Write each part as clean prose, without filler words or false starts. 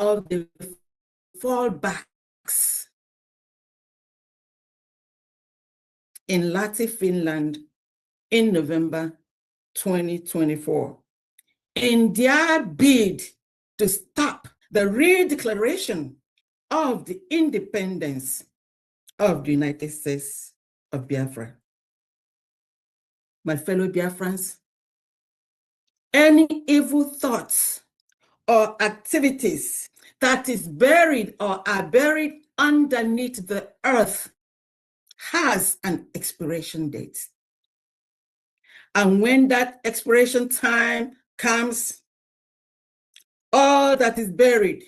of the fallbacks in Lahti, Finland in November 2024 in their bid to stop the redeclaration of the independence of the United States of Biafra. My fellow Biafrans, any evil thoughts or activities that is buried or are buried underneath the earth has an expiration date. And when that expiration time comes, all that is buried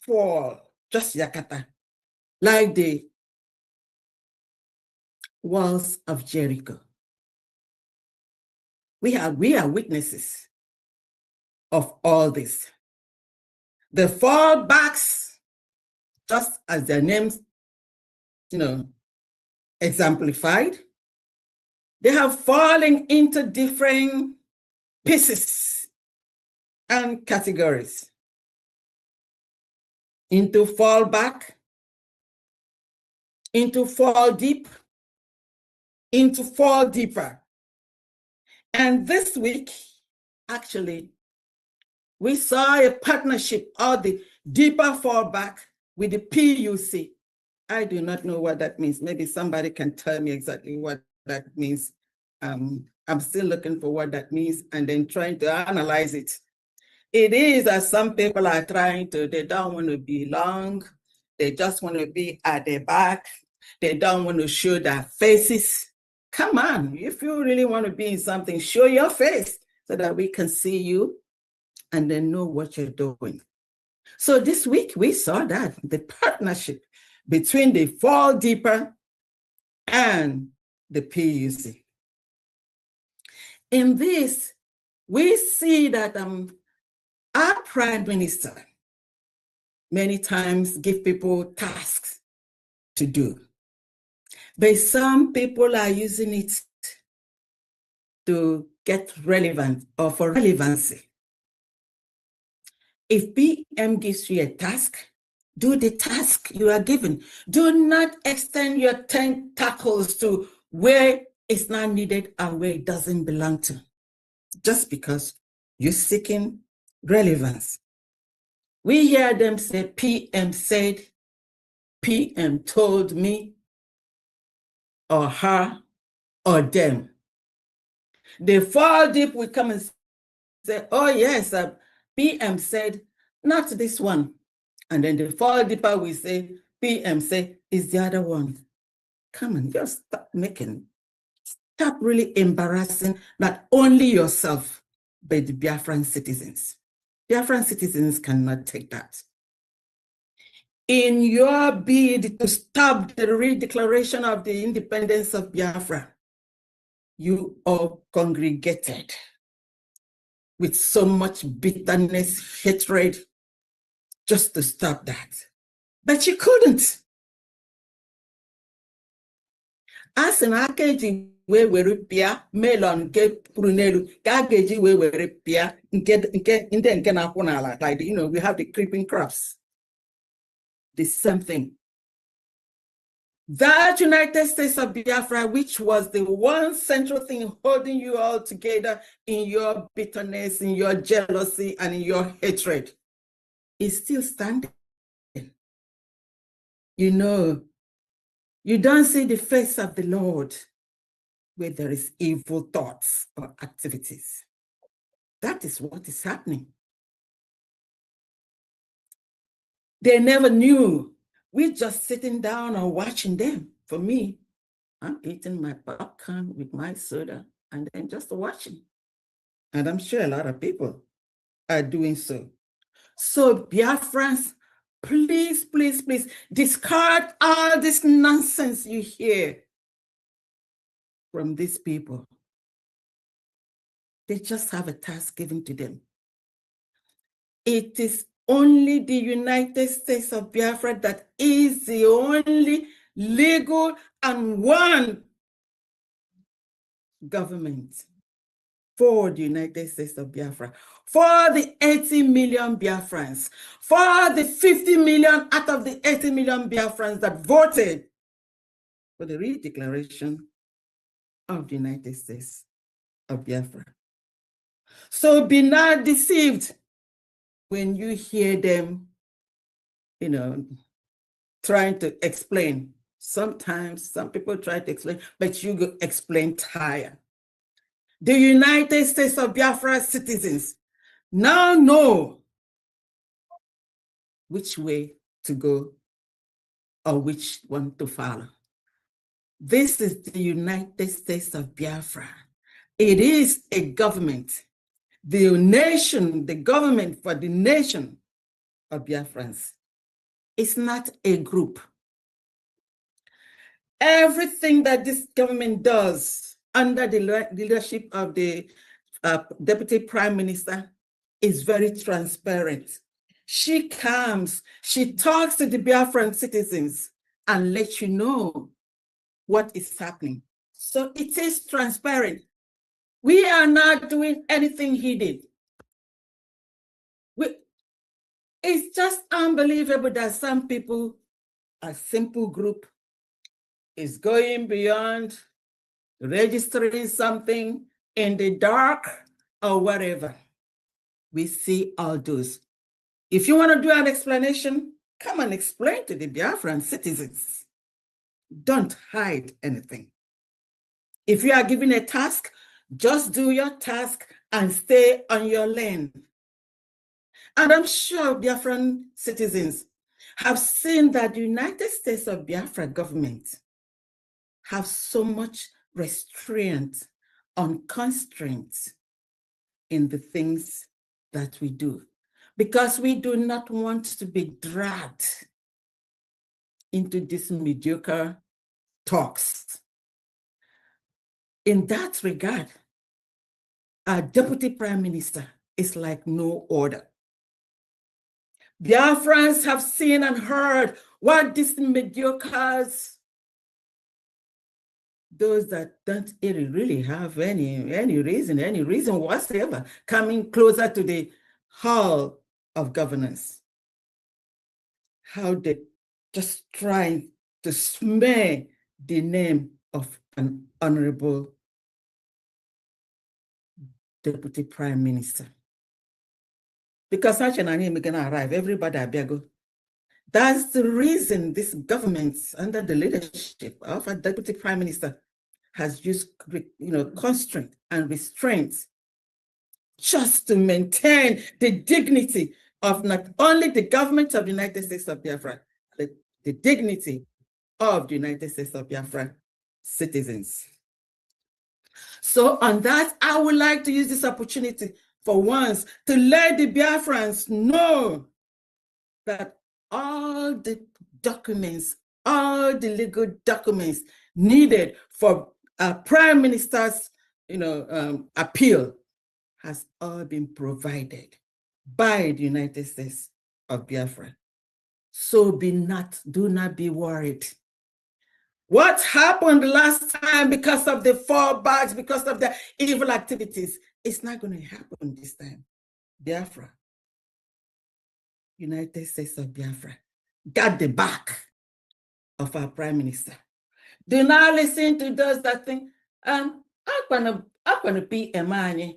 for just Yakata, like the walls of Jericho. We are witnesses of all this. The fallbacks, just as their names, exemplified, they have fallen into different pieces and categories. Into fall back, into fall deep, into fall deeper. And this week, actually, we saw a partnership of the deeper fallback with the PUC. I do not know what that means. Maybe somebody can tell me exactly what that means. I'm still looking for what that means and then trying to analyze it. It is as some people are trying to, they don't want to belong. They just want to be at the back. They don't want to show their faces. Come on, if you really want to be in something, show your face so that we can see you and then know what you're doing. So this week we saw that, the partnership between the Fall Deeper and the PUC. In this, we see that our Prime Minister many times give people tasks to do. But some people are using it to get relevant or for relevancy. If PM gives you a task, do the task you are given. Do not extend your tentacles to where it's not needed and where it doesn't belong to, just because you're seeking relevance. We hear them say, PM said, PM told me, or her, or them. They fall deep, we come and say, oh yes, PM said, not this one. And then they fall deeper, we say, PM say, is the other one. Come on, just stop really embarrassing not only yourself, but the Biafran citizens. Biafran citizens cannot take that. In your bid to stop the redeclaration of the independence of Biafra, you all congregated with so much bitterness, hatred, just to stop that. But you couldn't. As an arcade, we were pia, melon, get prunelu, gageji, we were pia, get in the like, we have the creeping crops. The same thing. That United States of Biafra, which was the one central thing holding you all together in your bitterness, in your jealousy, and in your hatred, is still standing. You don't see the face of the Lord where there is evil thoughts or activities. That is what is happening. They never knew. We're just sitting down and watching them. For me, I'm eating my popcorn with my soda and then just watching. And I'm sure a lot of people are doing so. So Biafrans, please, please, please discard all this nonsense you hear from these people. They just have a task given to them. It is only the United States of Biafra that is the only legal and one government for the United States of Biafra, for the 80 million Biafrans, for the 50 million out of the 80 million Biafrans that voted for the redeclaration of the United States of Biafra. So be not deceived when you hear them, trying to explain. Sometimes some people try to explain, but you go explain tired. The United States of Biafra citizens now know which way to go or which one to follow. This is the United States of Biafra. It is a government, the nation, the government for the nation of Biafrans. It's not a group. Everything that this government does under the leadership of the Deputy Prime Minister is very transparent. She comes, she talks to the Biafran citizens and lets you know what is happening. So it is transparent. We are not doing anything hidden. It's just unbelievable that some people, a simple group, is going beyond registering something in the dark or whatever. We see all those. If you want to do an explanation, come and explain to the Biafran citizens. Don't hide anything. If you are given a task, just do your task and stay on your lane. And I'm sure Biafran citizens have seen that the United States of Biafra government have so much restraint on constraints in the things that we do, because we do not want to be dragged into these mediocre talks. In that regard, our Deputy Prime Minister is like no order. Biafrans have seen and heard what these mediocres, those that don't really have any reason whatsoever, coming closer to the hall of governance. How they just trying to smear the name of an honorable Deputy Prime Minister. Because such an name is going to arrive, everybody abiago. That's the reason this government, under the leadership of a Deputy Prime Minister, has used constraint and restraints just to maintain the dignity of not only the government of the United States of Biafra, but the dignity of the United States of Biafra citizens. So on that, I would like to use this opportunity for once to let the Biafrans know that all the documents, all the legal documents needed for a Prime Minister's appeal has all been provided by the United States of Biafra. So do not be worried. What happened last time because of the fallbacks, because of the evil activities, it's not going to happen this time. Biafra, United States of Biafra, got the back of our Prime Minister. Do not listen to those that think, I'm gonna be a man in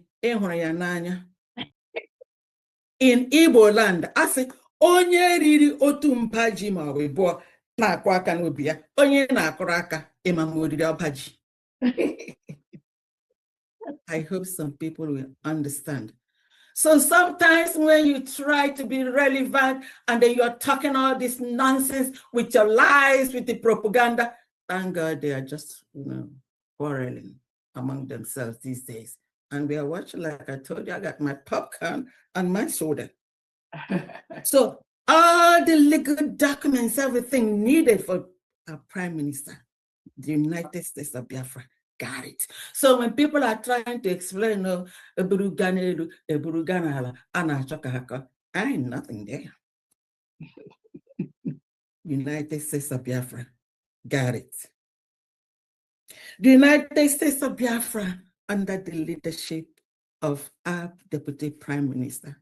Igbo land. I say, onye riri otu mpaji ma webo na kwaka n'obia, onye na akoraka imamoriri opaji. I hope some people will understand. So sometimes when you try to be relevant and then you're talking all this nonsense with your lies, with the propaganda, thank God they are just, quarreling among themselves these days. And we are watching, like I told you, I got my popcorn on my shoulder. So all the legal documents, everything needed for a Prime Minister, the United States of Biafra, got it. So when people are trying to explain, I ain't nothing there. United States of Biafra, got it. The United States of Biafra, under the leadership of our Deputy Prime Minister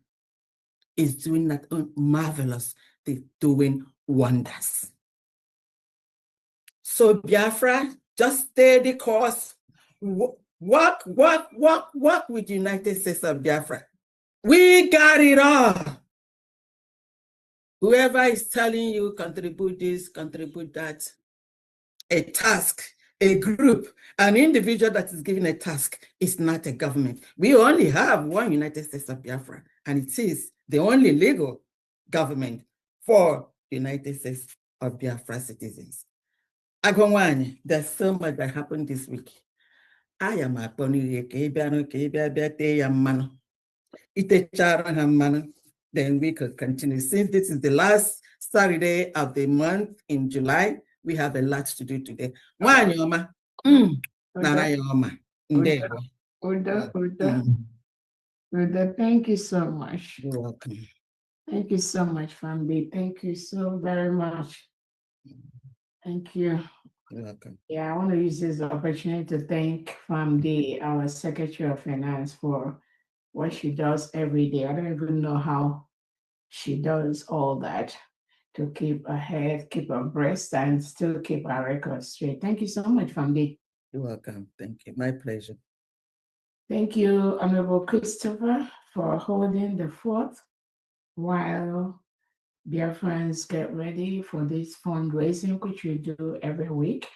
is doing that marvelous, they're doing wonders. So Biafra, just stay the course, work with the United States of Biafra. We got it all. Whoever is telling you contribute this, contribute that, a task, a group, an individual that is given a task is not a government. We only have one United States of Biafra, and it is the only legal government for the United States of Biafra citizens. Agwawani, there's so much that happened this week. I am a pony, then we could continue. Since this is the last Saturday of the month in July, we have a lot to do today. Uda. Thank you so much. You're welcome. Thank you so much, family. Thank you so very much. Thank you. You're welcome. Yeah, I want to use this opportunity to thank Famdi, our Secretary of Finance, for what she does every day. I don't even know how she does all that to keep ahead, keep abreast, and still keep our records straight. Thank you so much, Famdi. You're welcome. Thank you. My pleasure. Thank you, Honorable Christopher, for holding the fort while Biafrans get ready for this fundraising, which we do every week.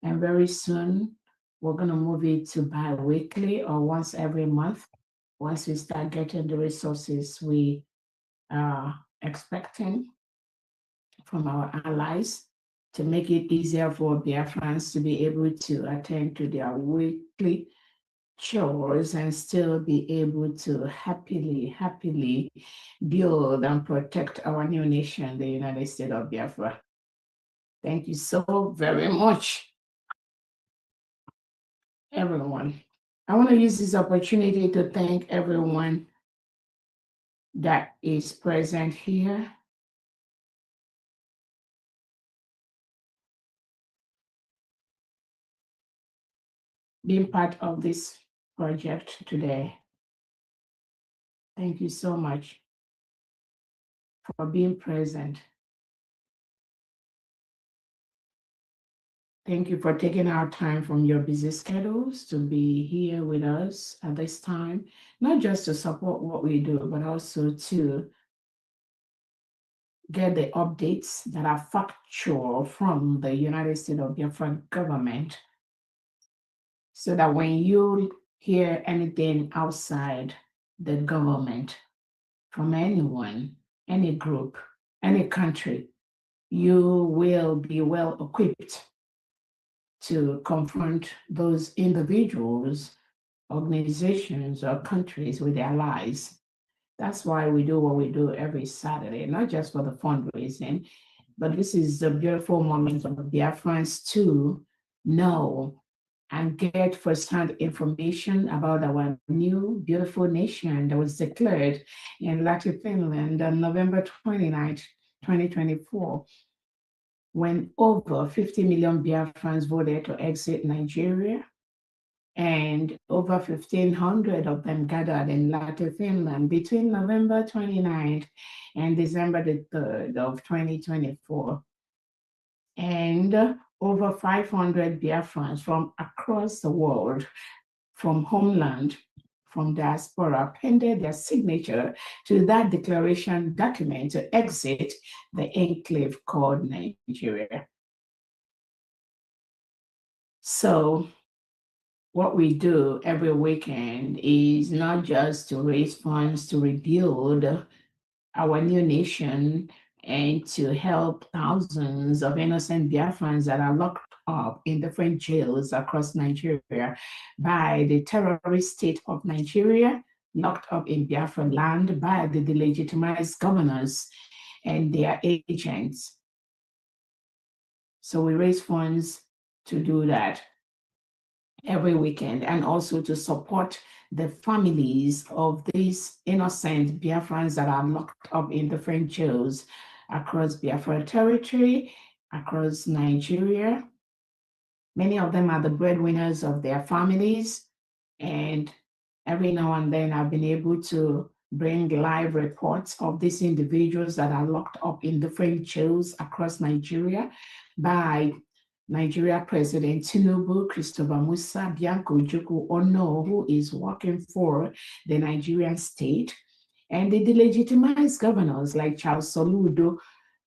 And very soon, we're going to move it to bi-weekly or once every month. Once we start getting the resources we are expecting from our allies to make it easier for Biafrans to be able to attend to their weekly chores and still be able to happily build and protect our new nation, the United States of Biafra. Thank you so very much, everyone. I want to use this opportunity to thank everyone that is present here. Being part of this project today. Thank you so much for being present. Thank you for taking our time from your busy schedules to be here with us at this time, not just to support what we do, but also to get the updates that are factual from the United States of Biafra government, so that when you hear anything outside the government from anyone, any group, any country, you will be well equipped to confront those individuals, organizations, or countries with their lies. That's why we do what we do every Saturday, not just for the fundraising, but this is a beautiful moment for Biafrans to know and get firsthand information about our new beautiful nation that was declared in Latin Finland on November 29th, 2024, when over 50 million Biafrans voted to exit Nigeria, and over 1,500 of them gathered in Latin Finland between November 29th and December the 3rd of 2024. And over 500 Biafrans from across the world, from homeland, from diaspora, appended their signature to that declaration document to exit the enclave called Nigeria. So what we do every weekend is not just to raise funds to rebuild our new nation and to help thousands of innocent Biafrans that are locked up in different jails across Nigeria by the terrorist state of Nigeria, locked up in Biafra land by the delegitimized governors and their agents. So we raise funds to do that every weekend, and also to support the families of these innocent Biafrans that are locked up in different jails across Biafra territory, across Nigeria. Many of them are the breadwinners of their families, and Every now and then I've been able to bring live reports of these individuals that are locked up in different jails across Nigeria by Nigeria President Tinubu, Christopher Musa, Bianco Ojukwu Ono, who is working for the Nigerian state, and the delegitimized governors like Charles Soludo,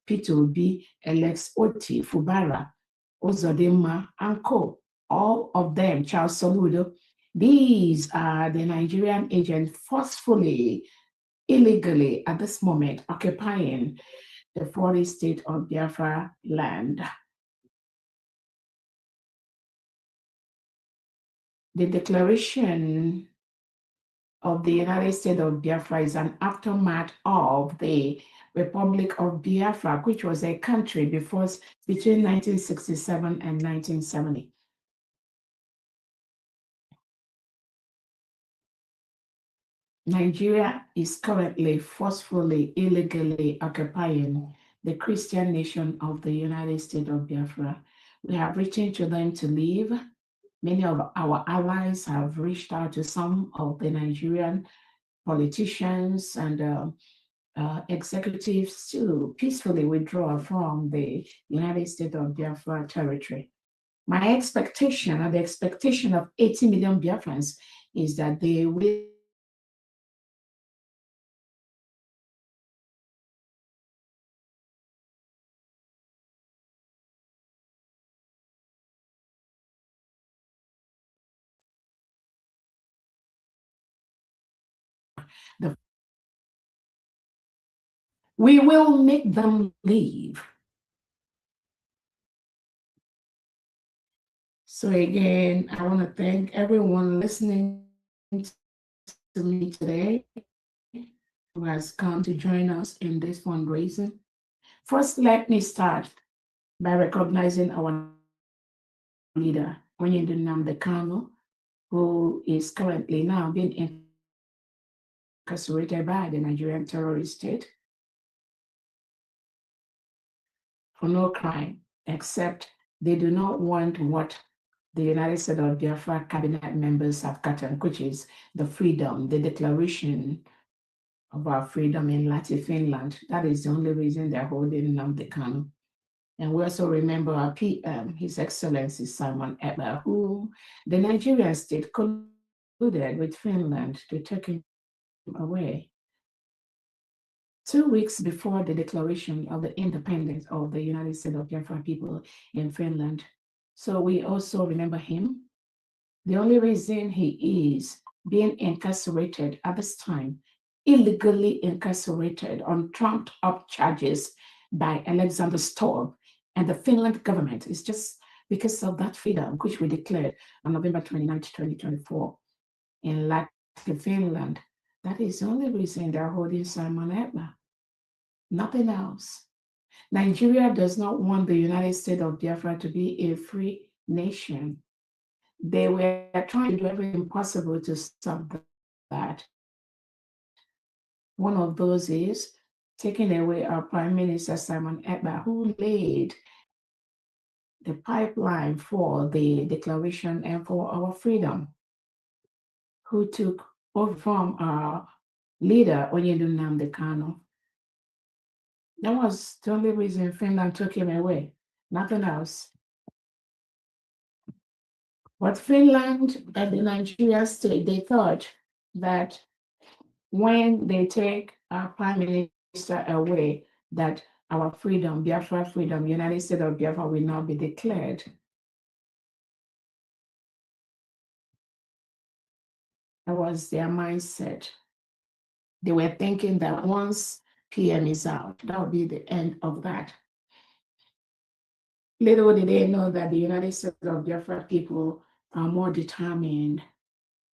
Peter Obi, Alex Oti, Fubara, Uzodinma, and co. All of them, Charles Soludo, these are the Nigerian agents forcefully, illegally at this moment occupying the foreign state of Biafra land. The declaration of the United States of Biafra is an aftermath of the Republic of Biafra, which was a country between 1967 and 1970. Nigeria is currently forcefully, illegally occupying the Christian nation of the United States of Biafra. We have written to them to leave. Many of our allies have reached out to some of the Nigerian politicians and executives to peacefully withdraw from the United States of Biafra territory. My expectation, and the expectation of 80 million Biafrans, is that they will we will make them leave. So again, I want to thank everyone listening to me today who has come to join us in this fundraising. First, let me start by recognizing our leader, Onyindu Nnamdi Kanu, who is currently now being incarcerated by the Nigerian terrorist state for no crime, except they do not want what the United States of Biafra cabinet members have gotten, which is the freedom, the declaration of our freedom in Latin Finland. That is the only reason they're holding Nnamdi Kanu. And we also remember our PM, His Excellency Simon Ekpa, who the Nigerian state colluded with Finland to take him away 2 weeks before the declaration of the independence of the United States of Biafra people in Finland. So we also remember him. The only reason he is being incarcerated at this time, illegally incarcerated on trumped up charges by Alexander Stubb and the Finland government, is just because of that freedom which we declared on November 29, 2024 in Latvia, Finland. That is the only reason they're holding Simon Ekpa. Nothing else. Nigeria does not want the United States of Biafra to be a free nation. They were trying to do everything possible to stop that. One of those is taking away our Prime Minister Simon Ekpa, who laid the pipeline for the declaration and for our freedom, who took over from our leader, Onyindu Nnamdi Kanu. That was the only reason Finland took him away, nothing else. But Finland and the Nigeria state, they thought that when they take our Prime Minister away, that our freedom, Biafra freedom, United States of Biafra will not be declared. That was their mindset. They were thinking that once PM is out, that will be the end of that. Little did they know that the United States of Biafra people are more determined.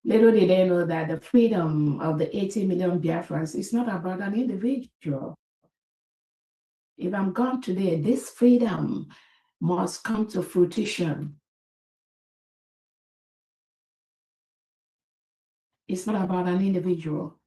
Little did they know that the freedom of the 80 million Biafrans is not about an individual. If I'm gone today, this freedom must come to fruition. It's not about an individual.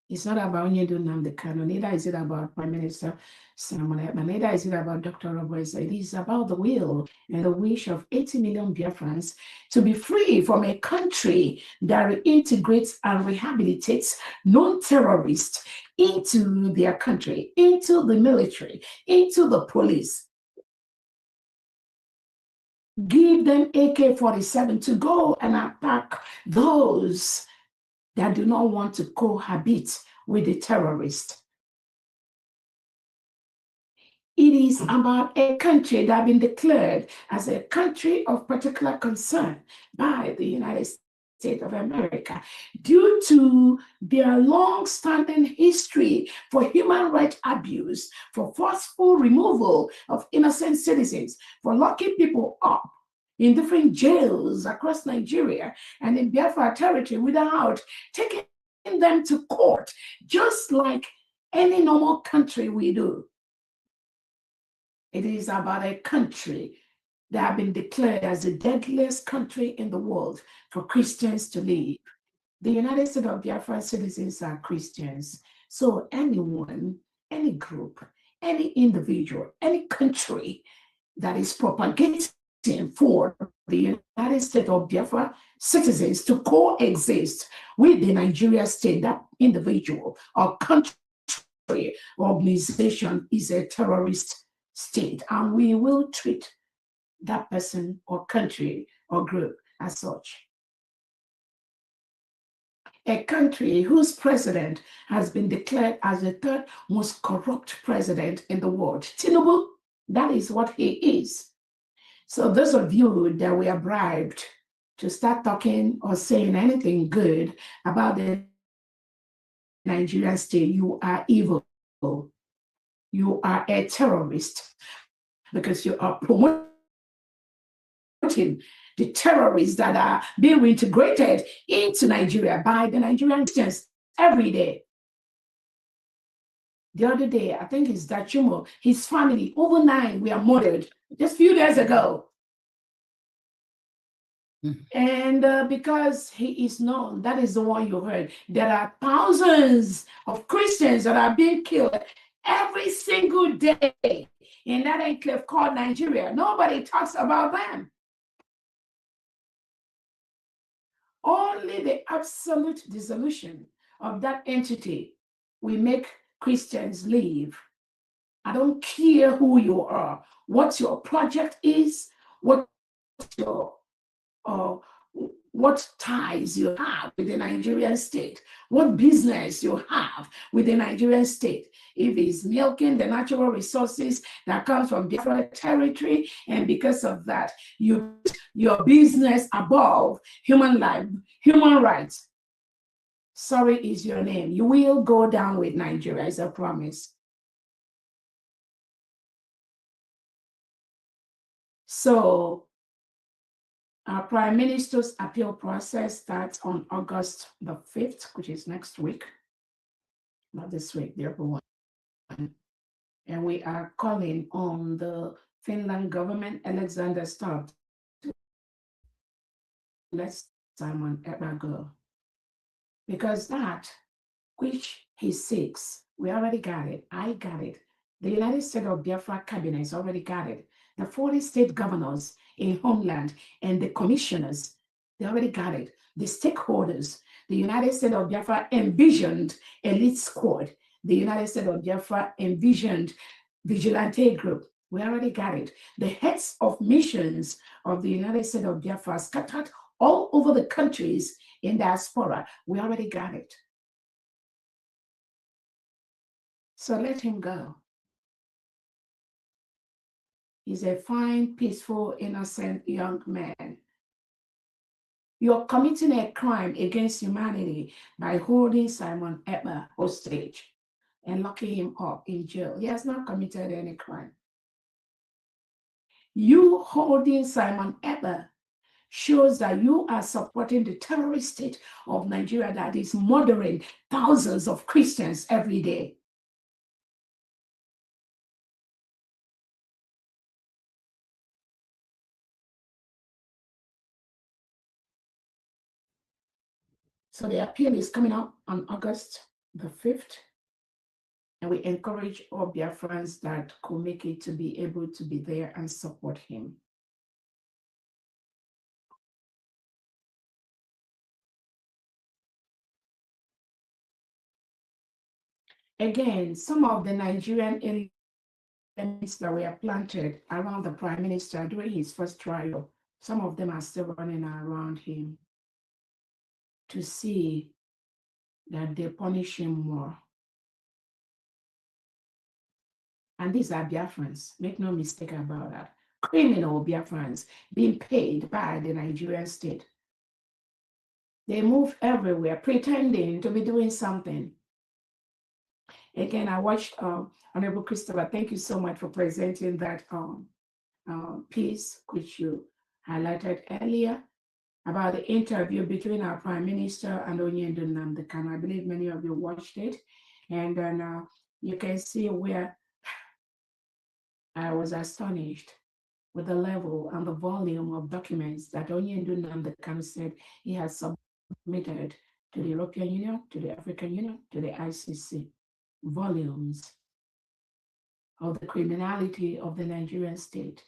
It's not about Onyedu Nnamdi Kanu, neither is it about Prime Minister Simon Ekpa, neither is it about Dr. Roberts. It is about the will and the wish of 80 million Biafrans to be free from a country that reintegrates and rehabilitates non-terrorists into their country, into the military, into the police. Give them AK-47 to go and attack those that do not want to cohabit with the terrorists. It is about a country that has been declared as a country of particular concern by the United States of America due to their long-standing history for human rights abuse, for forceful removal of innocent citizens, for locking people up in different jails across Nigeria and in Biafra territory without taking them to court, just like any normal country we do. It is about a country that has been declared as the deadliest country in the world for Christians to live. The United States of Biafra citizens are Christians. So anyone, any group, any individual, any country that is propagating for the United States of Biafra citizens to coexist with the Nigeria state, that individual or country or organization is a terrorist state, and we will treat that person or country or group as such. A country whose president has been declared as the third most corrupt president in the world. Tinubu, that is what he is. So those of you that were bribed to start talking or saying anything good about the Nigerian state, you are evil. You are a terrorist because you are promoting the terrorists that are being reintegrated into Nigeria by the Nigerian Christians every day. The other day, I think it's Dachumo, his family, over 9 were murdered just a few days ago. And because he is known, that is the one you heard. There are thousands of Christians that are being killed every single day in that enclave called Nigeria. Nobody talks about them. Only the absolute dissolution of that entity will make Christians live. I don't care who you are, what your project is, what your what ties you have with the Nigerian state, what business you have with the Nigerian state. If it's milking the natural resources that comes from different territory, and because of that, you put your business above human life, human rights. Sorry is your name. You will go down with Nigeria, is a promise. So our Prime Minister's appeal process starts on August the 5th, which is next week. Not this week, the other one. And we are calling on the Finland government, Alexander Stubb, to let Simon Ekpa go. Because that which he seeks, we already got it. I got it. The United States of Biafra cabinets already got it. The 40 state governors in Homeland and the commissioners, they already got it. The stakeholders, the United States of Biafra envisioned elite squad. The United States of Biafra envisioned vigilante group. We already got it. The heads of missions of the United States of Biafra scattered all over the countries in diaspora. We already got it. So let him go. He's a fine, peaceful, innocent young man. You're committing a crime against humanity by holding Simon Ekpa hostage and locking him up in jail. He has not committed any crime. You holding Simon Ekpa shows that you are supporting the terrorist state of Nigeria that is murdering thousands of Christians every day. So the appeal is coming up on August the 5th. And we encourage all Biafrans that could make it to be able to be there and support him. Again, some of the Nigerian elements that were planted around the Prime Minister during his first trial, some of them are still running around him to see that they punish him more. And these are Biafrans, make no mistake about that. Criminal Biafrans being paid by the Nigerian state. They move everywhere pretending to be doing something. Again, I watched Honorable Christopher. Thank you so much for presenting that piece, which you highlighted earlier, about the interview between our Prime Minister and Onyendu Nnamdi Kanu. I believe many of you watched it. And then you can see where I was astonished with the level and the volume of documents that Onyendu Nnamdi Kanu said he has submitted to the European Union, to the African Union, to the ICC. Volumes of the criminality of the Nigerian state.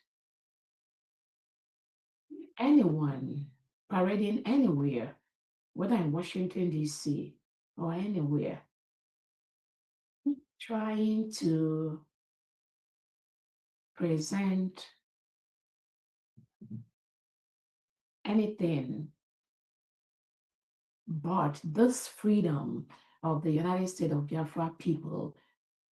Anyone parading anywhere, whether in Washington, D.C. or anywhere, trying to present anything but this freedom of the United States of Biafra people,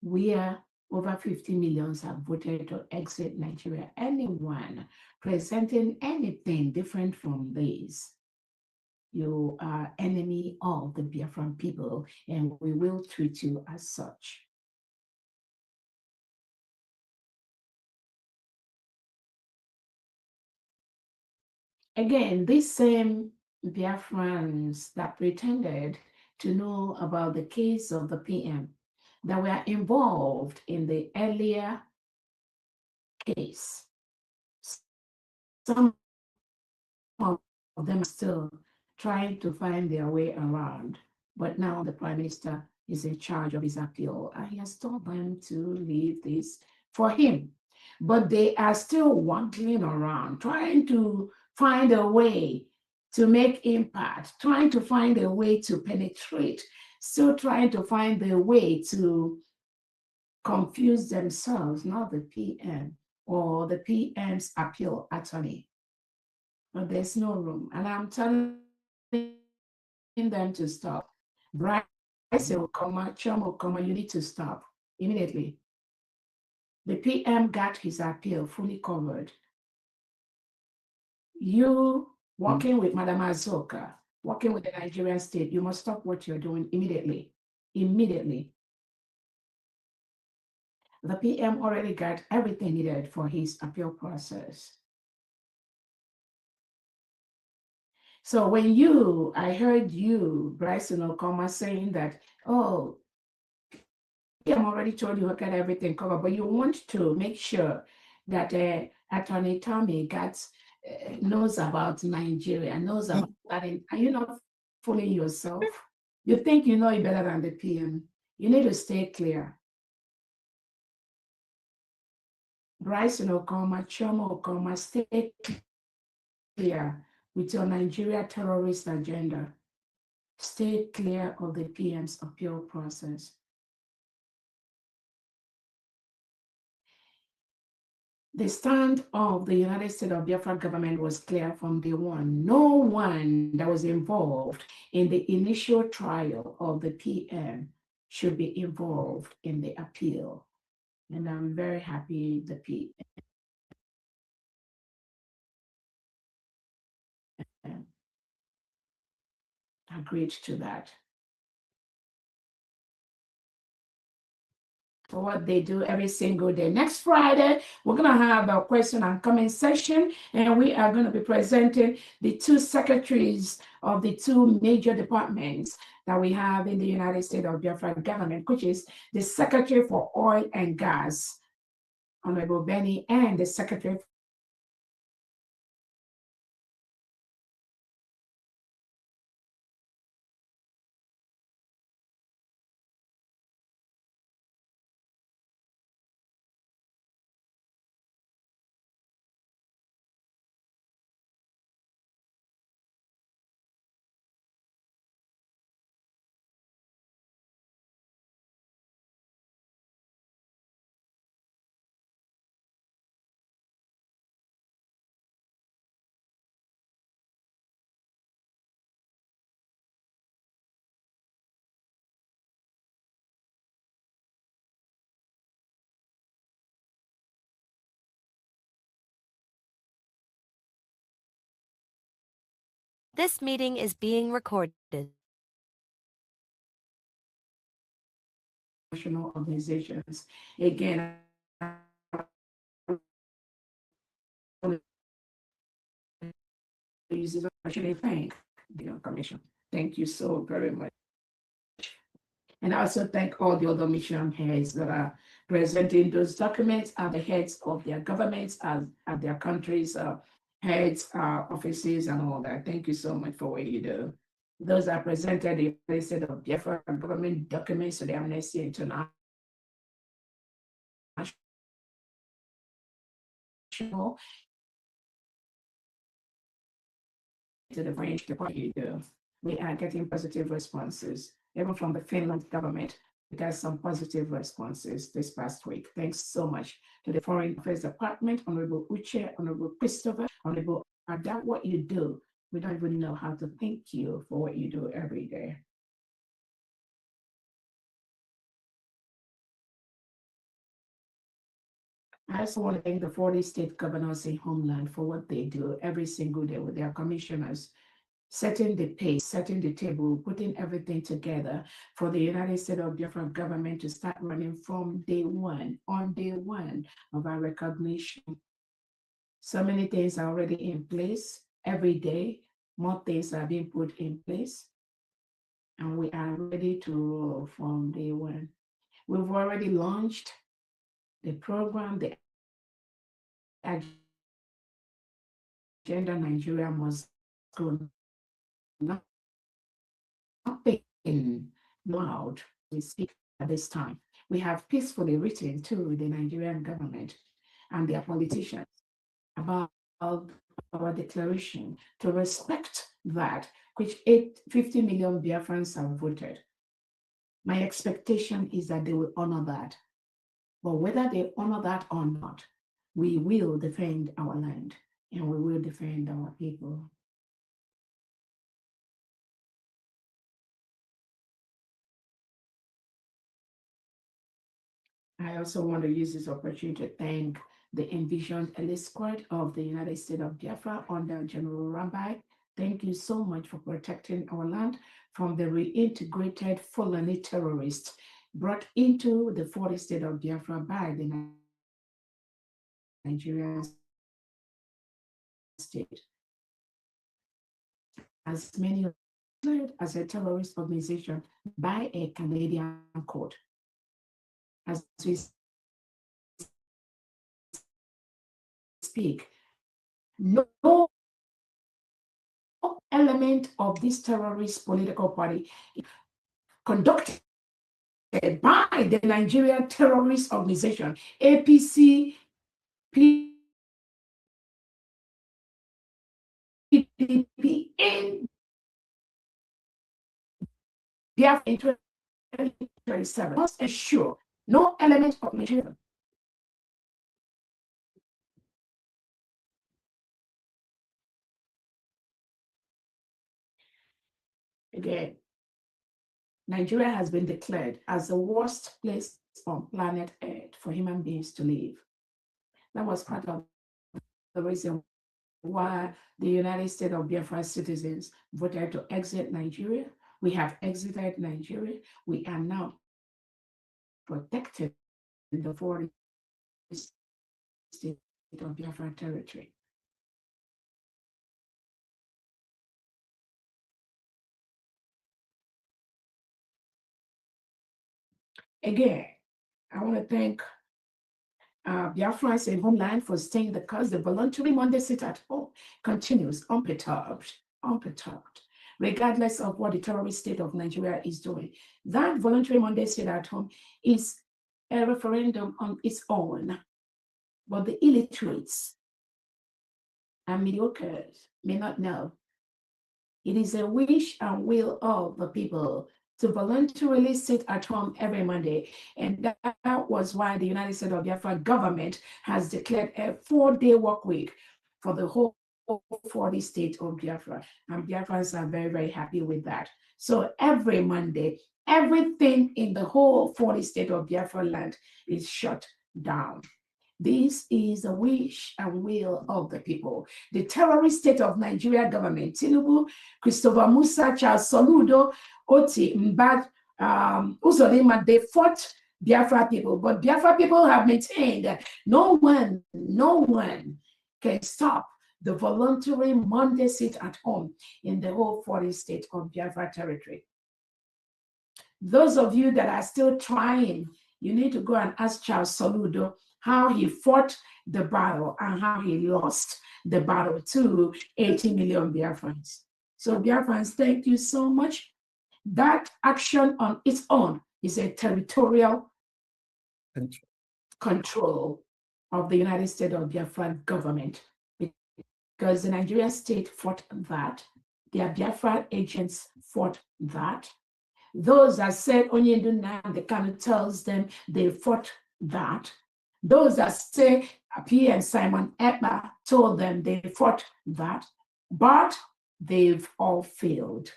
where over 50 million have voted to exit Nigeria. Anyone presenting anything different from this, you are enemy of the Biafran people, and we will treat you as such. Again, these same Biafrans that pretended to know about the case of the PM that were involved in the earlier case, some of them are still trying to find their way around. But now the Prime Minister is in charge of his appeal, and he has told them to leave this for him. But they are still wandering around, trying to find a way to make impact, trying to find a way to penetrate, still trying to find a way to confuse themselves, not the PM or the PM's appeal attorney. But there's no room. And I'm telling them to stop. Bryce Okoma, Chum Okoma, you need to stop immediately. The PM got his appeal fully covered. You working with Madam Azoka, working with the Nigerian state, you must stop what you're doing immediately. Immediately. The PM already got everything needed for his appeal process. So when I heard you, Bryson Okoma, saying that, oh, I'm already told you I got everything covered, but you want to make sure that Attorney Tommy knows about Nigeria, knows about that. Are you not fooling yourself? You think you know it better than the PM. You need to stay clear. Bryson Okoma, Chioma Okoma, stay clear with your Nigeria terrorist agenda. Stay clear of the PM's appeal process. The stand of the United States of Biafra government was clear from day one. No one that was involved in the initial trial of the PM should be involved in the appeal. And I'm very happy the PM agreed to that. For what they do every single day. Next Friday, we're going to have a question and comment session, and we are going to be presenting the two secretaries of the two major departments that we have in the United States of Biafra government, which is the Secretary for Oil and Gas, Honorable Benny, and the Secretary This meeting is being recorded. National organizations. Again, use this opportunity to thank the commission. Thank you so very much. And I also thank all the other mission heads that are presenting those documents at the heads of their governments, at their countries, heads, offices, and all that. Thank you so much for what you do. Those are presented in the set of different government documents to the Amnesty International to the branch department you do. We are getting positive responses, even from the Finland government. We got some positive responses this past week. Thanks so much to the Foreign Affairs Department, Honorable Uche, Honorable Christopher, Honorable Ada. What you do, we don't even know how to thank you for what you do every day. I also want to thank the 40 state governors in Homeland for what they do every single day with their commissioners, setting the pace, setting the table, putting everything together for the United States of Biafra government to start running from day one, on day one of our recognition. So many things are already in place. Every day, more things are being put in place. And we are ready to roll from day one. We've already launched the program, the agenda Nigeria must go. Nothing loud we speak at this time. We have peacefully written to the Nigerian government and their politicians about our declaration to respect that which 50 million Biafrans have voted. My expectation is that they will honor that. But whether they honor that or not, we will defend our land and we will defend our people. I also want to use this opportunity to thank the Envisioned Elite Squad of the United States of Biafra under General Rambai. Thank you so much for protecting our land from the reintegrated Fulani terrorists brought into the 40 state of Biafra by the Nigerian state. As many as a terrorist organization by a Canadian court. As we speak, no element of this terrorist political party conducted by the Nigerian terrorist organization, APC, PDP, in Biafra in 2027 must ensure no element of Nigeria again. Nigeria has been declared as the worst place on planet Earth for human beings to live. That was part of the reason why the United States of Biafra citizens voted to exit Nigeria. We have exited Nigeria. We are now protected in the 40 state of Biafra territory. Again, I want to thank Biafrans in Homeland for staying the course. The voluntary Monday sit at home continues unperturbed, regardless of what the terrorist state of Nigeria is doing. That voluntary Monday sit at home is a referendum on its own, but the illiterates and mediocres may not know. It is a wish and will of the people to voluntarily sit at home every Monday. And that was why the United States of Biafra government has declared a 4-day work week for the whole 40 states of Biafra. And Biafrans are very, very happy with that. So every Monday, everything in the whole 40 state of Biafra land is shut down. This is the wish and will of the people. The terrorist state of Nigeria government, Tinubu, Christopher Musa, Charles Soludo, Oti, Mbad, Uzodinma, they fought Biafra people, but Biafra people have maintained that no one can stop the voluntary Monday sit at home in the whole 40 state of Biafra territory. Those of you that are still trying, you need to go and ask Charles Soludo how he fought the battle and how he lost the battle to 80 million Biafrans. So Biafrans, thank you so much. That action on its own is a territorial control of the United States of Biafra government, because the Nigerian state fought that. Their Biafra agents fought that. Those that said Onyendu Nnamdi Kanu tells them they fought that. Those that say P and Simon Ekpa told them they fought that, but they've all failed.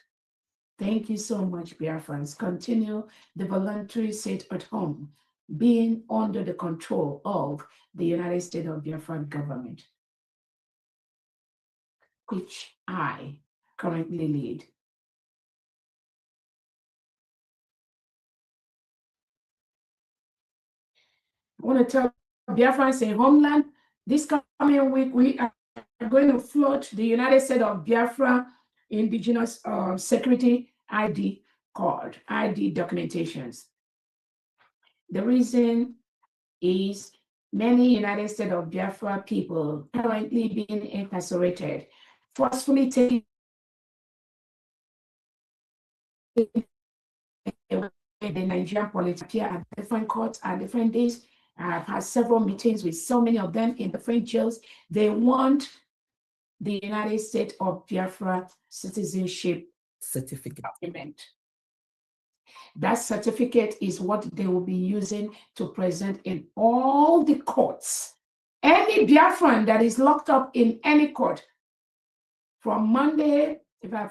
Thank you so much, Biafrans. Continue the voluntary sit at home, being under the control of the United States of Biafra government, which I currently lead. I want to tell Biafrans in homeland, this coming week, we are going to float the United States of Biafra Indigenous Security ID card, ID documentations. The reason is many United States of Biafra people currently being incarcerated, forcefully taken away the Nigerian politics appear at different courts at different days. I've had several meetings with so many of them in different jails. They want the United States of Biafra citizenship certificate document. That certificate is what they will be using to present in all the courts. Any Biafran that is locked up in any court, from Monday,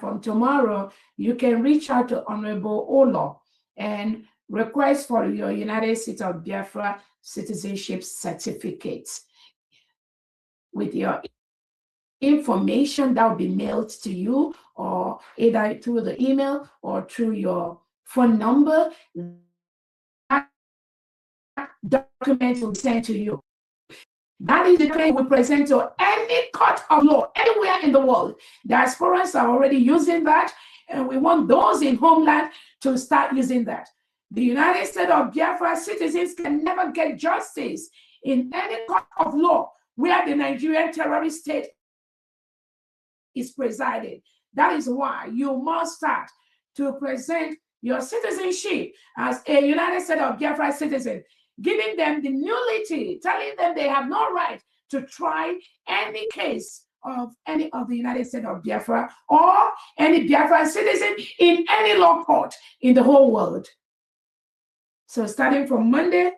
from tomorrow, you can reach out to Honorable Olo and request for your United States of Biafra citizenship certificates with your information that will be mailed to you, or either through the email or through your phone number. That document will be sent to you. That is the document we present to any court of law anywhere in the world. Diasporans are already using that, and we want those in homeland to start using that. The United States of Biafra citizens can never get justice in any court of law where the Nigerian terrorist state is presided. That is why you must start to present your citizenship as a United States of Biafra citizen, giving them the nullity, telling them they have no right to try any case of any of the United States of Biafra or any Biafra citizen in any law court in the whole world. So starting from Monday,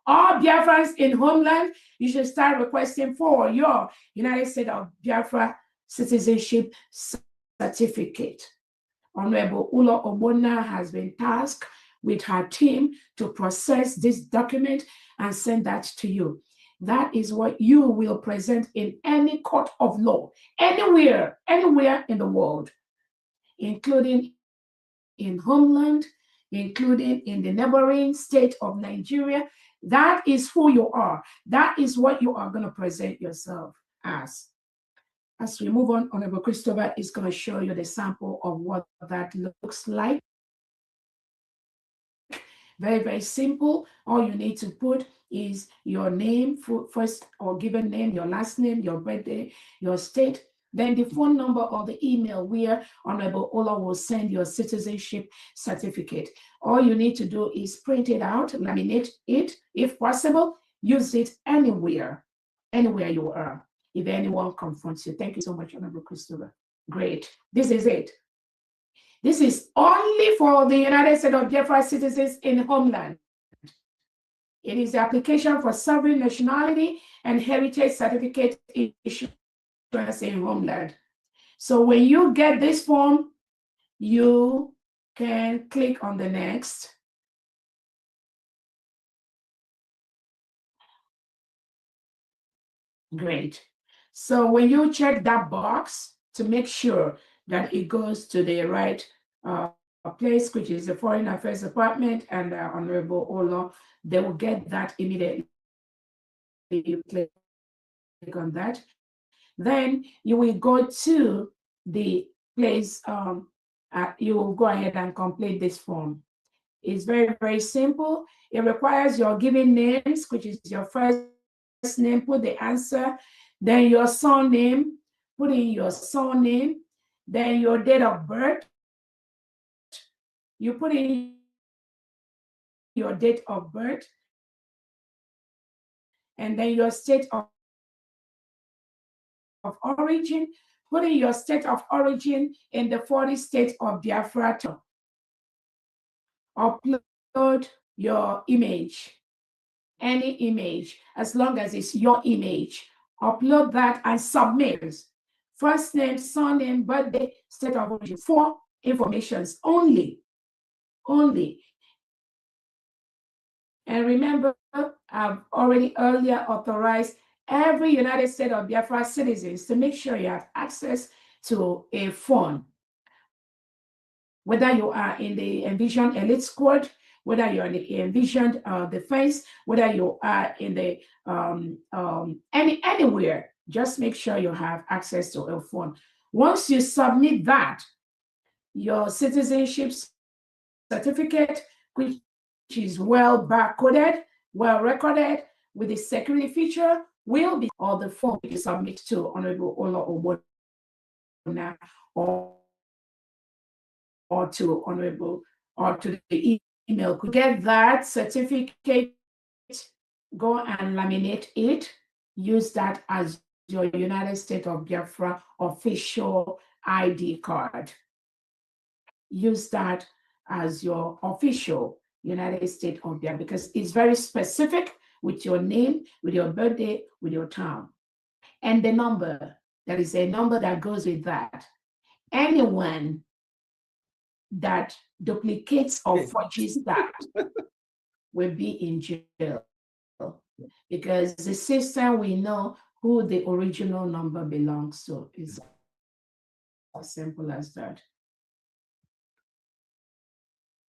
all Biafrans in homeland, you should start requesting for your United States of Biafra citizenship certificate. Honorable Ulo Obona has been tasked with her team to process this document and send that to you. That is what you will present in any court of law, anywhere in the world, including in homeland, including in the neighboring state of Nigeria. That is who you are. That is what you are going to present yourself as. As we move on, Honorable Christopher is going to show you the sample of what that looks like. Very, very simple. All you need to put is your name, first or given name, your last name, your birthday, your state, then the phone number or the email where Honorable Ola will send your citizenship certificate. All you need to do is print it out, laminate it, if possible, use it anywhere you are. If anyone confronts you. Thank you so much, Honorable Christopher. Great. This is it. This is only for the United States of Biafra citizens in homeland. It is the application for sovereign nationality and heritage certificate issuance in homeland. So when you get this form, you can click on the next. Great. So when you check that box to make sure that it goes to the right place, which is the Foreign Affairs Department and Honorable Olo, they will get that immediately. You click on that. Then you will go to the place, you will go ahead and complete this form. It's very, very simple. It requires your given names, which is your first name, put the answer, then your surname, put in your surname, then your date of birth. You put in your date of birth, and then your state of origin. Put in your state of origin in the 40 states of Biafra. Upload your image, any image, as long as it's your image. Upload that and submit. First name, surname, birthday, state of origin, 4 informations only. And remember, I've already earlier authorized every United States of Biafra citizens to make sure you have access to a phone. Whether you are in the envisioned elite squad, whether you're in the envisioned defense, whether you are in the anywhere, just make sure you have access to a phone. Once you submit that, your citizenship certificate, which is well barcoded, well recorded with the security feature, will be on the form you submit to Honorable Ola Obona or to Honorable or to the email. Could get that certificate, go and laminate it, use that as your United States of Biafra official ID card. Use that as your official United States of Biafra because it's very specific with your name, with your birthday, with your town. And the number, there is a number that goes with that. Anyone that duplicates or forges that will be in jail because the system we know who the original number belongs to. It's as simple as that.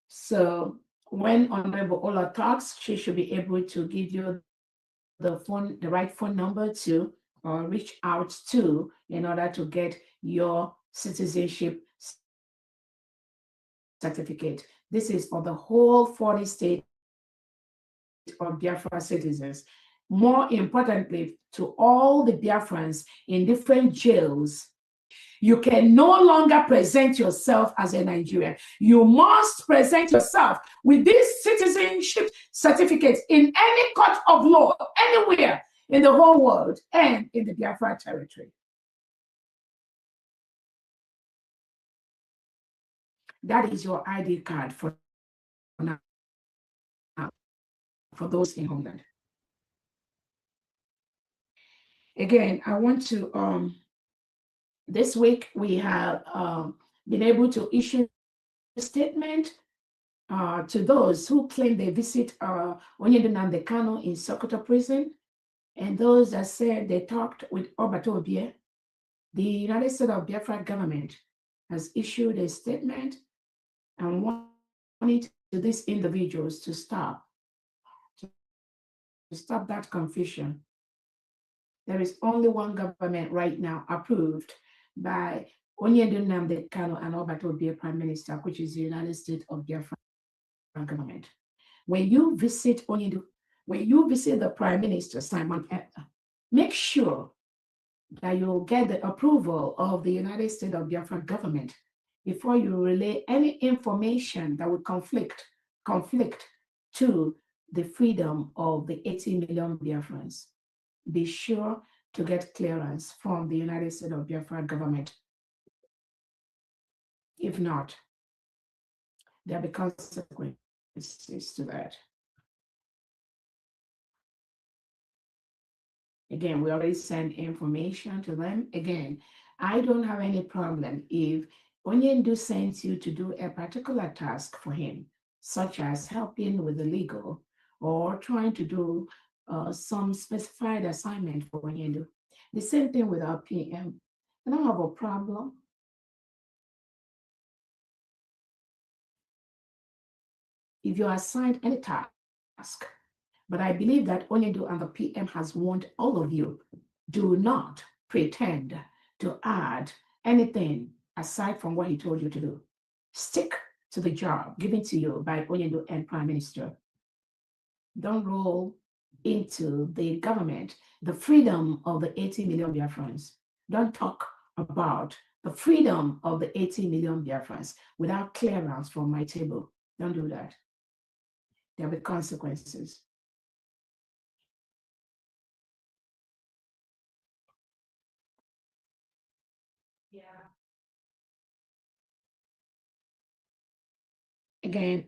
So when Honorable Ola talks, she should be able to give you the right phone number to reach out to in order to get your citizenship certificate. This is for the whole 40 states of Biafra citizens. More importantly, to all the Biafrans in different jails, you can no longer present yourself as a Nigerian. You must present yourself with these citizenship certificates in any court of law, anywhere in the whole world and in the Biafra territory. That is your ID card for now, for those in homeland. Again, I want to, this week we have been able to issue a statement to those who claim they visit Onyedu Nnamdi Kanu in Sokoto prison, and those that said they talked with Obato Obie. The United States of Biafra government has issued a statement and wanted to these individuals to stop that confusion. There is only one government right now approved by Onyedu Nnamdi Kanu and Obato Obie Prime Minister, which is the United States of Biafra government. When you visit Onyedu, when you visit the Prime Minister, Simon, make sure that you'll get the approval of the United States of Biafra government before you relay any information that would conflict to the freedom of the 80 million Biafrans. Be sure to get clearance from the United States of Biafra government. If not, there'll be consequences to that. Again, we already send information to them. Again, I don't have any problem if Onyedu sends you to do a particular task for him, such as helping with the legal or trying to do some specified assignment for Onyedu. The same thing with our PM. I don't have a problem. If you are assigned any task, but I believe that Onyedu and the PM has warned all of you, do not pretend to add anything aside from what he told you to do. Stick to the job given to you by Onyedu and Prime Minister. Don't roll into the government, the freedom of the 80 million Biafrans. Don't talk about the freedom of the 80 million Biafrans without clearance from my table. Don't do that. There will be consequences. Yeah. Again,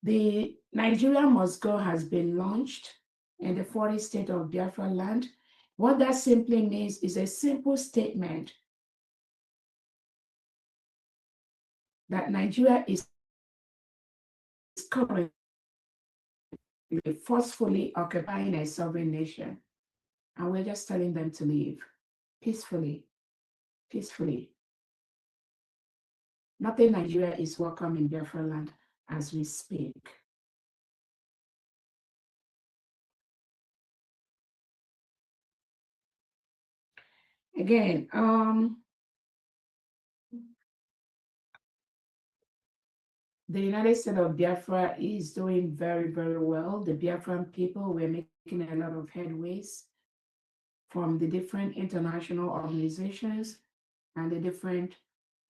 the Nigeria Must Go has been launched in the 40 state of Biafra land. What that simply means is a simple statement that Nigeria is currently forcefully occupying a sovereign nation. And we're just telling them to leave peacefully, peacefully. Nothing Nigeria is welcome in Biafra land as we speak. Again, the United States of Biafra is doing very, very well. The Biafran people, we're making a lot of headways from the different international organizations and the different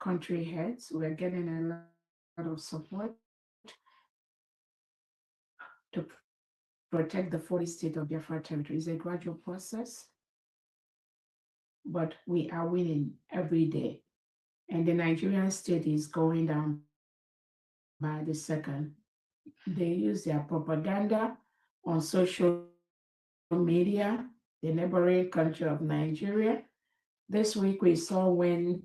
country heads. We're getting a lot of support to protect the 40 state of Biafra territory. It's a gradual process, but we are winning every day. And the Nigerian state is going down by the second. They use their propaganda on social media, the neighboring country of Nigeria. This week we saw when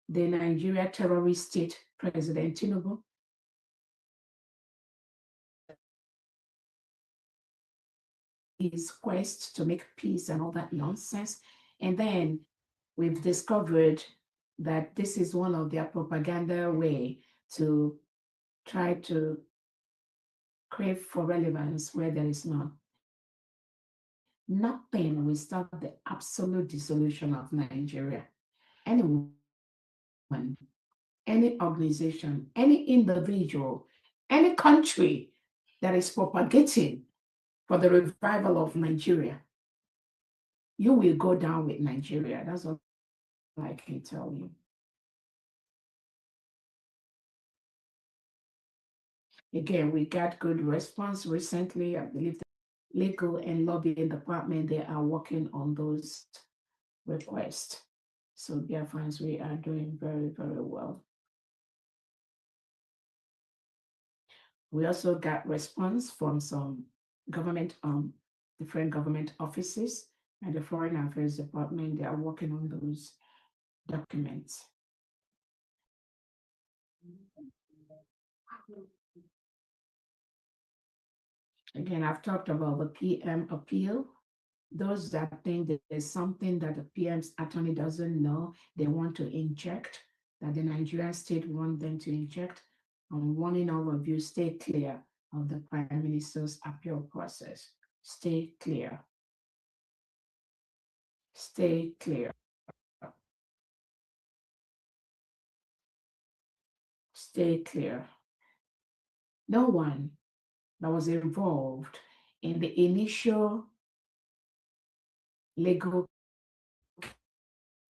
the Nigeria terrorist state President Tinubu his quest to make peace and all that nonsense. And then we've discovered that this is one of their propaganda way to try to crave for relevance where there is none. Nothing will stop the absolute dissolution of Nigeria. Anyone, any organization, any individual, any country that is propagating for the revival of Nigeria, you will go down with Nigeria. That's all I can tell you. Again, we got good response recently. I believe the legal and lobbying department, they are working on those requests. So dear friends, we are doing very, very well. We also got response from some government, different government offices and the Foreign Affairs Department. They are working on those documents. Again, I've talked about the PM appeal. Those that think that there's something that the PM's attorney doesn't know, they want to inject, that the Nigerian state want them to inject. I'm warning all of you, stay clear of the Prime Minister's appeal process. Stay clear. Stay clear. Stay clear. No one that was involved in the initial legal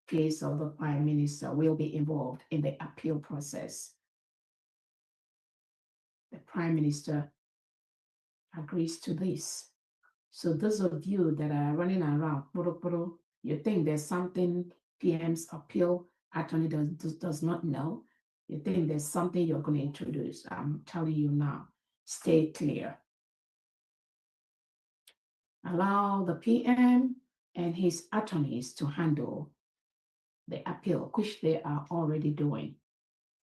case of the Prime Minister will be involved in the appeal process. The Prime Minister agrees to this. So those of you that are running around, you think there's something PM's appeal attorney does not know, you think there's something you're going to introduce. I'm telling you now, stay clear. Allow the PM and his attorneys to handle the appeal, which they are already doing.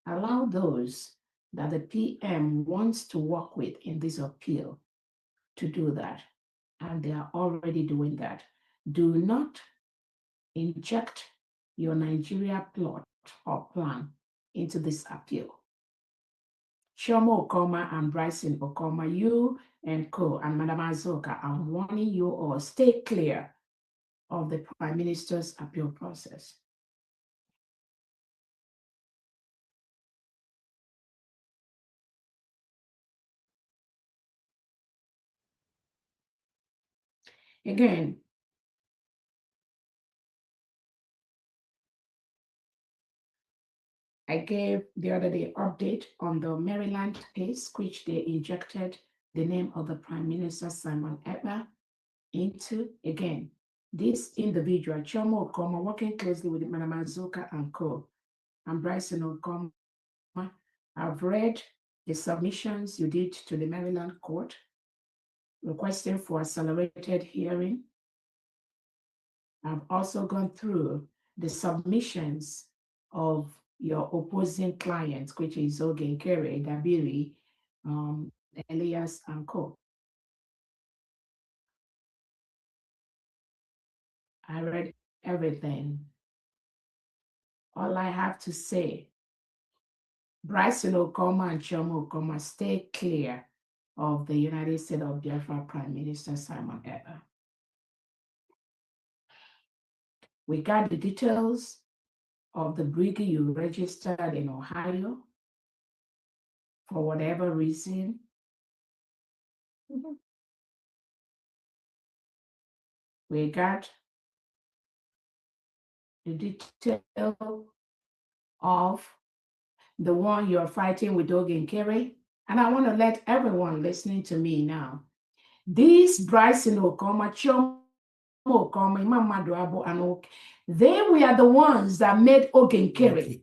Allow those that the PM wants to work with in this appeal to do that. And they are already doing that. do not inject your Nigeria plot or plan into this appeal. Chioma Okoma and Bryson Okoma, you and co and Madam Azoka, I'm warning you all, stay clear of the Prime Minister's appeal process. Again, I gave the other day update on the Maryland case, which they injected the name of the Prime Minister, Simon Ekpa, into. Again, this individual, Chioma Okoma, working closely with Madam Azuka and co, and Bryson Okoma, I've read the submissions you did to the Maryland court, requesting for accelerated hearing. I've also gone through the submissions of your opposing clients, which is Ogen Kere, Dabiri, Elias, and co. I read everything. All I have to say, Bryson Okoma and Chioma Okoma, stay clear of the United States of Biafra Prime Minister Simon Ekpa. We got the details of the brig you registered in Ohio for whatever reason. We got the detail of the one you're fighting with Ogen Kere. And I want to let everyone listening to me now. These Bryson Okoma, Chioma Okoma, Imam Maduabo, and Ok, they were the ones that made Ogen Kere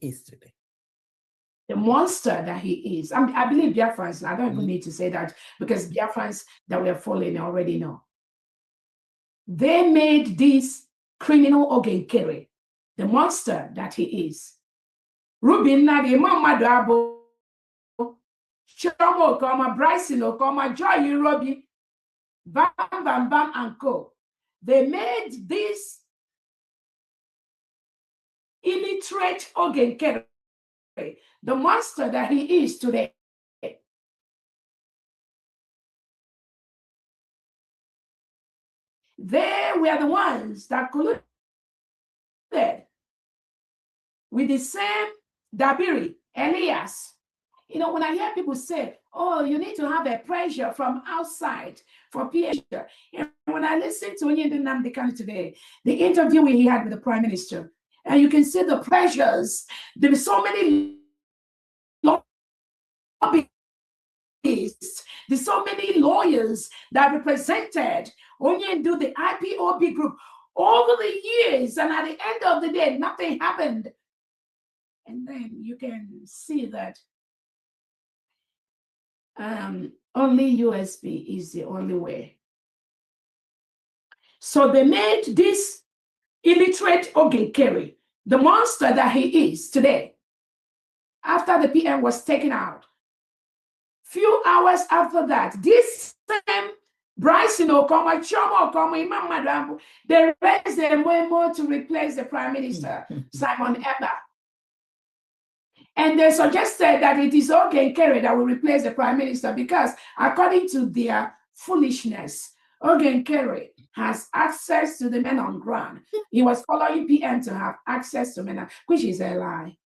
the monster that he is. I believe Biafrans, I don't even need to say that because Biafrans that we are following already know. They made this criminal Ogen Kere the monster that he is. Rubin Nadi, Imam Maduabo, Chioma Okoma, Bryson Okoma, Joy Robbie, Bam Bam Bam and co. They made this illiterate Ogen Kere the monster that he is today. They were the ones that colluded with the same Dabiri, Elias. You know, when I hear people say, oh, you need to have a pressure from outside for pressure. And when I listen to Onyinye Nnamdi Kanu today, the interview he had with the Prime Minister, and you can see the pressures. There are so many lobbyists, there's so many lawyers that represented Onyinye, the IPOB group, over the years, and at the end of the day, nothing happened. And then you can see that only USB is the only way. So they made this illiterate Ogen Kere the monster that he is today. After the PM was taken out, few hours after that, this same Bryson Okoma, Chioma Okoma, Imam Maduabo, they raised them way more to replace the Prime Minister, Simon Ekpa. And they suggested that it is Ogen Kere that will replace the Prime Minister because, according to their foolishness, Ogen Kere has access to the men on ground. He was following PM to have access to men, which is a lie.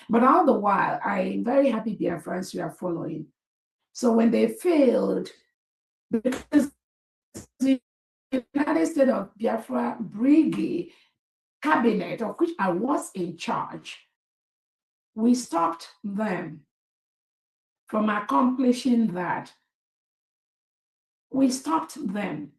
But all the while, I'm very happy, dear friends, you are following. So when they failed, because the United States of Biafra Brigade cabinet, of which I was in charge, we stopped them from accomplishing that. We stopped them.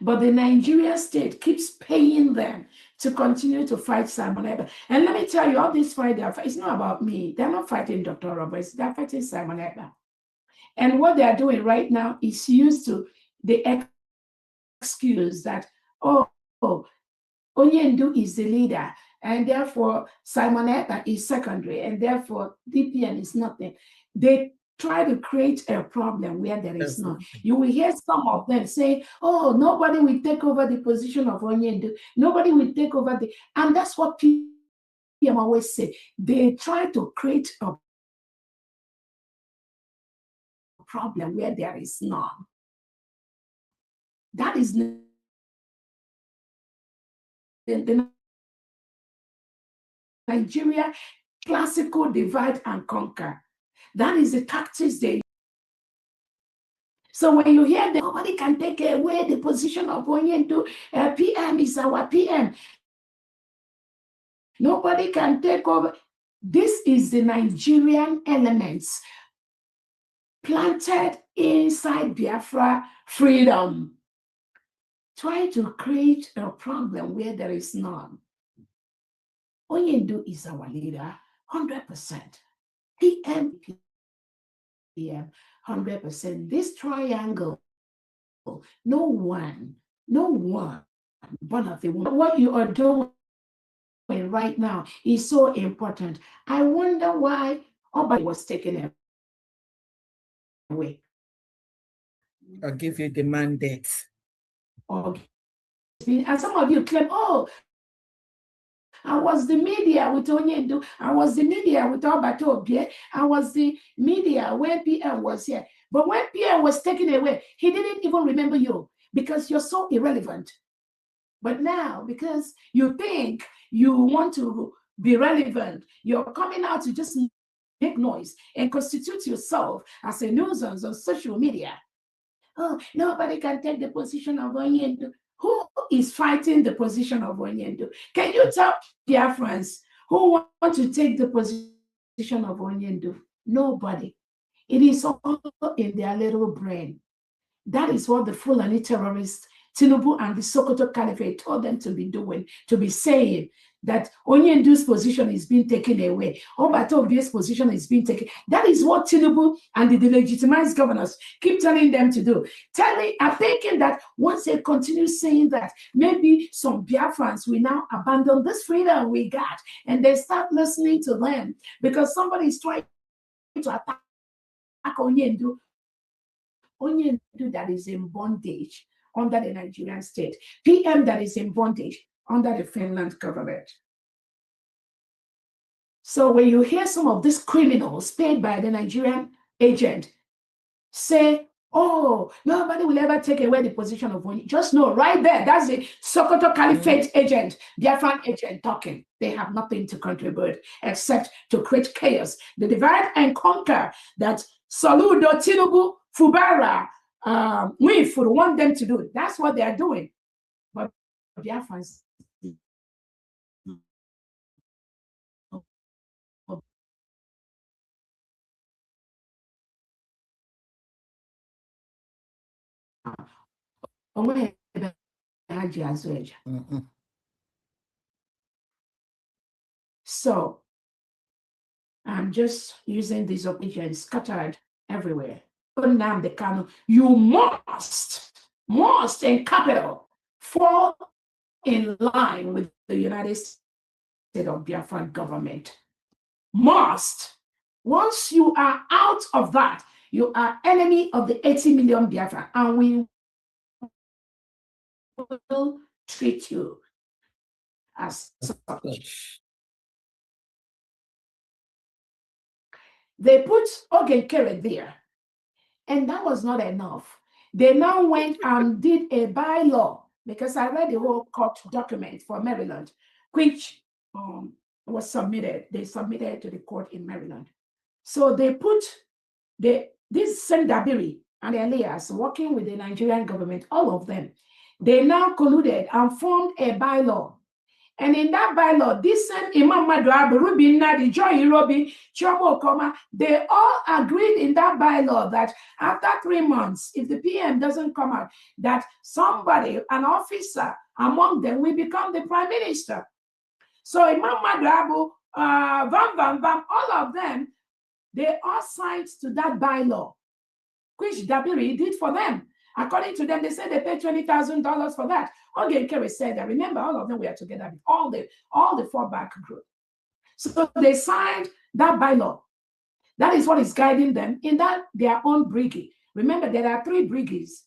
But the Nigerian state keeps paying them to continue to fight Simon Ekpa. And let me tell you, all this fight, it's not about me. They're not fighting Dr. Roberts. They're fighting Simon Ekpa. And what they're doing right now is used to the excuse that, oh, Onyendu is the leader, and therefore Simon Ekpa is secondary, and therefore DPN is nothing. They try to create a problem where there is none. You will hear some of them say, oh, nobody will take over the position of Onyendu. Nobody will take over the, and that's what PM always say. They try to create a problem where there is none. That is the Nigeria classical divide and conquer. That is the tactics they use. So when you hear that nobody can take away the position of Onyendu, PM is our PM. Nobody can take over. This is the Nigerian elements planted inside Biafra freedom. Try to create a problem where there is none. Onyendu is our leader, 100%. PM, 100%. This triangle, no one, one of the what you are doing right now is so important. I wonder why Oba was taken away. I'll give you the mandate. Okay. And some of you claim, oh, I was the media with Onyendu. I was the media with Obatobie. I was the media when PM was here. But when PM was taken away, he didn't even remember you because you're so irrelevant. But now, because you think you want to be relevant, you're coming out to just make noise and constitute yourself as a nuisance on social media. Oh, nobody can take the position of Onyendu. Who is fighting the position of Onyendu? Can you tell Biafrans who want to take the position of Onyendu? Nobody. It is all in their little brain. That is what the Fulani terrorists, Tinubu and the Sokoto Caliphate told them to be doing, to be saying that Onyendu's position is being taken away. Obatobie's position is being taken. That is what Tinubu and the delegitimized governors keep telling them to do. I'm thinking that once they continue saying that, maybe some Biafrans will now abandon this freedom we got and they start listening to them because somebody is trying to attack Onyendu. Onyendu that is in bondage under the Nigerian state, PM that is in bondage under the Finland government. So when you hear some of these criminals paid by the Nigerian agent say, oh, nobody will ever take away the position of Onyendu, just know right there, that's the Sokoto Caliphate agent, Biafran agent talking. They have nothing to contribute except to create chaos. The divide and conquer that Soludo, Tinubu, Fubara, we want them to do. That's what they are doing. But Biafrans, so I'm just using these opinions scattered everywhere. You must in capital fall in line with the United States of Biafran government. Must. Once you are out of that, you are enemy of the 80 million Biafran, and we will treat you as such. They put Ogenkere there, and that was not enough. They now went and did a bylaw, because I read the whole court document for Maryland, which was submitted. They submitted to the court in Maryland. So they put this Sendabiri and Elias working with the Nigerian government, all of them, they now colluded and formed a bylaw. And in that bylaw, this same Imam Maduabu, Rubi Nadi, Joy Irobi, Chomo Okoma, they all agreed in that bylaw that after 3 months, if the PM doesn't come out, that somebody, an officer among them, will become the prime minister. So Imam Maduabu, all of them, they all signed to that bylaw, which Dabiri did for them. According to them, they said they paid $20,000 for that. Ogenkere said that, remember, all of them were together with all the fallback group. So they signed that bylaw. That is what is guiding them in that their own brigade. Remember, there are 3 brigades.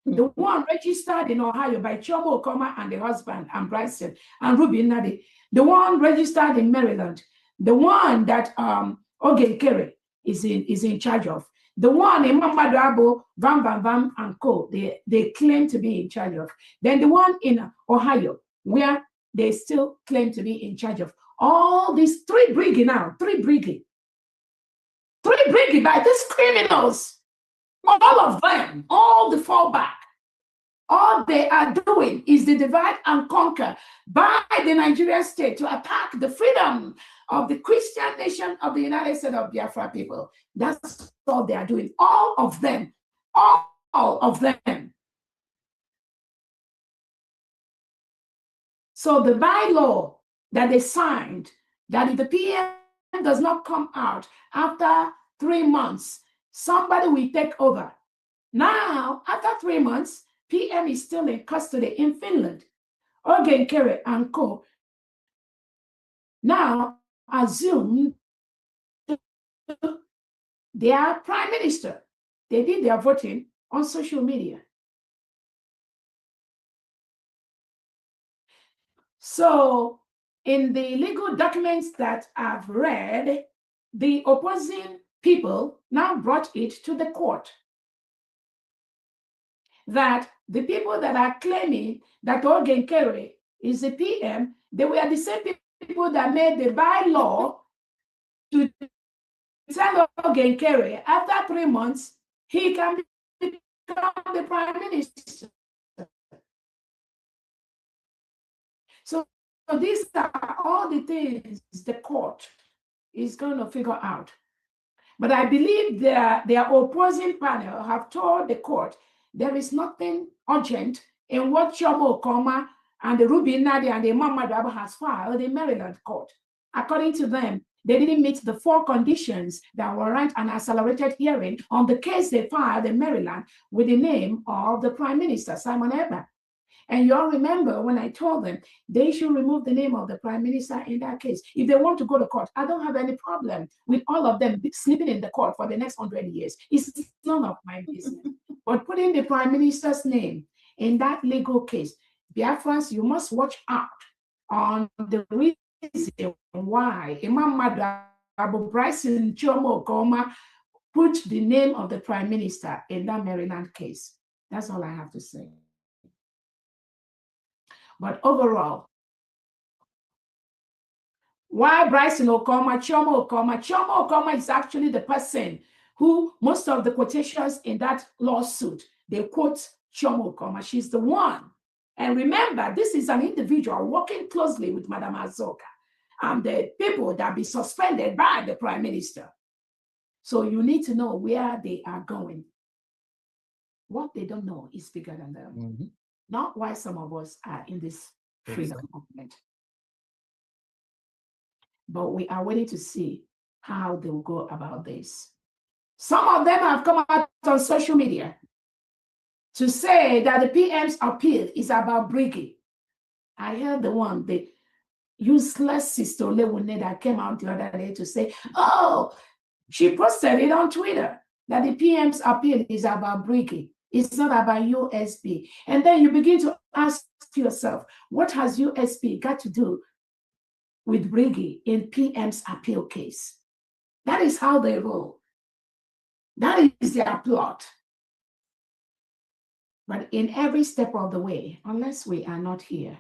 The one registered in Ohio by Chioma Okoma and the husband and Bryson and Ruby Nadi. The one registered in Maryland. The one that Oge Kere is in charge of. The one in Mamadabo, Vam Vam Vam and Co. They claim to be in charge of. Then the one in Ohio, where they still claim to be in charge of. All these 3 brigade now, 3 brigade. 3 brigade by these criminals. All of them, all the fallback. All they are doing is the divide and conquer by the Nigerian state to attack the freedom of the Christian nation of the United States of Biafra people. That's all they are doing. All of them. All of them. So the bylaw that they signed, that if the PM does not come out after 3 months, somebody will take over. Now, after 3 months, PM is still in custody in Finland. Oge Kere and Co. now assume they are prime minister. They did their voting on social media. So in the legal documents that I've read, the opposing people now brought it to the court that the people that are claiming that Oge Kere is the PM, they were the same people that made the bylaw to tell Oge Kere after 3 months, he can become the prime minister. So these are all the things the court is going to figure out. But I believe their opposing panel have told the court there is nothing urgent in what Chioma Okoma and the Ruby Nadi and the Mamadou has filed in Maryland court. According to them, they didn't meet the 4 conditions that warrant an accelerated hearing on the case they filed in Maryland with the name of the Prime Minister, Simon Ekpa. And you all remember when I told them they should remove the name of the Prime Minister in that case. If they want to go to court, I don't have any problem with all of them sleeping in the court for the next 100 years. It's none of my business. But putting the Prime Minister's name in that legal case, Biafrans, you must watch out on the reason why Imam Abu Bryson Chioma Okoma put the name of the Prime Minister in that Maryland case. That's all I have to say. But overall, why Bryson Okoma, Chioma Okoma is actually the person who most of the quotations in that lawsuit, they quote Chioma Okoma. She's the one. And remember, this is an individual working closely with Madam Azoka and the people that be suspended by the Prime Minister. So you need to know where they are going. What they don't know is bigger than them. Mm-hmm. Not why some of us are in this freedom movement. But we are waiting to see how they will go about this. Some of them have come out on social media to say that the PM's appeal is about brigade. I heard the useless Sister Lewone that came out the other day to say, oh, she posted it on Twitter that the PM's appeal is about brigade. It's not about USB. And then you begin to ask yourself, what has USB got to do with brigade in PM's appeal case? That is how they roll. That is their plot. But in every step of the way, unless we are not here.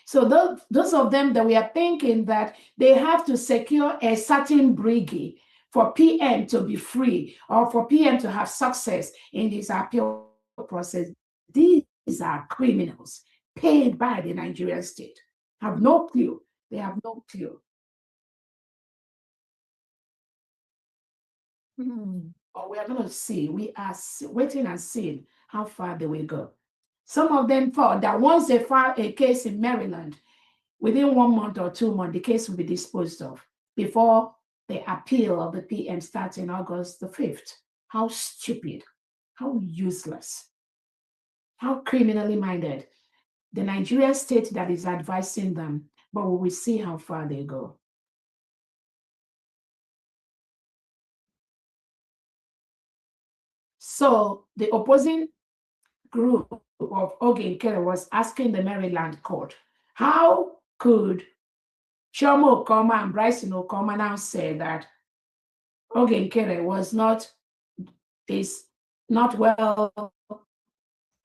So those of them that we are thinking that they have to secure a certain brigade for PM to be free or for PM to have success in this appeal process, these are criminals paid by the Nigerian state. Have no clue. They have no clue. But we are going to see. We are waiting and seeing how far they will go. Some of them thought that once they file a case in Maryland, within 1 month or 2 months, the case will be disposed of before the appeal of the PM starts in August the 5th. How stupid, how useless, how criminally minded. The Nigerian state that is advising them, but we will see how far they go. So the opposing group of Oge Nkere was asking the Maryland court, how could Chioma Okoma and Bryson Okoma now say that Oge Nkere was not well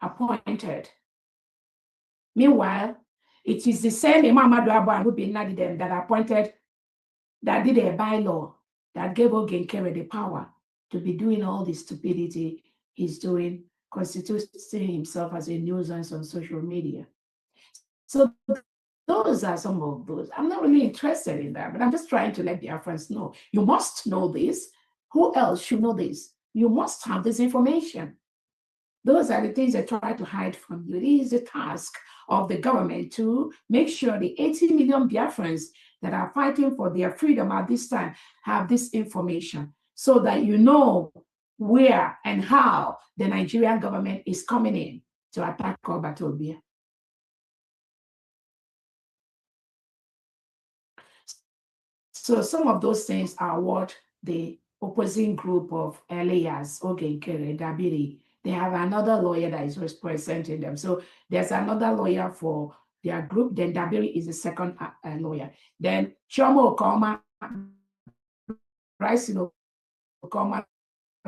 appointed? Meanwhile, it is the same Imam Adu and Ruby Nadidem that did a bylaw that gave Oge Nkere the power to be doing all the stupidity he's doing, constituting himself as a nuisance on social media. So those are some of those. I'm not really interested in that, but I'm just trying to let the Afghans know. You must know this. Who else should know this? You must have this information. Those are the things they try to hide from you. It is the task of the government to make sure the 80 million Biafrans that are fighting for their freedom at this time have this information so that you know where and how the Nigerian government is coming in to attack Obatobia. So some of those things are what the opposing group of Elias, Oge Nkere, Dabiri, they have another lawyer that is representing them. So there's another lawyer for their group. Then Dabiri is the second lawyer. Then Chioma Okoma, Bryson Okoma,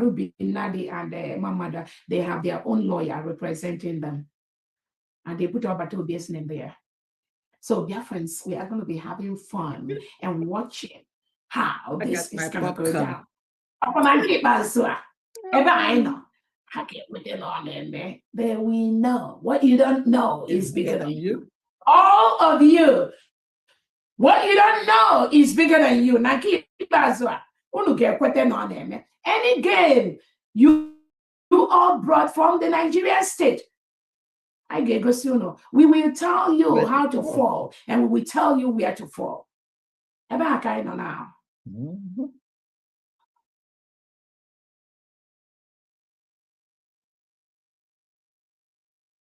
Ruby Nadi, and Mamada, they have their own lawyer representing them. And they put Obatobia's name there. So, dear friends, we are going to be having fun and watching how this is going to go down. I know. I get with it on there. Then we know what you don't know is bigger than you. All of you. What you don't know is bigger than you. Any game you all brought from the Nigerian state, we will tell you how to fall, and we will tell you where to fall. Now.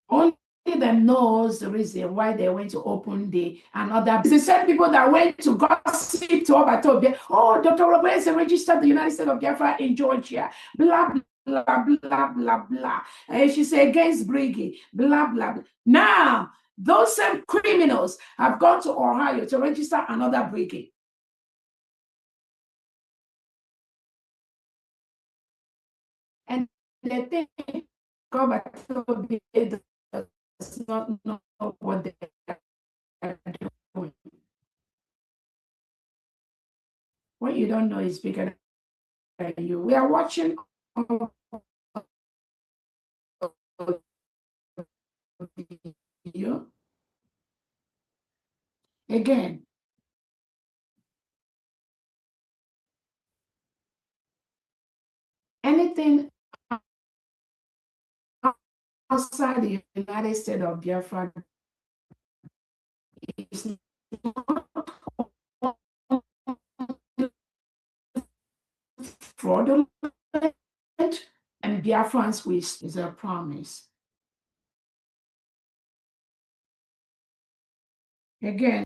Only them knows the reason why they went to open another. The same people that went to gossip to Obatobia. Oh, Dr. Roberts registered the United States of Biafra in Georgia. Blah, blah, blah, blah, blah. And she said against Briggy. Blah, blah, blah. Now, those same criminals have gone to Ohio to register another Briggy. And they think Obatobia does not know what they are doing. What you don't know is bigger than you. We are watching you again. Anything outside the United States of Biafra is not fraudulent, and Biafrans wish is a promise. Again,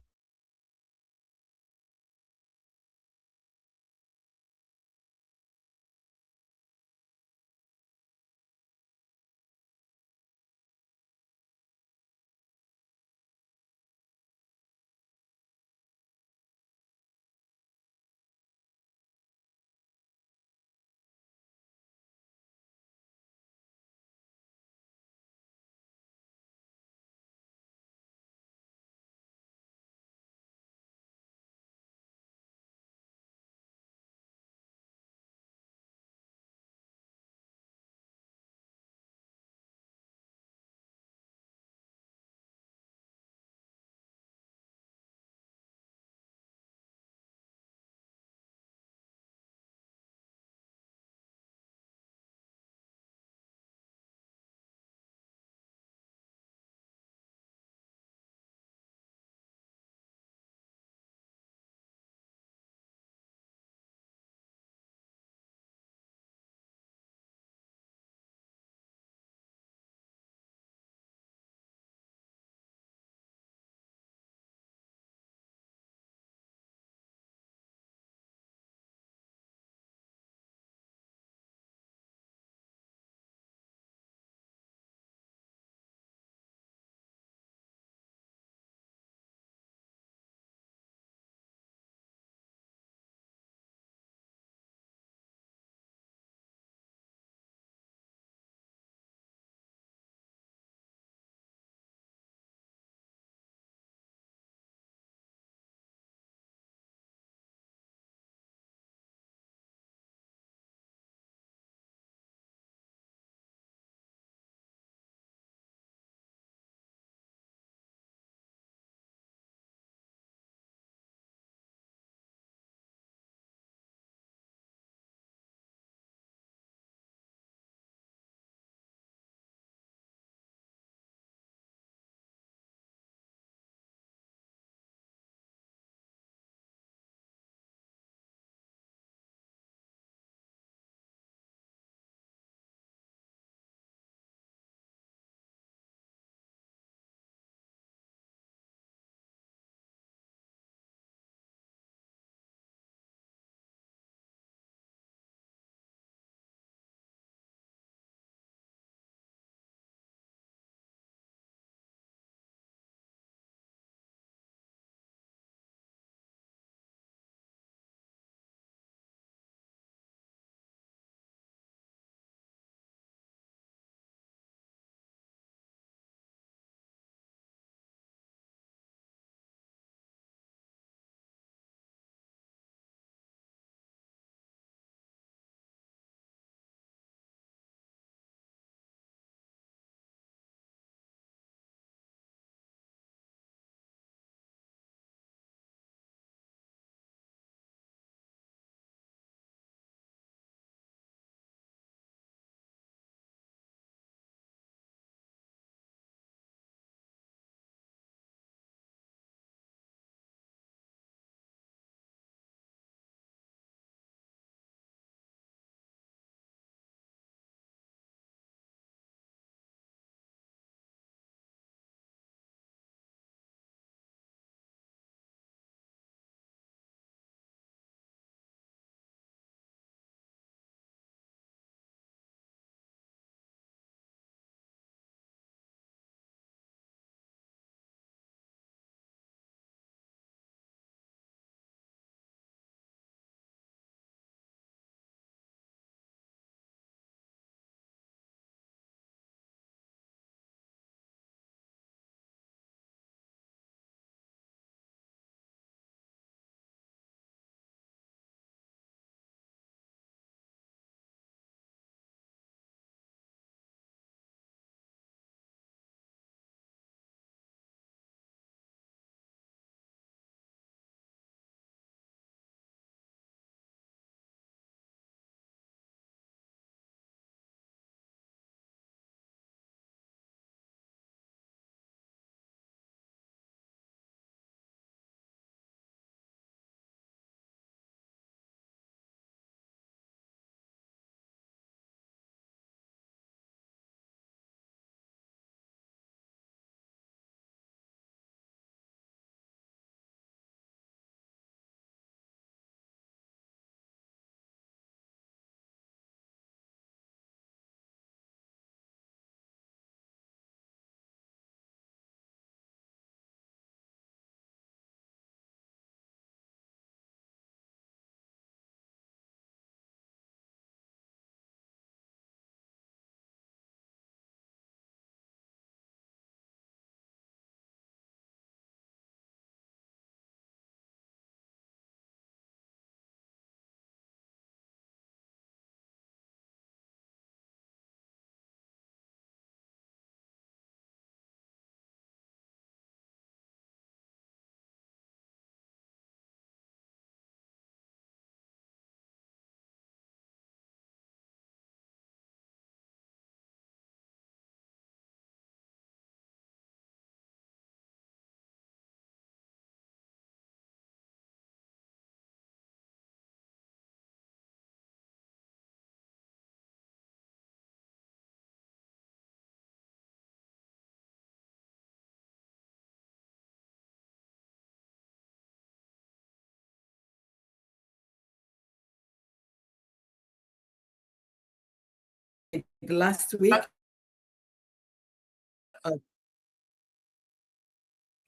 last week.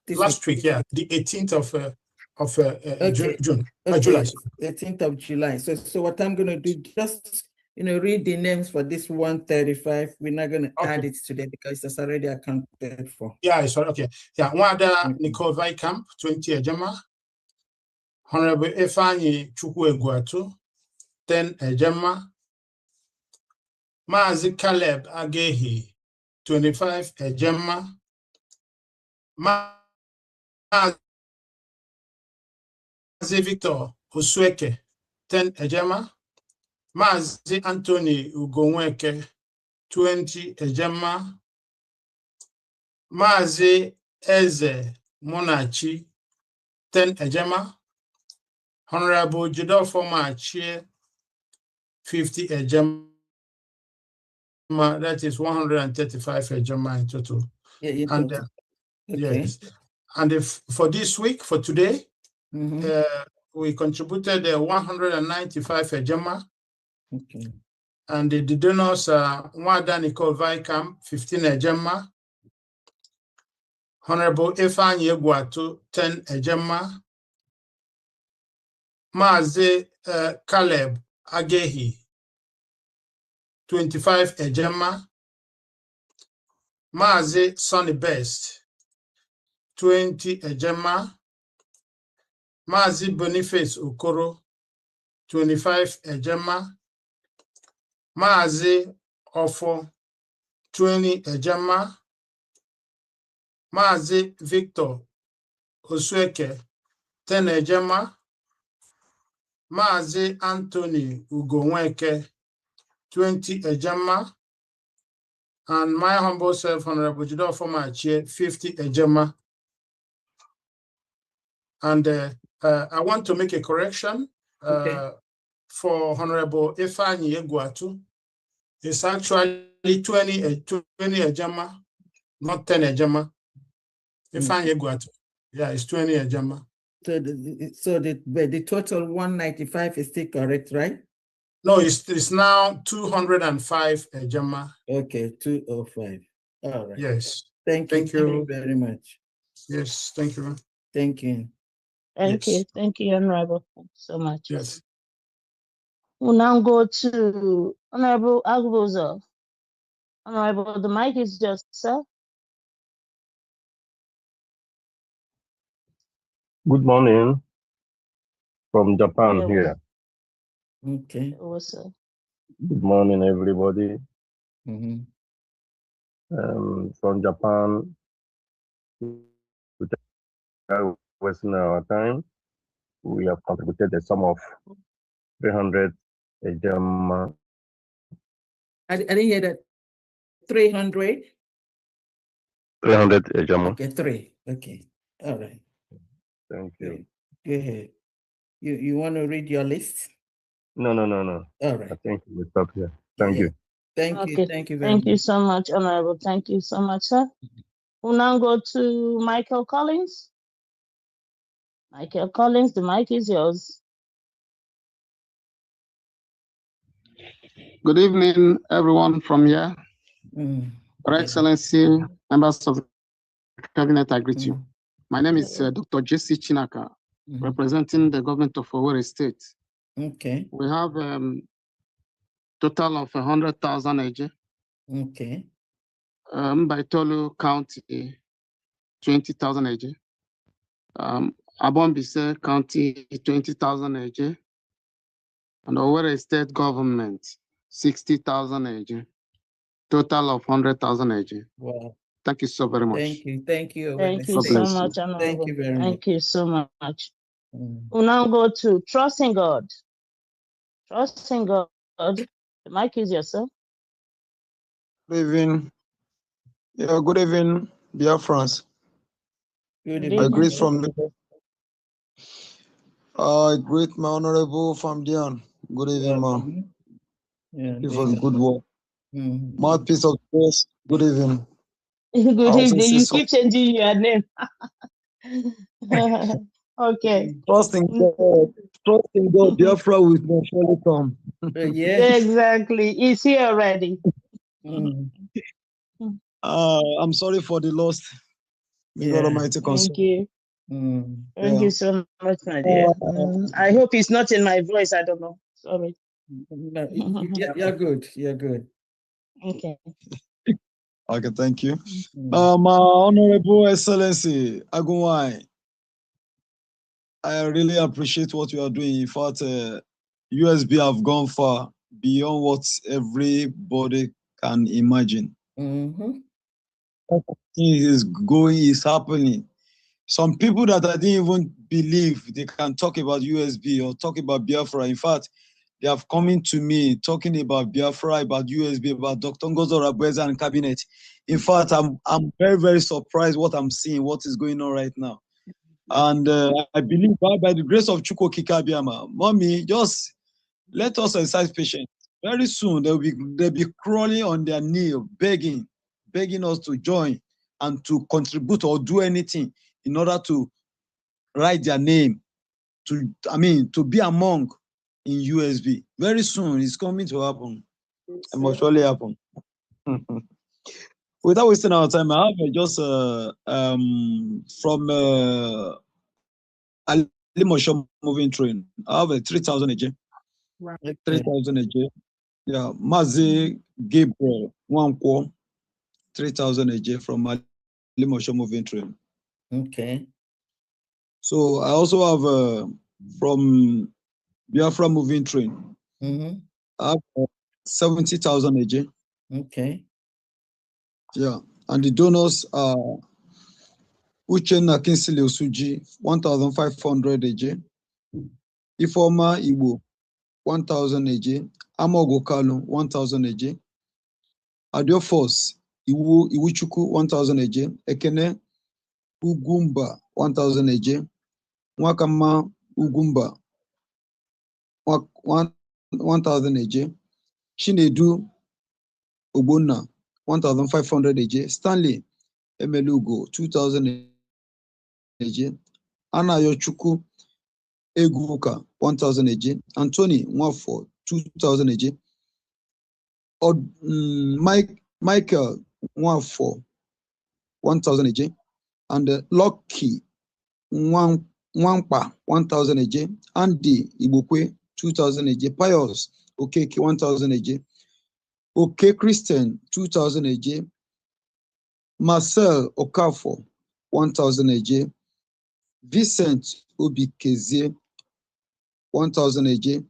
Last week, yeah, the 18th of Okay. June, Okay. July. 18th of July. So what I'm going to do, just read the names for this 135. We're not going to add it today because it's already accounted for. Yeah, sorry. Okay. Yeah, Wanda Okay. Nicole Vikamp, 20 Ejema. Honorable Efani Chukwueguatu, 10 Ejema. Mazi Caleb Agehi, 25 Ejema. Mazi Victor Osweke, 10 Ejema. Mazi Anthony Ugonweke, 20 Ejema. Mazi Eze Monachi, 10 Ejema. Honorable Jidofo Machie, 50 Ejema. That is 135 Ejema in total. Yeah, And okay. yes, and for this week, for today, we contributed 195 Ejema. Okay. And the donors are Wanda Nicole Vikamp, 15 Ejema. Honorable Efani Eguatu, 10 Ejema. Mazi Caleb Agehi, 25 Ejema. Mazi Sonny Best, 20 Ejema. Mazi Boniface Okoro, 25 Ejema. Mazi Ofo, 20 Ejema. Mazi Victor Osweke, 10 Ejema. Mazi Anthony Ugonweke, 20 Ejema. And my humble self, Honorable Jidofo Machie, 50 Ejema. And I want to make a correction for Honorable Efani Eguatu. It's actually 20 Ejema, not 10 Ejema. Efani Eguatu. Yeah, it's 20 Ejema. So the total 195 is still correct, right? No, it's now 205 Ejema. Okay, 205. All right. Yes. Thank you. Thank you very much. Yes, thank you. Thank you. Thank you. Thank you, Honorable. Thank you so much. Yes. We'll now go to Honorable Agbozo. Honorable, the mic is just, sir. Good morning from Japan here. Okay. Good morning, everybody. From Japan, wasting our time, we have contributed a sum of 300 Ejema. I didn't hear that. 300? 300 Ejema. Okay, 3. Okay. All right. Thank you. Go ahead. You want to read your list? No. All right. I think we'll stop here. Thank you. Thank you. Thank you very much. Thank you so much, Honorable. Thank you so much, sir. We'll now go to Michael Collins. Michael Collins, the mic is yours. Good evening, everyone from here. Your Excellency, members of the Cabinet, I greet you. My name is Dr. Jesse Chinaka, representing the government of Owerri State. Okay. We have total of 100,000 AJ. Okay. By Tolu County, 20,000 AJ. Abombise County, 20,000 AJ. And Owerri State government, 60,000 AJ. Total of 100,000 AJ. Wow. Thank you so very much. Thank you. Thank you. Thank you so much, Honorable. Thank you very much. Thank you so much. We'll now go to Trusting God. Trusting God. The mic is yours, sir. Good evening. Yeah, good evening, dear friends. Good evening. I greet from I greet my honorable Famdian. Good evening, man. Yeah, Thank you for the good work. Mouthpiece of grace. Good evening. Good evening. You keep changing your name. Okay. Trusting God, Biafra will surely come. Yes. Exactly. It's here already. I'm sorry for the loss. May God Almighty console. Thank you. Thank you so much, my dear. I hope it's not in my voice. I don't know. Sorry. No, you're good. You're good. Okay. Okay, thank you. My Honorable Excellency Agunwai, I really appreciate what you are doing. In fact, USB have gone far beyond what everybody can imagine. Is happening. Some people that I didn't even believe they can talk about USB or talk about Biafra. In fact, they have come to me talking about Biafra, about USB, about Dr. Ngozo Rabweza and cabinet. In fact, I'm very, very surprised what I'm seeing, what is going on right now. And I believe by the grace of Chukwu Kikabiama, mommy, just let us exercise patience. Very soon they'll be crawling on their knee, begging us to join and to contribute or do anything in order to write their name, to be among in USB. Very soon it's coming to happen. It must surely happen. Without wasting our time, I have just from Alimosho moving train. I have a 3,000 AJ. 3,000 AJ. Yeah, Mazi Gabriel, Wankwo, 3,000 AJ from Alimosho moving train. Okay. So I also have from Biafra moving train. I have 70,000 AJ. Okay. Yeah, and the donors are Uchenna Kinsley Osuji, 1,500 AJ. Ifoma Igbo, 1,000 AJ. Amogo Kalu, 1,000 AJ. Adio Force, Iwuchukwu, 1,000 AJ. Ekene Ugumba, 1,000 AJ. Nwakama Ugumba, 1,000 AJ. Chinedu Ogbonna, 1,500 AJ. Stanley Emelugo, 2,000 AJ. Anayochukwu Eguka, 1,000 AJ. Anthony Nwafo, 2,000 AJ. Michael Nwafo, 1,000 AJ. And Lucky Nwampa, 1,000 AJ. Andy Igbokwe, 2,000 AJ. Pius Okeke, 1,000 AJ. Okay Christian, 2,000 AJ. Marcel Okafor, 1,000 AJ. Vincent Obikezie, 1,000 AJ.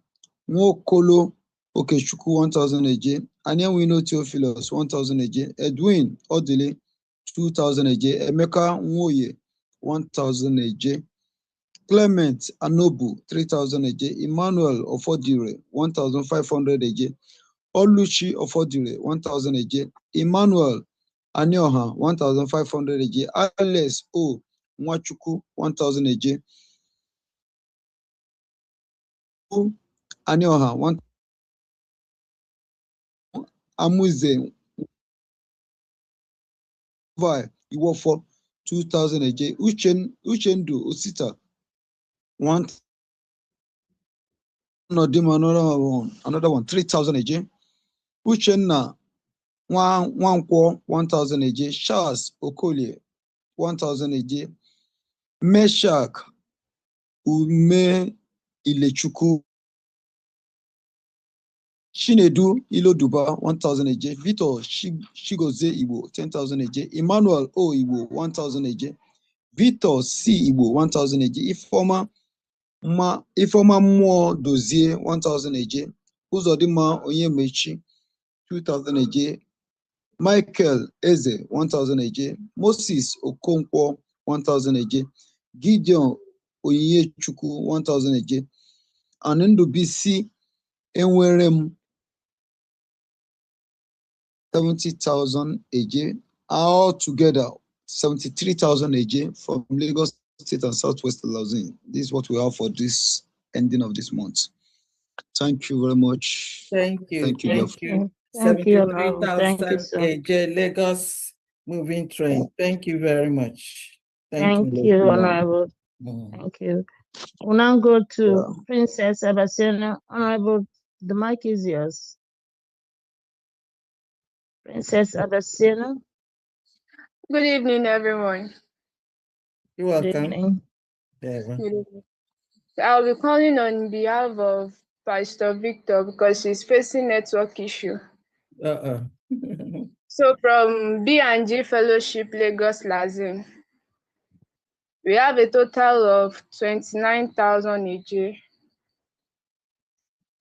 Nwokolo Okechukwu, 1,000 AJ. Anyanwino Theophilus, 1,000 AJ. Edwin Odile, 2,000 AJ. Emeka Nwoye, 1,000 AJ. Clement Anobu, 3,000 AJ. Emmanuel Ofodire, 1,500 AJ. Oluchi Ofodire, 1,000 AJ. Emmanuel Anioha, 1,500 AJ. Alex O. Nwachukwu, 1,000 AJ. Anioha, 1,000 Amuze Iwofo, 2,000 AJ. Uchendu Osita, 1,000. Another one, 3,000 AJ. Uchenna Nwankwo, 1,000 AJ. Charles Okolie, 1,000 AJ. Meshak Ume Ilechukwu, Chinedu Iloduba, 1,000 AJ. Victor Shigoze Igbo, 10,000 AJ. Emmanuel O Igbo, 1,000 AJ. Victor C Igbo, 1,000 AJ. Ifeoma Mmụọ Dozie, 1,000 AJ. Uzodimma Onyemechi, 2,000 AJ. Michael Eze, 1,000 AJ. Moses Okonkwo, 1,000 AJ. Gideon Onyechukwu, 1,000 AJ. And Ndubisi Enwerem, 70,000 AJ. All together, 73,000 AJ from Lagos State and Southwest Lausanne. This is what we have for this ending of this month. Thank you very much. Thank you. Thank you. 73,000 AJ Lagos moving train. Thank you very much. Thank you, Honorable. Thank you. We'll now go to Princess Abasiana. Honorable, the mic is yours. Princess Adesina. Good evening, everyone. You're Good welcome. evening. There. Good evening. I'll be calling on behalf of Pastor Victor because he's facing network issue. So from B&G Fellowship Lagos Lazim, we have a total of 29,000 AJ.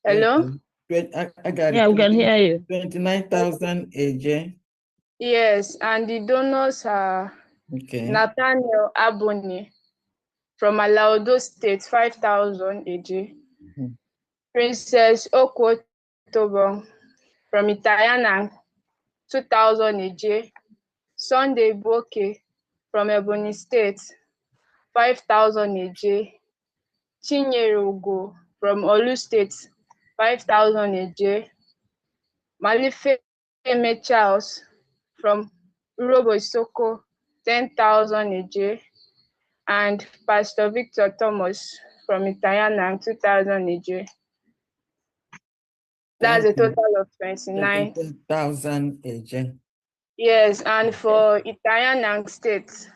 Hello? I got Yeah, it. we can hear you. 29,000 AJ. Yes, and the donors are Nathaniel Aboni from Alaudo State, 5,000 AJ. Princess Okwotobo from Itayana, 2,000 AJ. Sunday Boke from Ebony State, 5,000 AJ. Chinyere Ugo from Olu State, 5,000 AJ. Malife Charles from Urobo Isoko, 10,000 AJ. And Pastor Victor Thomas from Itayana, 2,000 AJ. That's a total of 29,000 AJ. Yes, and for Itayana State.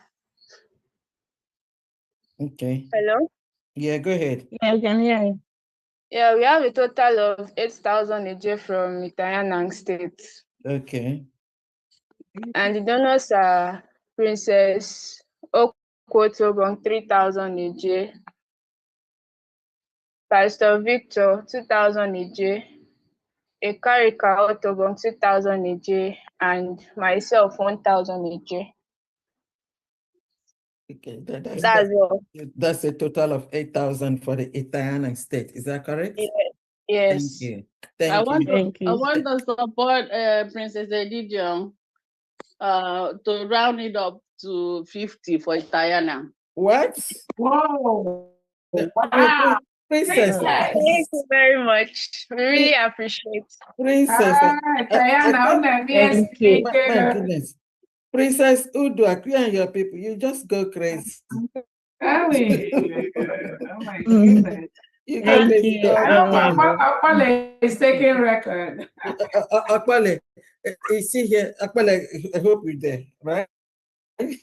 Okay. Hello? Yeah, go ahead. Yeah, we can hear you. Yeah, we have a total of 8,000 AJ from Itayana State. Okay. And the donors are Princess Okwotobong, 3,000 AJ. Pastor Victor, 2,000 AJ. Ekarika Otobong, 2,000 AJ. And myself, 1,000 AJ. Okay, That's all. That's a total of 8,000 for the Itayana State. Is that correct? Yes. Thank you. I Thank you. want to support Princess Edidion to round it up to 50 for Itayana. What? Whoa. Wow. Princess. Thank you very much. We really appreciate it. Princess. Thank you. My goodness. Princess Uduak, you and your people, you just go crazy. Oh my goodness. You go crazy. Akpale is taking record. Akpale, you see here, Akpale, I hope you're there, right? Thank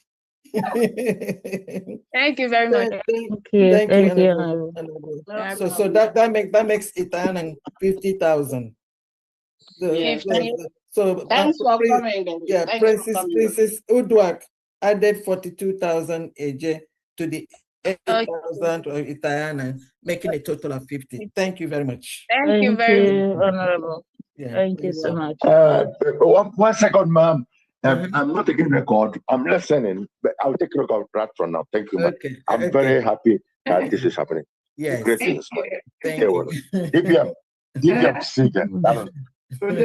you very much. Thank you. So that makes Itayana 50,000. So thanks for coming. Yeah, Princess Uduak added 42,000 AJ to the 8,000 of Itayana, making a total of 50. Thank you very much. Thank you very much. Honorable. Yeah. Thank you so much. 1 second, ma'am. I'm not taking record. I'm listening, but I'll take record right from now. Thank you, ma'am. Okay. I'm very happy that this is happening. Yes. Great things, man. Thank you. DPM speaker. From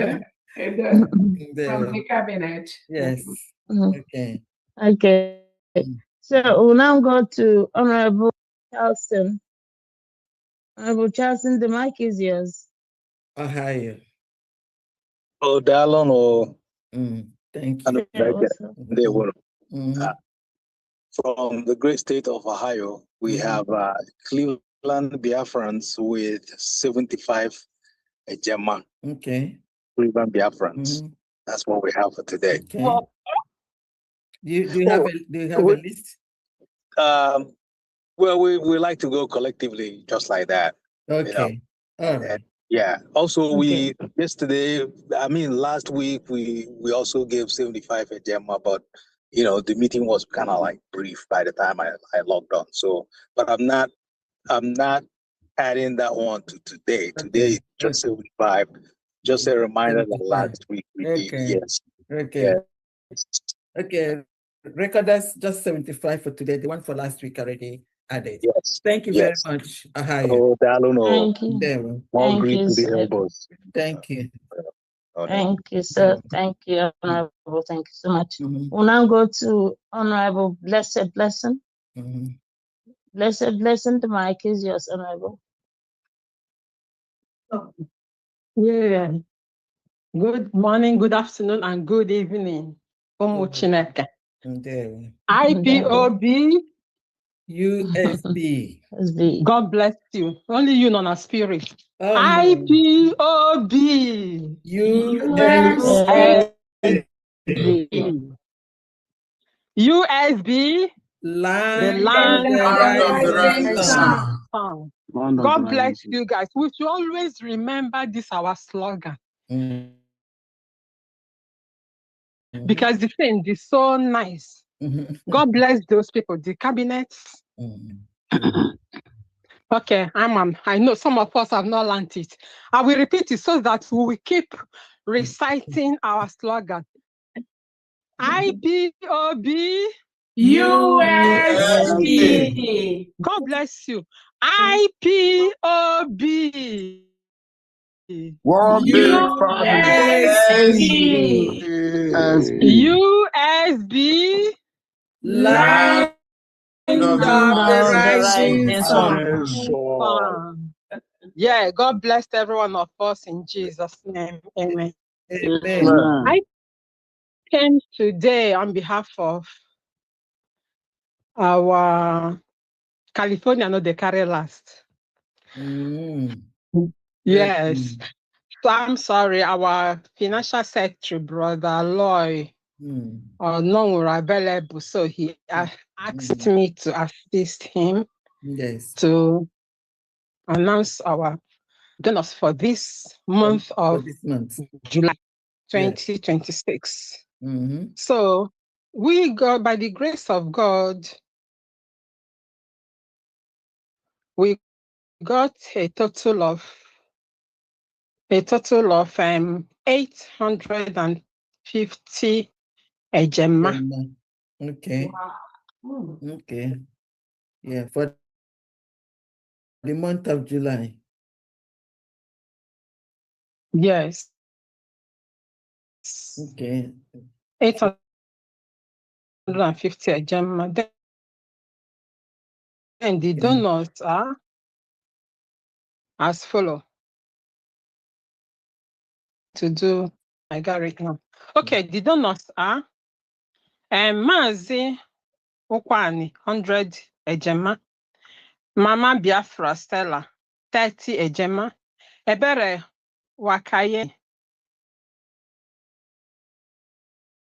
the cabinet. Yes. Okay. Okay. So we'll now go to Honorable Charleston. Honorable Charleston, the mic is yours. Ohio. Oh, Dallon, or thank you. From the great state of Ohio, we have Cleveland Biafrans with 75 Ejema. Okay. Cleveland Biafrans. That's what we have for today. Okay. Do you have a list? Well, we like to go collectively, just like that. Okay. All right. Yeah. Also, last week we also gave 75 Ejema, but the meeting was kind of like brief by the time I logged on. So, but I'm not adding that one to today. Today is just 75. Just a reminder that last week we did. Yes. Okay. Yes. Okay. Recorders just 75 for today. The one for last week already added. Yes. Thank you very much. Oh, thank you. More grief to the elbows. Thank you. Thank you, sir. Thank you, Honorable. Thank you so much. We'll now go to Honorable Blessed Blessing. Blessed Blessing, the mic is yours, Honorable. Yeah. Good morning, good afternoon, and good evening. Chineke. IPOB. USB. God bless you. Only you know our spirit. IPOB. USB. USB, Land the land of the rising sun. sun. God bless you guys. We should always remember this our slogan. Because the thing is so nice. God bless those people, the cabinets. Okay, I know some of us have not learned it. I will repeat it so that we will keep reciting our slogan. IPOB USB. God bless you. IPOB. One big family. USB. Land of the rising sun. Yeah, God bless every one of us in Jesus' name. Amen. Amen. I came today on behalf of our California, no, they carry last. Yes. So I'm sorry, our financial secretary, Brother Loy, or no were available. So he asked me to assist him to announce our donors for this month of July 2026. So we got, by the grace of God, we got a total of 850 ejema. Okay. Wow. Okay. Yeah, for the month of July. Yes. Okay. 850 ejema. Then the donors are as follow. To do, I got it now. Okay, the donors are Mazi Okwani, 100 ejema. Mama Biafra Stella, 30 ejema. Ebere Wakaye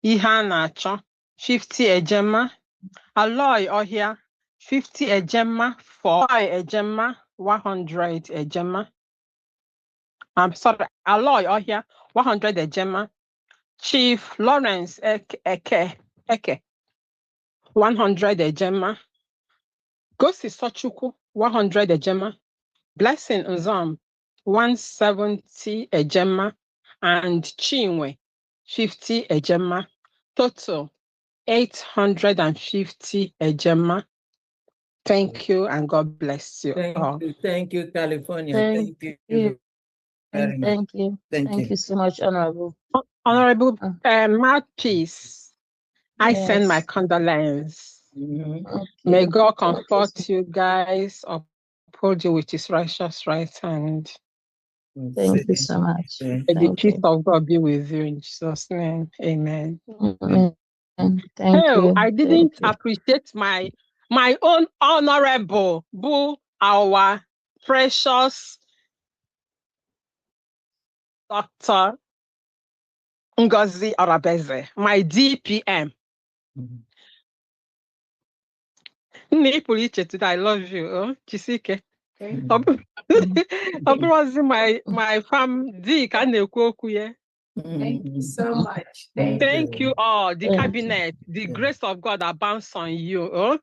Ihe na-achọ, 50 ejema. Aloy Ohia, 50 ejema. For ejema, 100 ejema. I'm sorry, Aloy Ohia, 100 ejema. Chief Lawrence Eke, 100 ejema. Gosi Sochukwu, 100 ejema. Blessing Uzom, 170 ejema. And Chinwe, 50 ejema. Total 850 ejema. Thank you and God bless you all. Thank you, California. Thank you you. very much. Thank you. Thank you so much, Honorable. Honorable Mouthpiece, I send my Yes. condolence. Okay. May God comfort you guys, uphold you with his righteous right hand. Thank you so much. May the Thank peace you. of God be with you in Jesus' name. Amen. Amen. Thank you. I didn't appreciate my own honorable, our precious Dr. Ngozi Arabeze, my DPM. Today, I love you. Chisike. My fam D can Thank you so much. Thank you all, the cabinet, the grace of God abounds on you.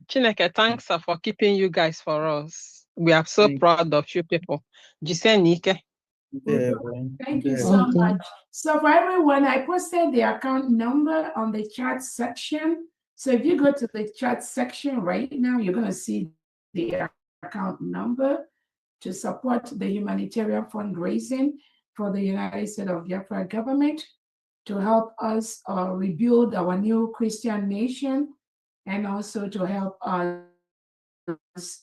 Chineke, thanks for keeping you guys for us. We are so proud of you people. Jisenike. Thank you so much. So for everyone, I posted the account number on the chat section. So if you go to the chat section right now, you're going to see the account number to support the humanitarian fundraising for the United States of Biafra government to help us rebuild our new Christian nation and also to help us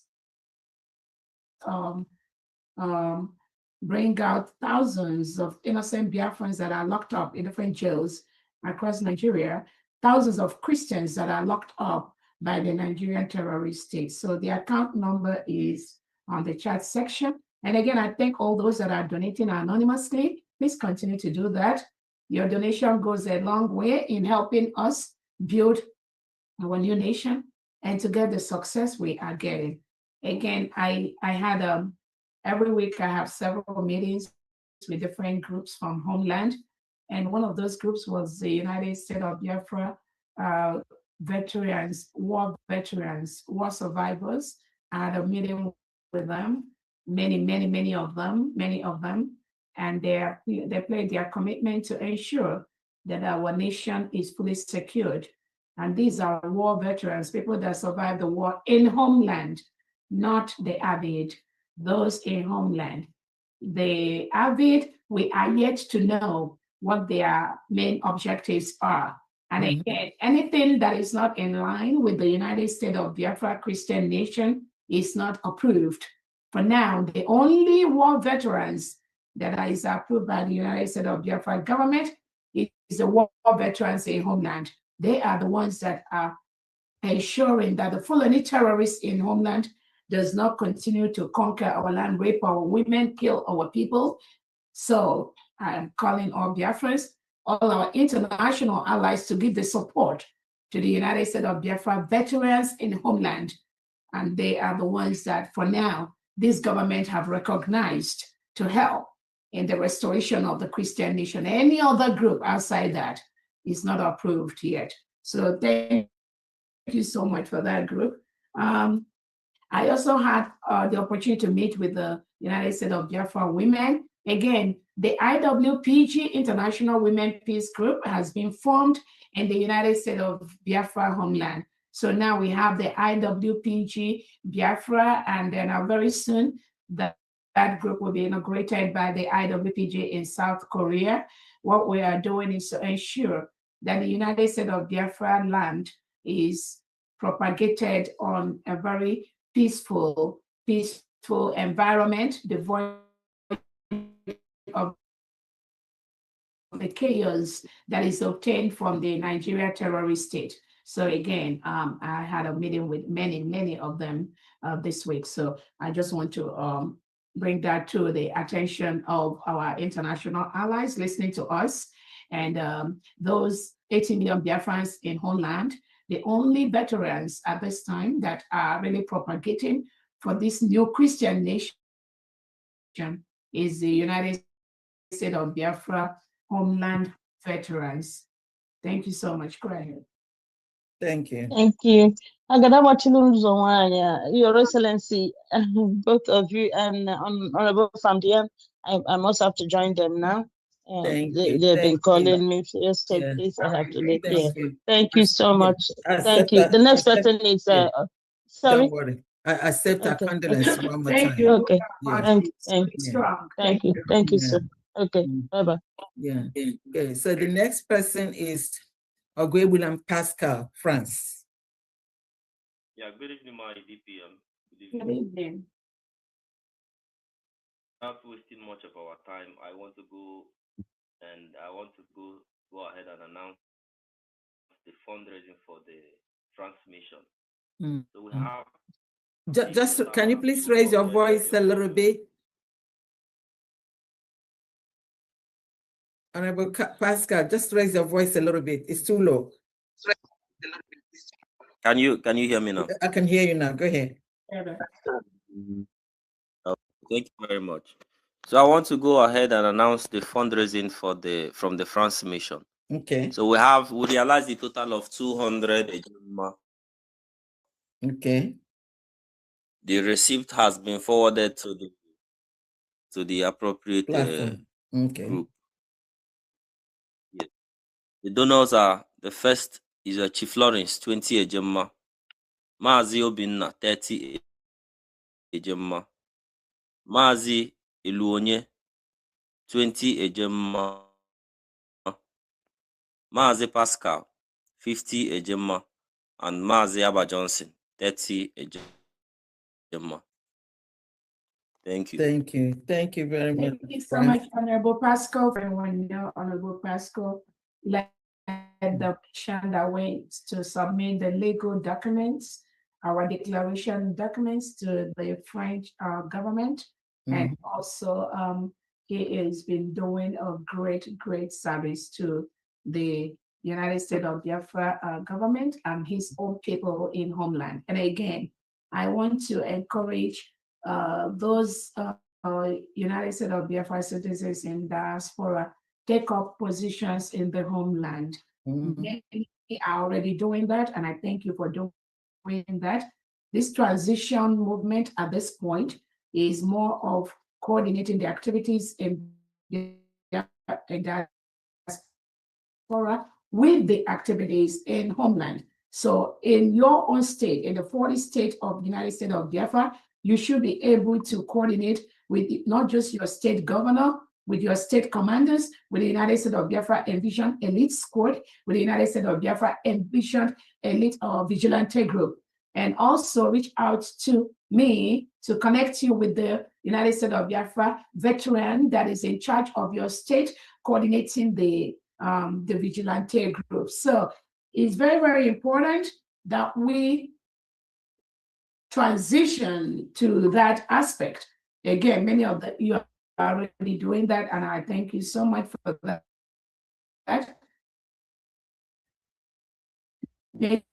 bring out thousands of innocent Biafrans that are locked up in different jails across Nigeria, thousands of Christians that are locked up by the Nigerian terrorist state. So the account number is on the chat section. And again, I thank all those that are donating anonymously. Please continue to do that. Your donation goes a long way in helping us build our new nation and to get the success we are getting. Again, I had every week I have several meetings with different groups from homeland. And one of those groups was the United States of Biafra veterans, war survivors. I had a meeting with them, many of them, and they pledged their commitment to ensure that our nation is fully secured. And these are war veterans, people that survived the war in homeland, not the avid, those in homeland. The avid, we are yet to know what their main objectives are. And again, anything that is not in line with the United States of Biafra Christian nation is not approved. For now, the only war veterans that is approved by the United States of Biafra government is the war veterans in homeland. They are the ones that are ensuring that the Fulani terrorists in homeland does not continue to conquer our land, rape our women, kill our people. So I'm calling all Biafrans, all our international allies to give the support to the United States of Biafra veterans in homeland. And they are the ones that for now, this government have recognized to help in the restoration of the Christian nation. Any other group outside that is not approved yet. So thank you so much for that group. I also had the opportunity to meet with the United States of Biafra women. Again, the IWPG, International Women Peace Group, has been formed in the United States of Biafra homeland. So now we have the IWPG Biafra, and then very soon that group will be inaugurated by the IWPG in South Korea. What we are doing is to ensure that the United States of Biafra land is propagated on a very peaceful environment, devoid of the chaos that is obtained from the Nigeria terrorist state. So again, I had a meeting with many of them this week. So I just want to bring that to the attention of our international allies listening to us. And those 18 million Biafrans in homeland, the only veterans at this time that are really propagating for this new Christian nation is the United States of Biafra homeland veterans. Thank you so much. Go ahead. Thank you. Thank you. Your Excellency, both of you and Honorable Famdian, I must have to join them now. They've been calling me. Yes, Yeah. please, I have to leave here. You. Thank you so much. Thank Thank you. The next person is, sorry? Don't worry. I accept our condolence one more time. Okay. Yeah. Thank you. Thank you, sir. Okay. Bye-bye. Yeah. Okay. So the next person is Ogwe William Pascal, France. Yeah, good evening, my DPM. Good evening. Not wasting much of our time, I want to go ahead and announce the fundraising for the transmission. So we have just can you please raise your voice a little bit? Honorable Pascal, just raise your voice a little bit. It's too low. Can you hear me now? I can hear you now. Go ahead. Oh, thank you very much. So I want to go ahead and announce the fundraising from the France mission. Okay. So we realized the total of 200. Okay. The receipt has been forwarded to the appropriate group. Yes. The donors are, the first is Chief Lawrence, 20 Ejemma, Mazi Obinna, 30 Ejemma, Mazi Iluonye, 20 Ejemma, Mazi Pascal, 50 Ejemma, and Mazi Abba Johnson, 30 Ejemma. Thank you. Thank you. Thank you very much. Thank you so much, Honorable Pascal. For everyone know, Honorable Pascal led the mission that waits to submit the legal documents, our declaration documents to the French government. And also he has been doing a great service to the United States of Biafra government and his own people in homeland. And again, I want to encourage those United States of Biafra citizens in diaspora take up positions in the homeland. Many are already doing that, and I thank you for doing that. This transition movement at this point is more of coordinating the activities in diaspora with the activities in homeland. So in your own state, in the 40 state of the United States of Biafra, you should be able to coordinate with not just your state governor, with your state commanders, with the United States of Biafra Envision Elite Squad, with the United States of Biafra Envision Elite Vigilante Group, and also reach out to me to connect you with the United States of Biafra veteran that is in charge of your state, coordinating the vigilante group. So it's very, very important that we transition to that aspect. Again, many of you are already doing that, and I thank you so much for that. Make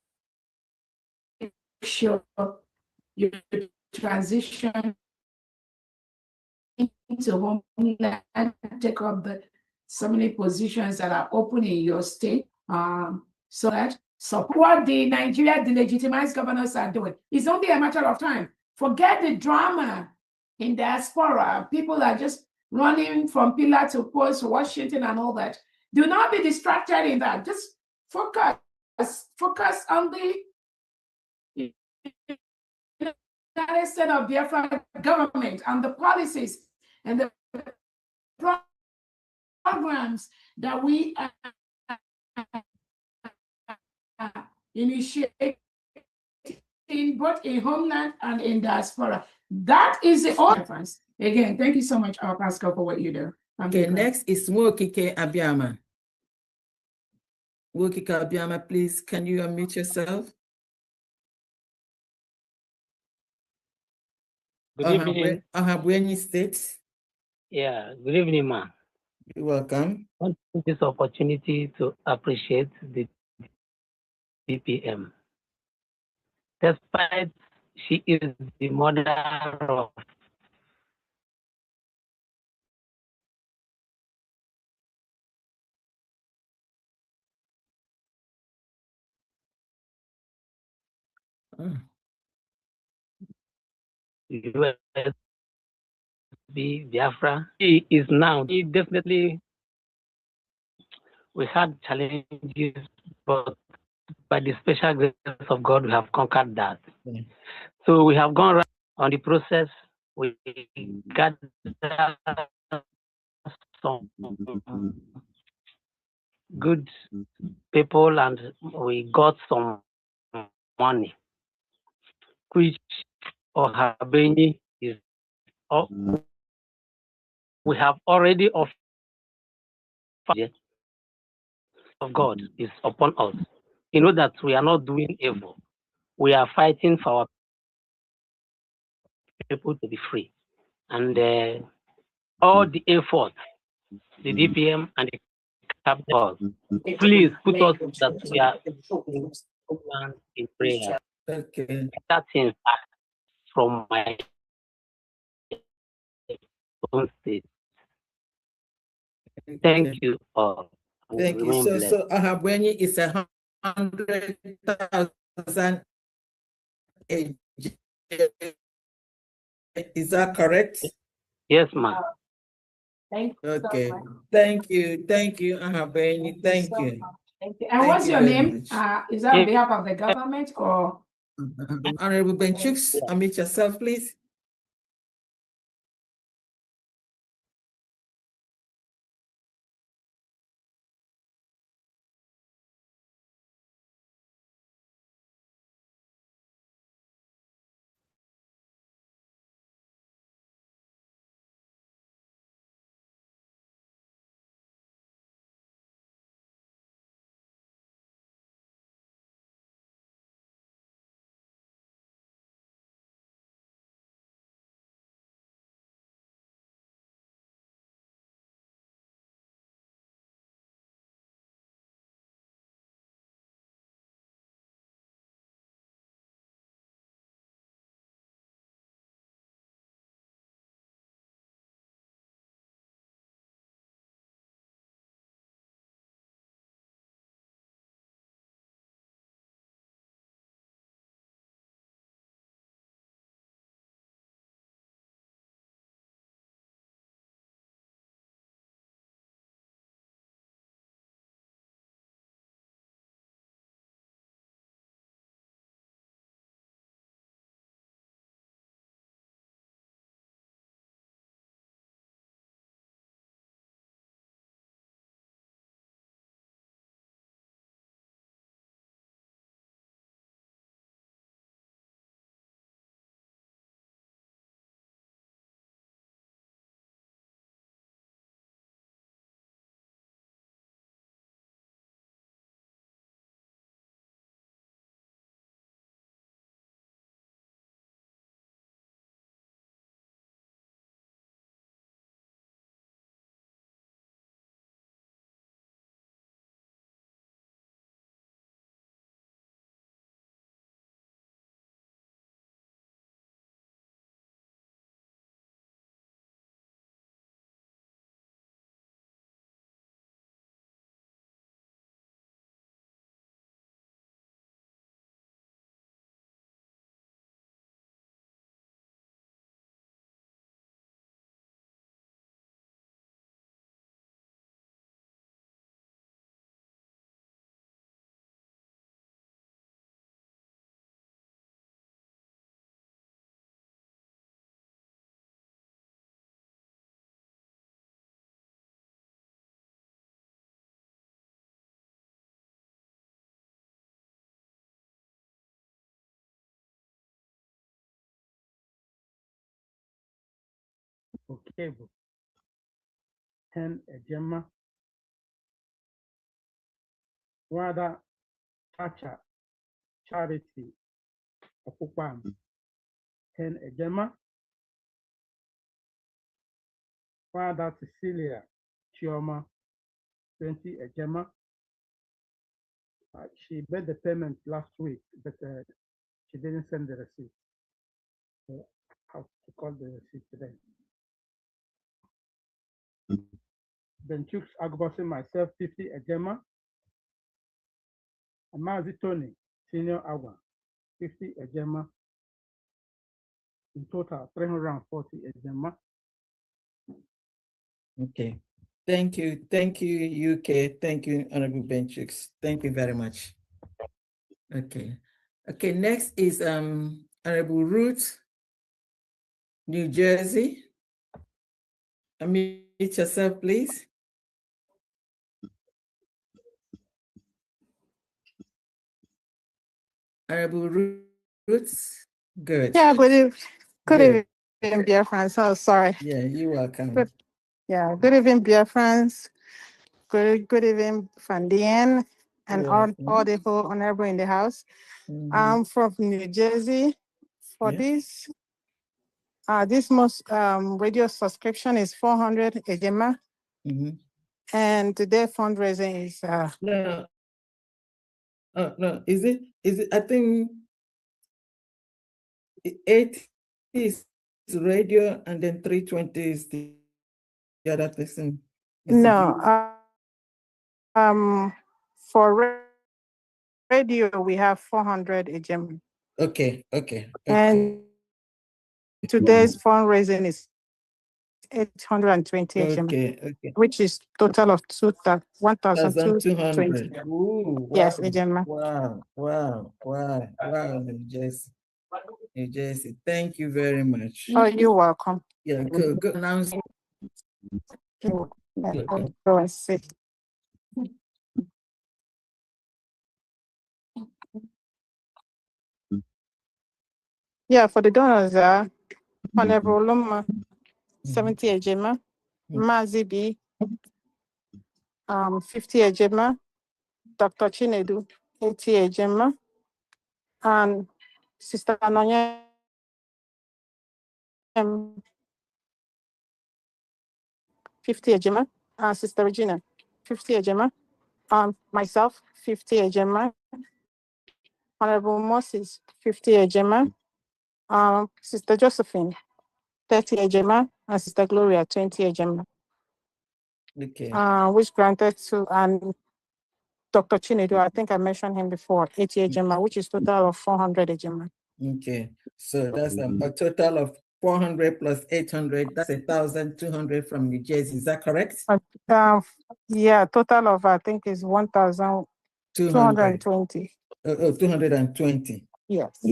sure you transition into homeland, take up so many positions that are open in your state, so that support the Nigeria delegitimized governors are doing. It's only a matter of time. Forget the drama in diaspora. People are just running from pillar to post, Washington and all that. Do not be distracted in that. Just focus on the United States of Biafra government and the policies and the programs that we initiate both in homeland and in diaspora. That is the difference. Again, thank you so much, Pascal, for what you do. Okay, next is Nwokike Abiama. Nwokike Abiama, please, can you unmute yourself? Good evening. Ahabwenyi State. Yeah, good evening, ma. You're welcome. I want to take this opportunity to appreciate the DPM. Despite she is the mother of USB Biafra, she is now definitely. We had challenges, but by the special grace of God, we have conquered that. Yeah. So we have gone right on the process. We got some good people and we got some money, which Ohabeni is. We have already offered of God is upon us. You know that we are not doing evil. We are fighting for our people to be free. And all the efforts, the DPM and the capital, please put us that we are in prayer. Okay. That is from my own state. Thank you all. Thank you. So Ahabwenyi is 100,000. Is that correct? Yes, ma'am. Thank you. Okay. Thank you. Thank you, Ahabwenyi. Thank you. Thank you. And what's your name? Is that on behalf of the government or? Honorable Benchooks, unmute yourself, please. Okebo, 10 Ejema, Wada Chacha Charity Okupam, 10 Ejema, Wada Cecilia Chioma, 20 Ejema. She made the payment last week, but she didn't send the receipt. So I have to call the receipt today. Then Chooks Agbosin, myself, 50 Ejema. Amazi Tony, Senior Agua, 50 Ejema. In total, 340 Ejema. Okay. Thank you, UK. Thank you, Honorable Benchix. Thank you very much. Okay. Okay, next is Honorable Ruth, New Jersey. Unmute yourself, please. Honorable Ruth, good. Yeah, good Good. evening, dear friends. Oh, sorry. Yeah, you're welcome. Good, yeah, good evening, dear friends. Good evening, Fandian, and all the whole honorable in the house. I'm from New Jersey. For this most radio subscription is 400 Ejema. And today fundraising is no, is it I think 80 is radio and then 320 is the other person. no. For radio we have 400 Ejema. Okay. And today's fundraising is 820 Ejema, which is total of 1,220. Ooh, Yes, wow, Ejema. Wow, New Jersey. Thank you very much. Oh, you're welcome. Yeah, good announcement. Go and sit. Yeah, for the donors, Honorable Loma, 70 Ejema, Mazibi, 50 Ejema, Dr. Chinedu, 80 Ejema, and Sister Anonya, 50 Ejema, Sister Regina, 50 Ejema, myself, 50 Ejema, Honorable Moses, 50 Ejema, Sister Josephine, 30 Ejema, and Sister Gloria, 20 Ejema. Okay. Which granted to Dr. Chinedu, I think I mentioned him before, 80 Ejema, which is total of 400 Ejema. Okay, so that's a total of 400 plus 800. That's 1,200 from New Jersey. Is that correct? Yeah, total of I think is 1,220. 220. Yes.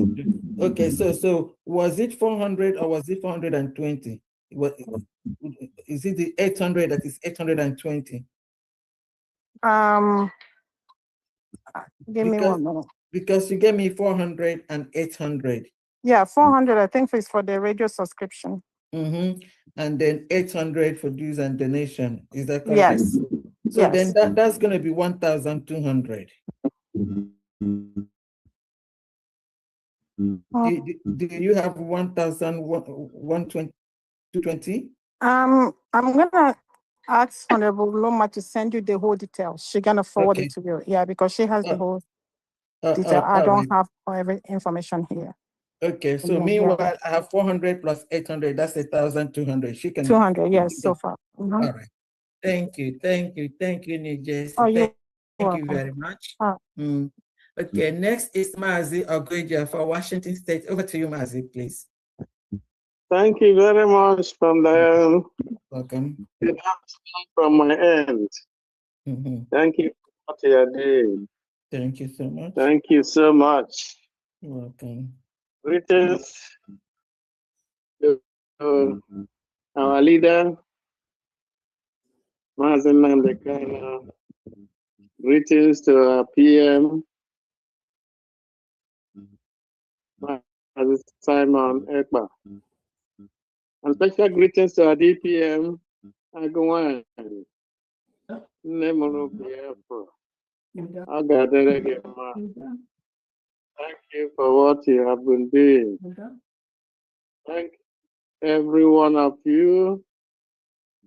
Okay, so was it 400 or was it 420? Is it the 800 that is 820? Give me 1 minute. Because you gave me 400 and 800. Yeah, 400 I think is for the radio subscription. And then 800 for dues and donation. Is that correct? Yes. So then that's going to be 1,200. Do you have 1,120? I'm gonna ask Honorable Loma to send you the whole details. She's gonna forward it to you. Yeah, because she has the whole detail. I don't have every information here. Okay, so meanwhile, I have 400 plus 800. That's 1,200. She can 200, yes, so far. All right. Thank you, New Jersey. Oh, thank you very much. Okay, next is Mazi Ogoja for Washington State. Over to you, Mazi, please. Thank you very much, Diane. Welcome. It has from my end. Thank you for what you are doing. Thank you so much. Thank you so much. You're welcome. Greetings to our leader, Mazen Nandekana. Greetings to our PM, Simon Ekba. And special greetings to our DPM, Agwan, Nemoro Biafra. Thank you for what you have been doing. Thank every one of you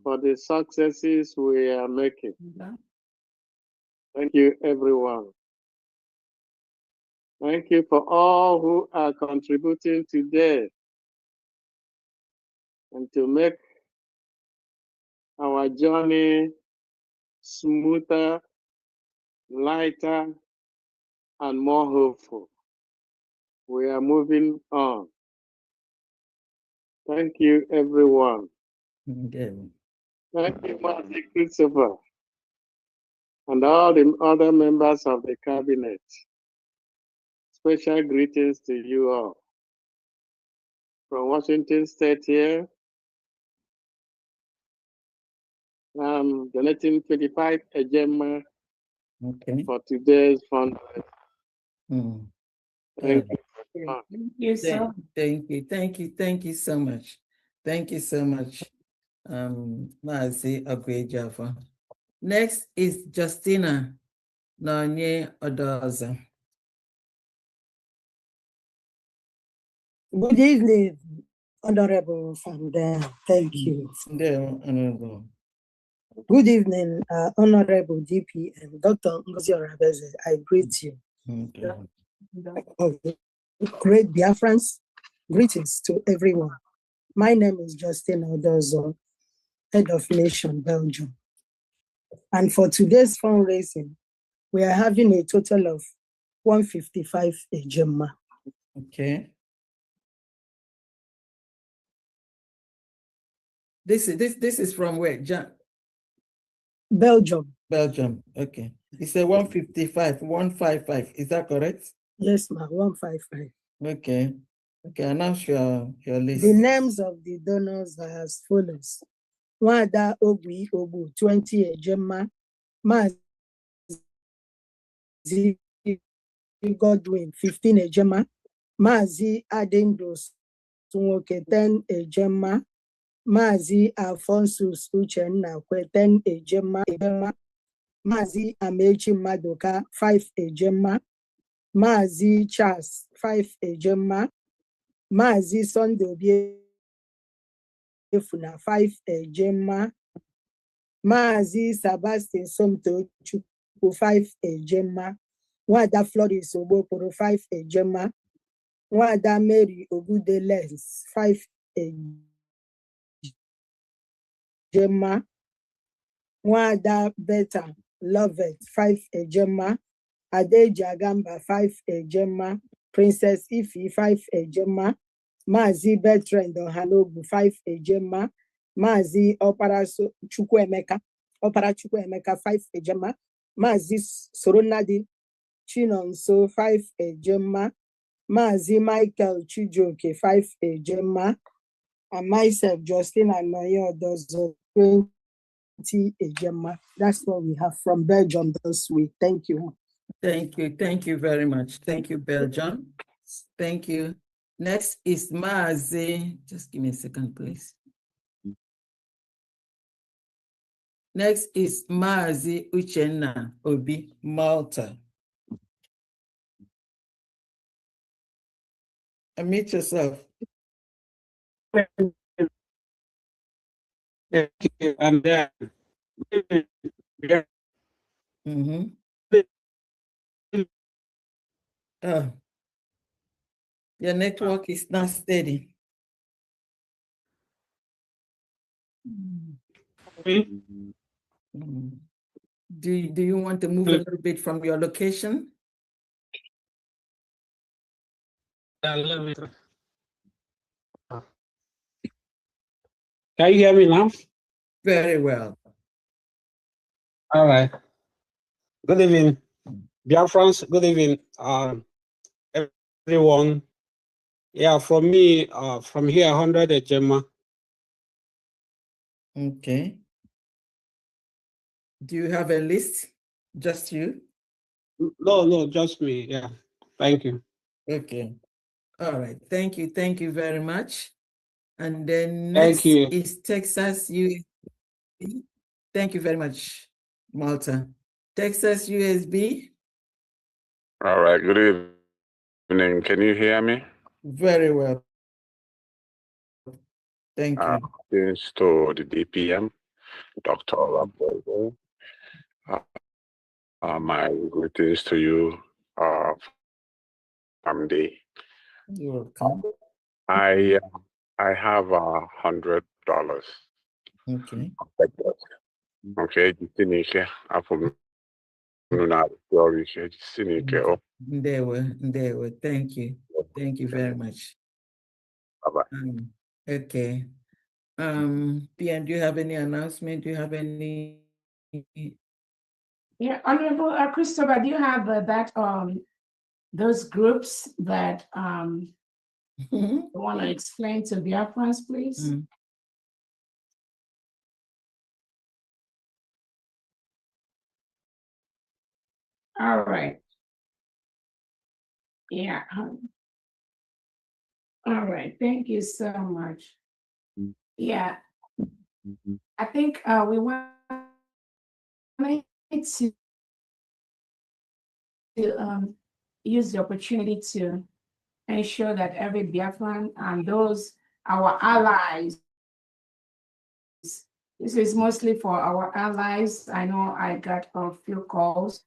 for the successes we are making. Thank you, everyone. Thank you for all who are contributing today and to make our journey smoother, lighter, and more hopeful. We are moving on. Thank you, everyone. Thank you, Marty Christopher, and all the other members of the cabinet. Special greetings to you all. From Washington State here, I'm donating 25 ejema for today's fundraiser. Thank you. Thank you so much. Thank you so much, Mazi Agwejafa. Next is Justina Nanye Odoza. Good evening, Honorable Founder. Thank you. Honorable. Good evening, Honorable DP and Dr. Ngozi Orabeze. I greet you. Great Biafrans, greetings to everyone. My name is Justin Odozo, Head of Nation, Belgium. And for today's fundraising, we are having a total of 155 ejema. Okay. This is from where? Belgium. Belgium. Okay. It's a 155. Is that correct? Yes, ma'am. 155. Okay. Okay. Announce your list. The names of the donors are as follows: Wada Ogwi Obu 20 ejema, Mazi Godwin 15 ejema, Mazi Adendos Tunwoke 10 ejema, Mazi Alphonsus Uchenna 10 ejema, Mazi Amechi Madoka 5 ejema, Mazi Charles 5 ejema, Mazi Sunday Efuna 5 ejema, Mazi Sebastian Somto Chukwu 5 ejema, Wada Flores Obokoro 5 ejema, Wada Mary Ogude Lens 5 ejema, Wada Beta Lovett 5 ejema, Adeja Gamba 5 ejema, Princess Ifi 5 ejema, Mazi Bertrand Ohanogu 5 ejema, Mazi Opara Chukwuemeka 5 ejema, Mazi Soronadi Chinonso 5 ejema, Mazi Michael Chijoke 5 ejema, and myself, Justin Anoye Odozo 20 ejema. That's what we have from Belgium this week. Thank you. Thank you. Thank you very much. Thank you, Belgium. Thank you. Next is Mazi. Just give me a second, please. Next is Mazi Uchenna Obi, Malta. Unmute yourself. And then, your network is not steady. Do you want to move a little bit from your location? Can you hear me now? Very well. All right. Good evening, Biafrans. Good evening, everyone. Yeah, from me, from here, 100 ejema. Okay. Do you have a list? Just you? No, just me. Yeah. Thank you. Okay. All right. Thank you. Thank you very much. And then Thank next you. is Texas USB. Thank you very much, Malta. Texas USB. All right, good evening. Can you hear me? Very well. Thank you. Thanks to the DPM, Dr. Olabogo. My greetings to you, Famdi. You're welcome. I have $100. Okay. Okay, Tinike, Afum Nuna, Tinike. There were. Thank you. Thank you very much. Bye-bye. Okay. Pian, do you have any announcement? Do you have any? Yeah, Honorable Christopher, do you have that those groups that you want to explain to Biafrans, please? All right. Yeah. All right. Thank you so much. Yeah. I think we want to use the opportunity to ensure that every Biafran and those our allies. This is mostly for our allies. I know I got a few calls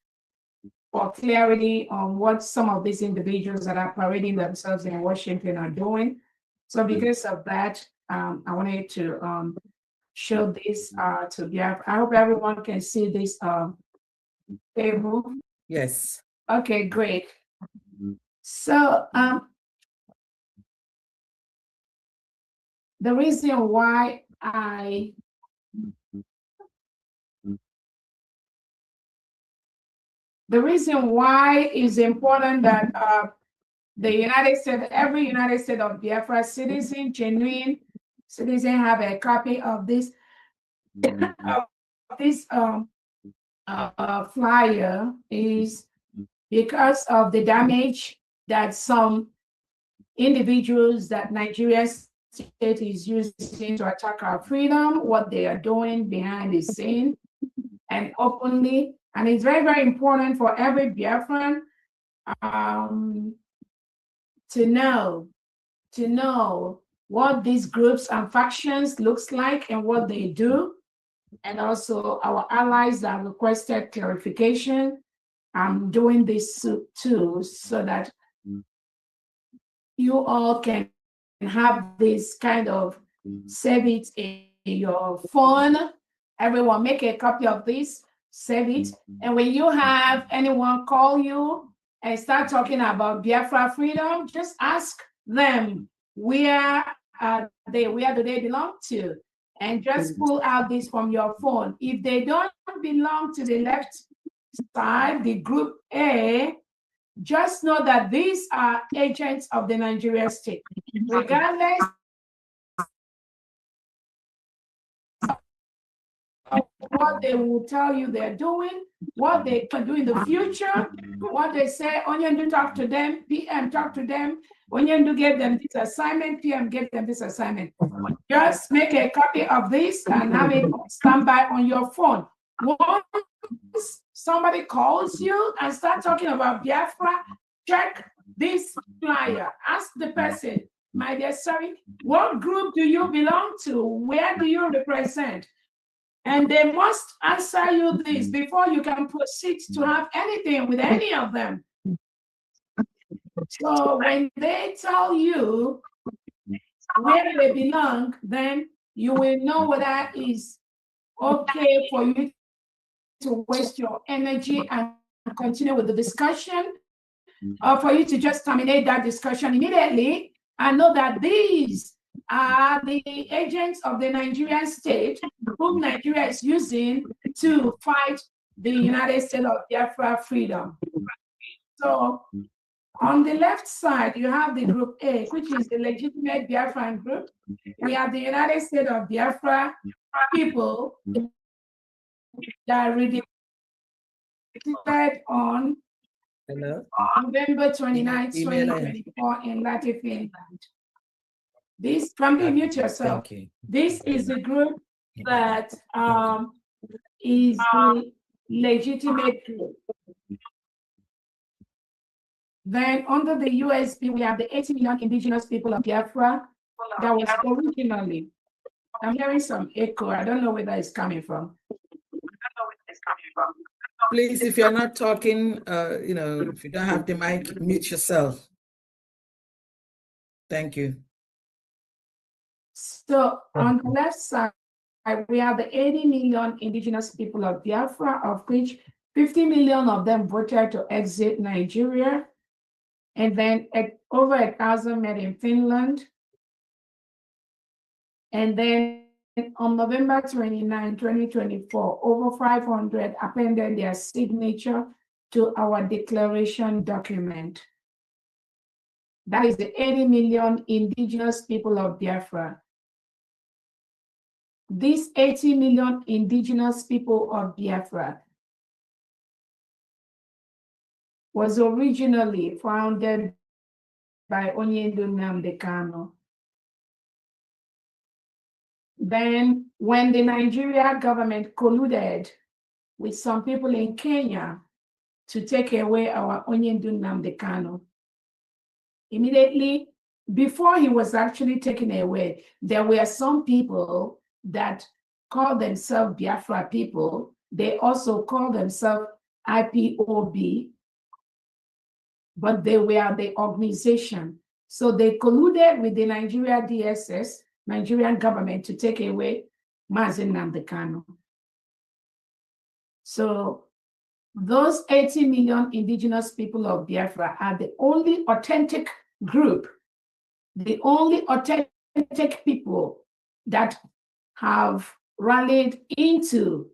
for clarity on what some of these individuals that are parading themselves in Washington are doing. So because of that, I wanted to show this to Biafra. I hope everyone can see this table. Yes. Okay, great. So the reason why it's important that the United States, every United States of Biafra citizen, genuine citizen, have a copy of this flyer is because of the damage that some individuals that Nigeria state is using to attack our freedom, what they are doing behind the scene and openly. And it's very, very important for every Biafran to know what these groups and factions looks like and what they do. And also our allies that requested clarification. I'm doing this too, so that you all can have this kind of save it in your phone. Everyone make a copy of this, save it. And when you have anyone call you and start talking about Biafra freedom, just ask them where do they belong to? And just pull out this from your phone. If they don't belong to the left side, the group A, just know that these are agents of the Nigerian state. Regardless of what they will tell you they're doing, what they can do in the future, what they say, Onyendu talk to them, PM talk to them, Onyendu give them this assignment, PM give them this assignment. Just make a copy of this and have it standby on your phone. Once somebody calls you and start talking about Biafra, check this flyer. Ask the person, my dear, sorry, what group do you belong to? Where do you represent? And they must answer you this before you can proceed to have anything with any of them. So when they tell you where they belong, then you will know whether it's okay for you to waste your energy and continue with the discussion, or for you to just terminate that discussion immediately and know that these are the agents of the Nigerian state whom Nigeria is using to fight the United States of Biafra freedom. So on the left side, you have the group A, which is the legitimate Biafran group. We have the United States of Biafra people that are redeemed on November 29, 2024 in Latin Finland. This, from the mute yourself. Thank you. This is the group that is the legitimate group. Then under the USB, we have the 80 million indigenous people of Biafra that was originally, I'm hearing some echo. I don't know where that is coming from. Please, if you're not talking, if you don't have the mic, mute yourself. Thank you. So on the left side, we have the 80 million indigenous people of Biafra, of which 50 million of them voted to exit Nigeria. And then over 1,000 met in Finland. And then on November 29, 2024, over 500 appended their signature to our declaration document. That is the 80 million indigenous people of Biafra. These 80 million indigenous people of Biafra was originally founded by Onyendu Nnamdi Kanu. Then when the Nigeria government colluded with some people in Kenya to take away our Onyendu Nnamdi Kanu, immediately before he was actually taken away, there were some people that called themselves Biafra people. They also called themselves IPOB, but they were the organization. So they colluded with the Nigeria DSS, Nigerian government, to take away Mazi Nnamdi Kanu. So those 80 million indigenous people of Biafra are the only authentic group, the only authentic people that have rallied into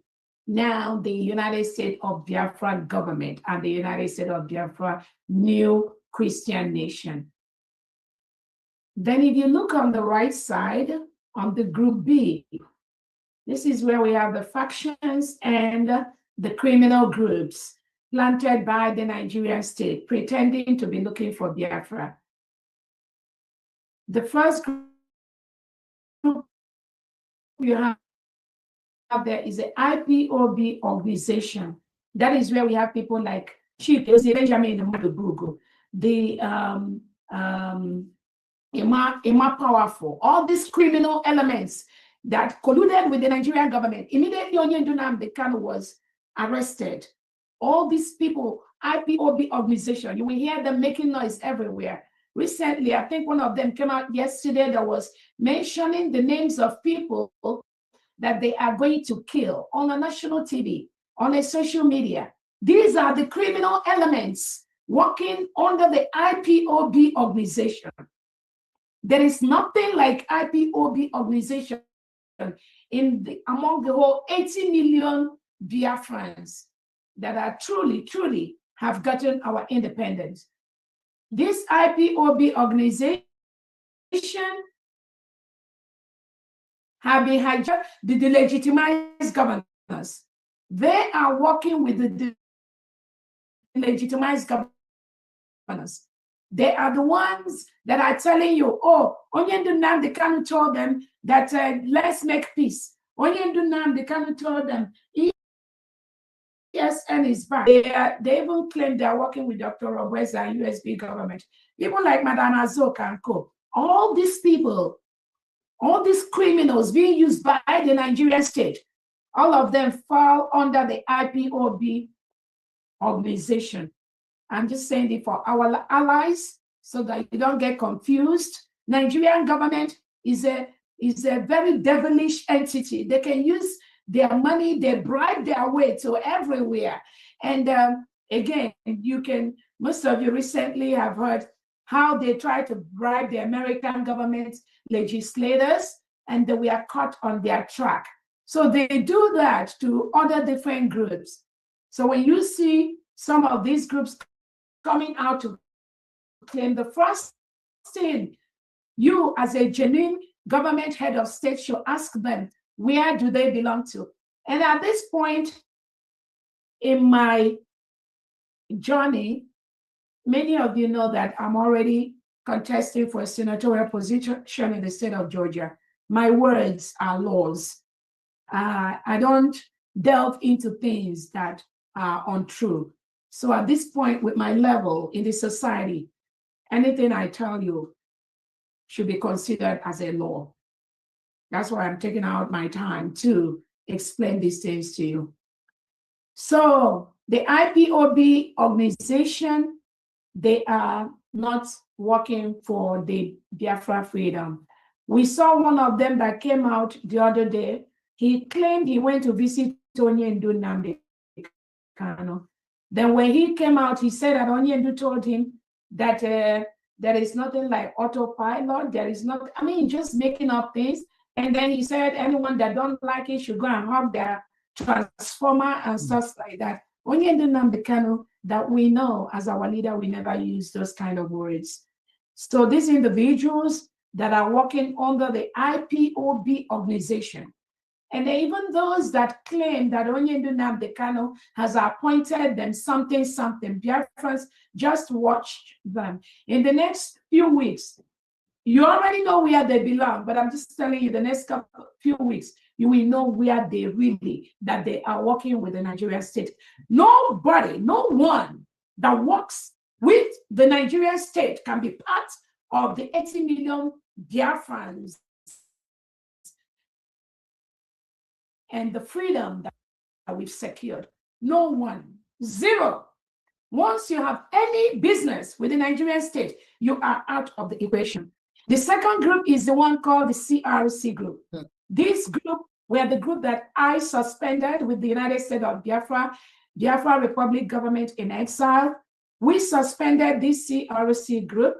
now the United States of Biafra government and the United States of Biafra new Christian nation. Then if you look on the right side, on the group B, this is where we have the factions and the criminal groups planted by the Nigerian state, pretending to be looking for Biafra. The first group you have there is the IPOB organization. That is where we have people like Chief Benjamin Mudubugu, the Emma Powerful, all these criminal elements that colluded with the Nigerian government. Immediately, Onyendu Nnamdi Kanu was arrested. All these people, IPOB organization, you will hear them making noise everywhere. Recently, I think one of them came out yesterday that was mentioning the names of people that they are going to kill on a national TV, on a social media. These are the criminal elements working under the IPOB organization. There is nothing like IPOB organization among the whole 80 million Biafrans that are truly have gotten our independence. This IPOB organization have been hijacked the delegitimized governors. They are working with the delegitimized governors. They are the ones that are telling you, oh, Onyendu Nnamdi Kanu told them that let's make peace. Onyendu Nnamdi Kanu told them ESN is back. They even claim they are working with Dr. Robeza and USB government. People like Madame Azok and co. All these people, all these criminals being used by the Nigerian state, all of them fall under the IPOB organization. I'm just saying it for our allies so that you don't get confused. Nigerian government is a very devilish entity. They can use their money, they bribe their way to everywhere. And again, most of you recently have heard how they try to bribe the American government legislators, and they were caught on their track. So they do that to other different groups. So when you see some of these groups coming out to claim, the first thing you as a genuine government head of state should ask them, where do they belong to? And at this point in my journey, many of you know that I'm already contesting for a senatorial position in the state of Georgia. My words are laws. I don't delve into things that are untrue. So at this point, with my level in the society, anything I tell you should be considered as a law. That's why I'm taking out my time to explain these things to you. So the IPOB organization, they are not working for the Biafra freedom. We saw one of them that came out the other day. He claimed he went to visit Onyendu Nnamdi Kanu. Then when he came out, he said that Onyendu told him that there is nothing like autopilot. There is not, I mean, just making up things. And then he said anyone that don't like it should go and hug their transformer and stuff like that. Onyendu Nnamdi Kanu, that we know as our leader, we never use those kind of words. So these individuals that are working under the IPOB organization, and even those that claim that Onyendu Nnamdi Kanu has appointed them something, Biafrans, just watch them. In the next few weeks, you already know where they belong, but I'm just telling you, the next few weeks, you will know where they really, that they are working with the Nigerian state. Nobody, no one that works with the Nigerian state can be part of the 80 million Biafrans and the freedom that we've secured. No one, zero. Once you have any business with the Nigerian state, you are out of the equation. The second group is the one called the CRC group. This group were the group that I suspended with the United States of Biafra, Biafra Republic government in exile. We suspended this CRC group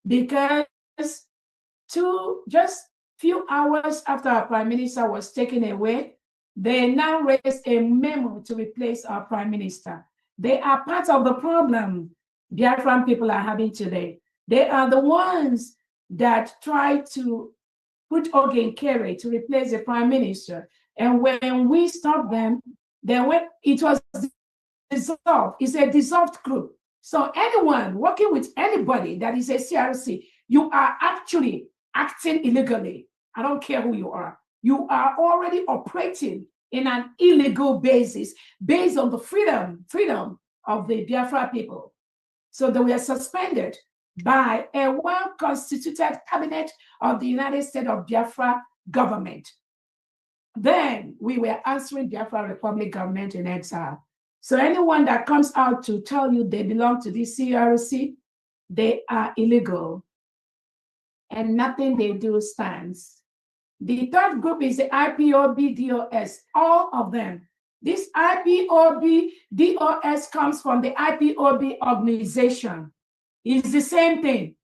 because just few hours after our prime minister was taken away, they now raised a memo to replace our prime minister. They are part of the problem Biafran people are having today. They are the ones that try to put Ogen Kere to replace the prime minister. And when we stopped them, it was dissolved. It's a dissolved group. So anyone working with anybody that is a CRC, you are actually acting illegally. I don't care who you are. You are already operating in an illegal basis based on the freedom of the Biafra people. So they were suspended by a well-constituted cabinet of the United States of Biafra government. Then we were answering Biafra Republic government in exile. So anyone that comes out to tell you they belong to the CRC, they are illegal and nothing they do stands. The third group is the IPOB DOS, all of them. This IPOB DOS comes from the IPOB organization. It's the same thing.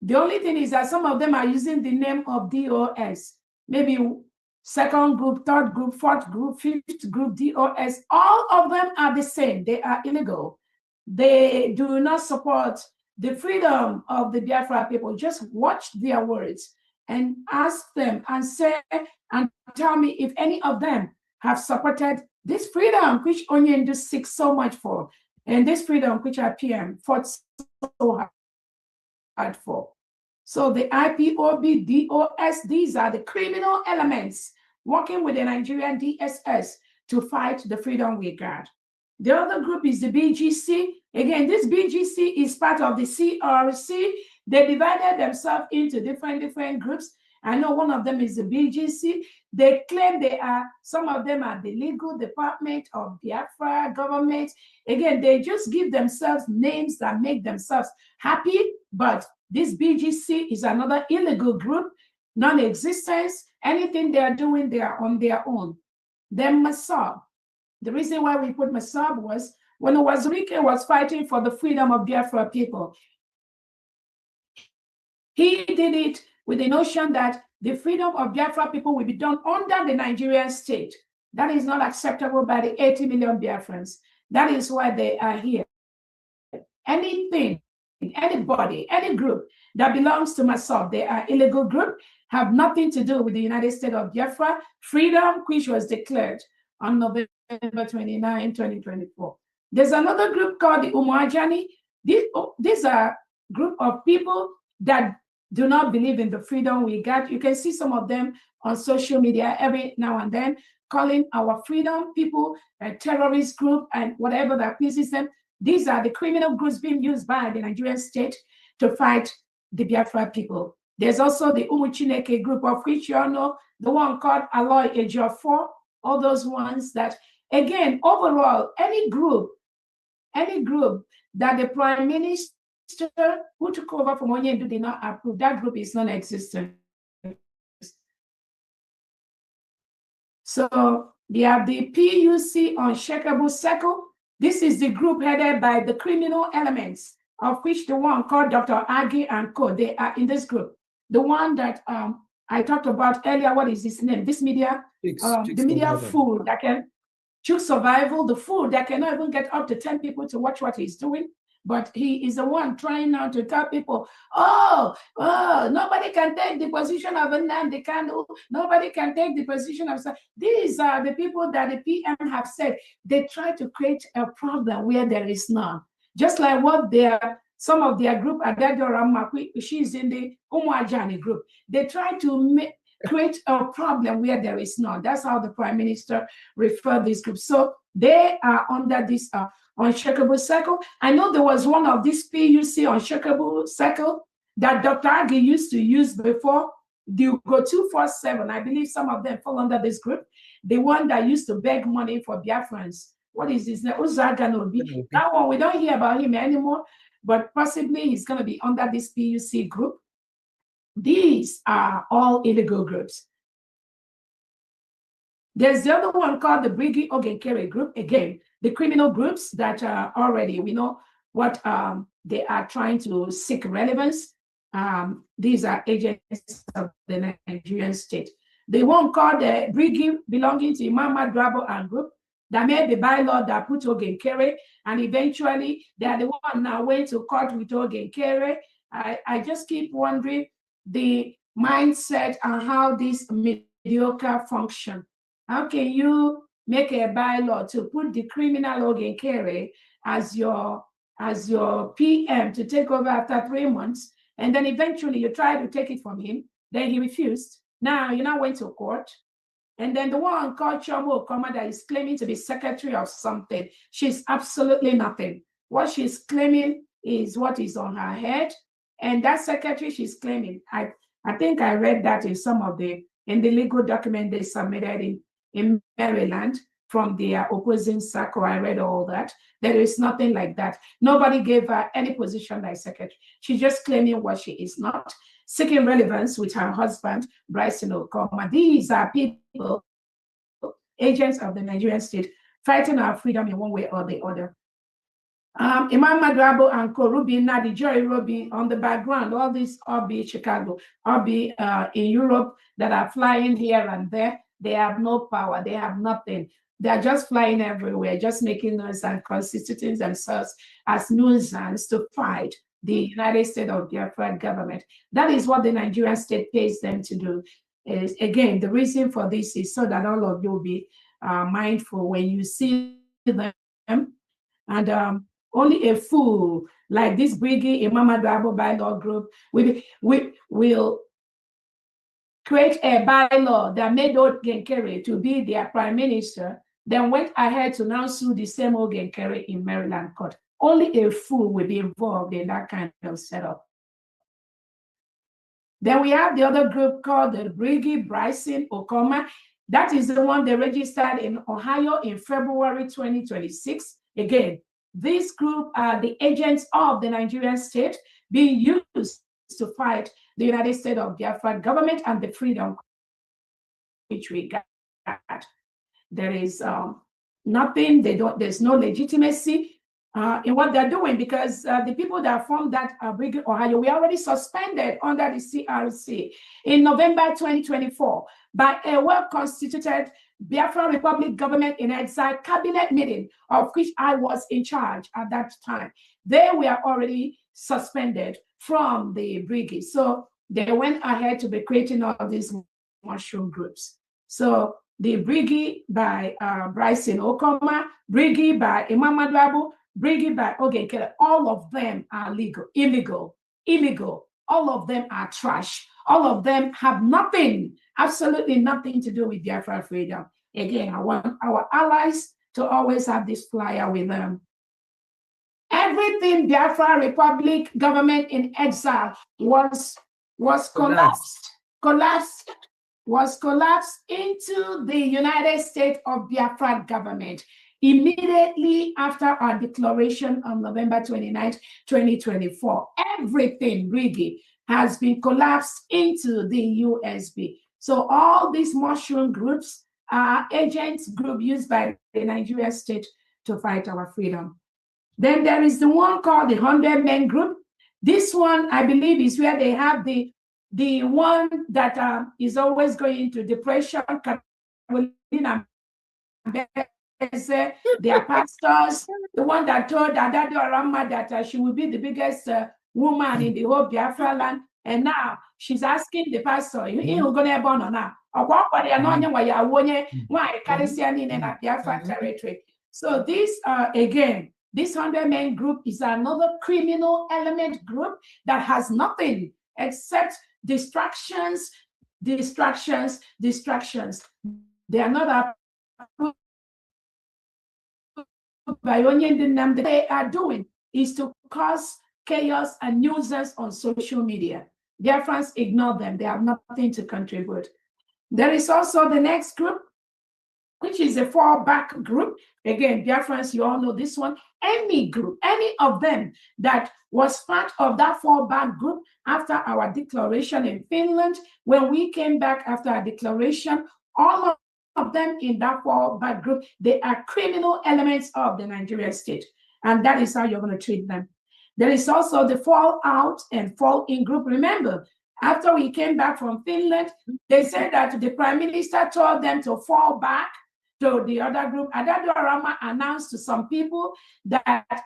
The only thing is that some of them are using the name of DOS. Maybe second group, third group, fourth group, fifth group, DOS. All of them are the same. They are illegal. They do not support the freedom of the Biafra people. Just watch their words and ask them and say and tell me if any of them have supported this freedom which Onyendu seeks so much for, and this freedom which our PM fought so hard for. So the IPOB, DOS, these are the criminal elements working with the Nigerian DSS to fight the freedom we got. The other group is the BGC. Again, this BGC is part of the CRC. They divided themselves into different groups. I know one of them is the BGC. They claim some of them are the legal department of Biafra government. Again, they just give themselves names that make themselves happy, but this BGC is another illegal group, non-existence. Anything they are doing, they are on their own. Then Masab. The reason why we put Masab was when Wazirike was fighting for the freedom of Biafra people. He did it with the notion that the freedom of Biafra people will be done under the Nigerian state. That is not acceptable by the 80 million Biafrans. That is why they are here. Anything, anybody, any group that belongs to Masab, they are illegal group, have nothing to do with the United States of Biafra freedom, which was declared on November 29, 2024. There's another group called the Umajani. These are group of people that do not believe in the freedom we got. You can see some of them on social media every now and then, calling our freedom people a terrorist group and whatever that pleases them. These are the criminal groups being used by the Nigerian state to fight the Biafra people. There's also the Umuchineke group, of which you all know, the one called Aloy Ejiofor, all those ones that, again, overall, any group that the Prime Minister who took over from Onyendu did not approve, that group is non-existent. So they have the PUC Unshakable Circle. This is the group headed by the criminal elements, of which the one called Dr. Agi and Co. They are in this group. The one that I talked about earlier, what is his name? This media, the media fool that can choose survival, the fool that cannot even get up to 10 people to watch what he's doing. But he is the one trying now to tell people, nobody can take the position of Nnamdi Kanu. Nobody can take the position of... These are the people that the PM have said. They try to create a problem where there is none. Just like what some of their group, she's in the Umuajani group. They try to create a problem where there is none. That's how the Prime Minister referred this group. So they are under this Unshakable Circle. I know there was one of these PUC Unshakable Circle that Dr. Agi used to use before. The Go 247, I believe some of them fall under this group. The one that used to beg money for Biafrans. What is his name? Uzaganobi. That one, we don't hear about him anymore, but possibly he's going to be under this PUC group. These are all illegal groups. There's the other one called the Brigi Ogenkere group. Again, the criminal groups that are already, we know what they are trying to seek relevance. These are agents of the Nigerian state. The one called the Brigi belonging to Imam Madrabo and group that made the bylaw that put Ogenkere, and eventually they are the one now went to court with Ogenkere. I just keep wondering the mindset and how this mediocre function. How can you make a bylaw to put the criminal Ogenkere as your PM to take over after 3 months, and then eventually you try to take it from him, then he refused. Now you now went to court, and then the one called Chomo Okoma that is claiming to be secretary of something, she's absolutely nothing. What she's claiming is what is on her head, and that secretary she's claiming, I think I read that in the legal document they submitted in Maryland from the opposing circle. I read all that. There is nothing like that. Nobody gave her any position like secretary. She's just claiming what she is not, seeking relevance with her husband, Bryson Okoma. These are people, agents of the Nigerian state, fighting our freedom in one way or the other. Imam Madrabo and Korubi, Nadi, Joy Robi on the background, all these Obi Chicago, Obi in Europe that are flying here and there. They have no power, they have nothing. They're just flying everywhere, just making noise and constituting themselves as nuisance to fight the United States of Biafra government. That is what the Nigerian state pays them to do. Again, the reason for this is so that all of you will be mindful when you see them. And only a fool like this Brigi Imam Madrabo bylaw group will create a bylaw that made Ogenkere to be their prime minister, then went ahead to now sue the same Ogenkere in Maryland court. Only a fool will be involved in that kind of setup. Then we have the other group called the Brigi Bryson Okoma. That is the one they registered in Ohio in February 2026. Again, this group are the agents of the Nigerian state being used to fight the United States of Biafra government and the freedom which we got. There is nothing, there's no legitimacy in what they're doing, because the people that formed that Brigade Ohio, we already suspended under the CRC in November 2024 by a well-constituted Biafra Republic government in exile cabinet meeting, of which I was in charge at that time. They were already suspended from the brigade. So they went ahead to be creating all these mushroom groups. So the brigade by Bryson Okoma, brigade by Imam Madrabo, brigade by Ogenkere, all of them are illegal. illegal. All of them are trash. All of them have nothing, absolutely nothing to do with Biafra freedom. Again, I want our allies to always have this flyer with them. Everything Biafra Republic government in exile was collapsed into the United States of Biafra government immediately after our declaration on November 29th, 2024. Everything really has been collapsed into the USB. So all these mushroom groups are agents group used by the Nigerian state to fight our freedom. Then there is the one called the 100 Men Group. This one, I believe, is where they have the one that is always going into depression. Their pastors, the one that told Adado Arama that she would be the biggest woman in the whole Biafra land. And now she's asking the pastor, you're going to born or not? So this, again, this 100 Men Group is another criminal element group that has nothing except distractions. They are not by what they are doing is to cause chaos and nuisance on social media. Their friends ignore them. They have nothing to contribute. There is also the next group, which is a fallback group. Again, dear friends, you all know this one. Any group, any of them that was part of that fallback group after our declaration in Finland, when we came back after our declaration, all of them in that fallback group, they are criminal elements of the Nigerian state. And that is how you're going to treat them. There is also the fall out and fall in group. Remember, after we came back from Finland, they said that the prime minister told them to fall back to the other group. Adado Arama announced to some people that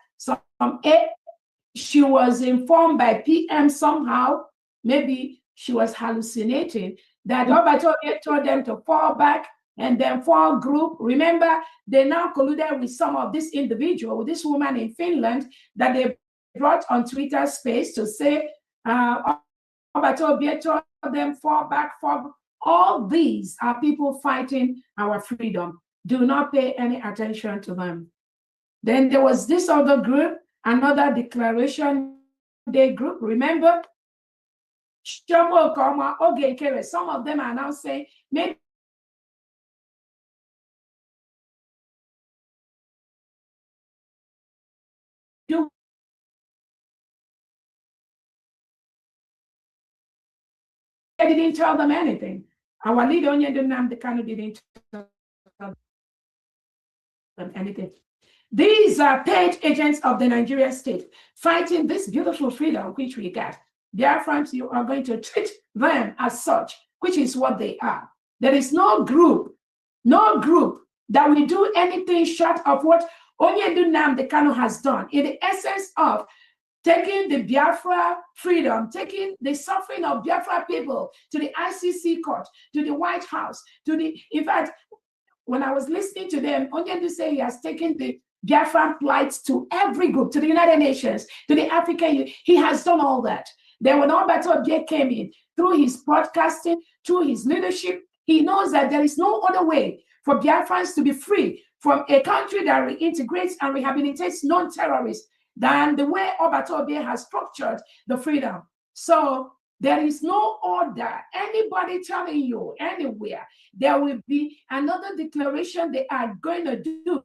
she was informed by PM somehow, maybe she was hallucinating, that Obato told them to fall back and then fall group. Remember, they now colluded with some of this individual, this woman in Finland, that they brought on Twitter space to say, Obato told them fall back, fall. All these are people fighting our freedom. Do not pay any attention to them. Then there was this other group, another Declaration Day group. Remember, some of them are now saying, maybe I didn't tell them anything. Our leader, Onyedinamdi didn't tell them anything. These are paid agents of the Nigerian state fighting this beautiful freedom which we got. Dear friends, you are going to treat them as such, which is what they are. There is no group that will do anything short of what Onyedinamdi has done in the essence of taking the Biafra freedom, taking the suffering of Biafra people to the ICC court, to the White House, in fact, when I was listening to them, Onyendu say he has taken the Biafra plight to every group, to the United Nations, to the African Union. He has done all that. Then when Obato Obie came in, through his broadcasting, through his leadership, he knows that there is no other way for Biafrans to be free from a country that reintegrates and rehabilitates non-terrorists than the way Obato Obie has structured the freedom. So there is no order. Anybody telling you anywhere there will be another declaration they are going to do.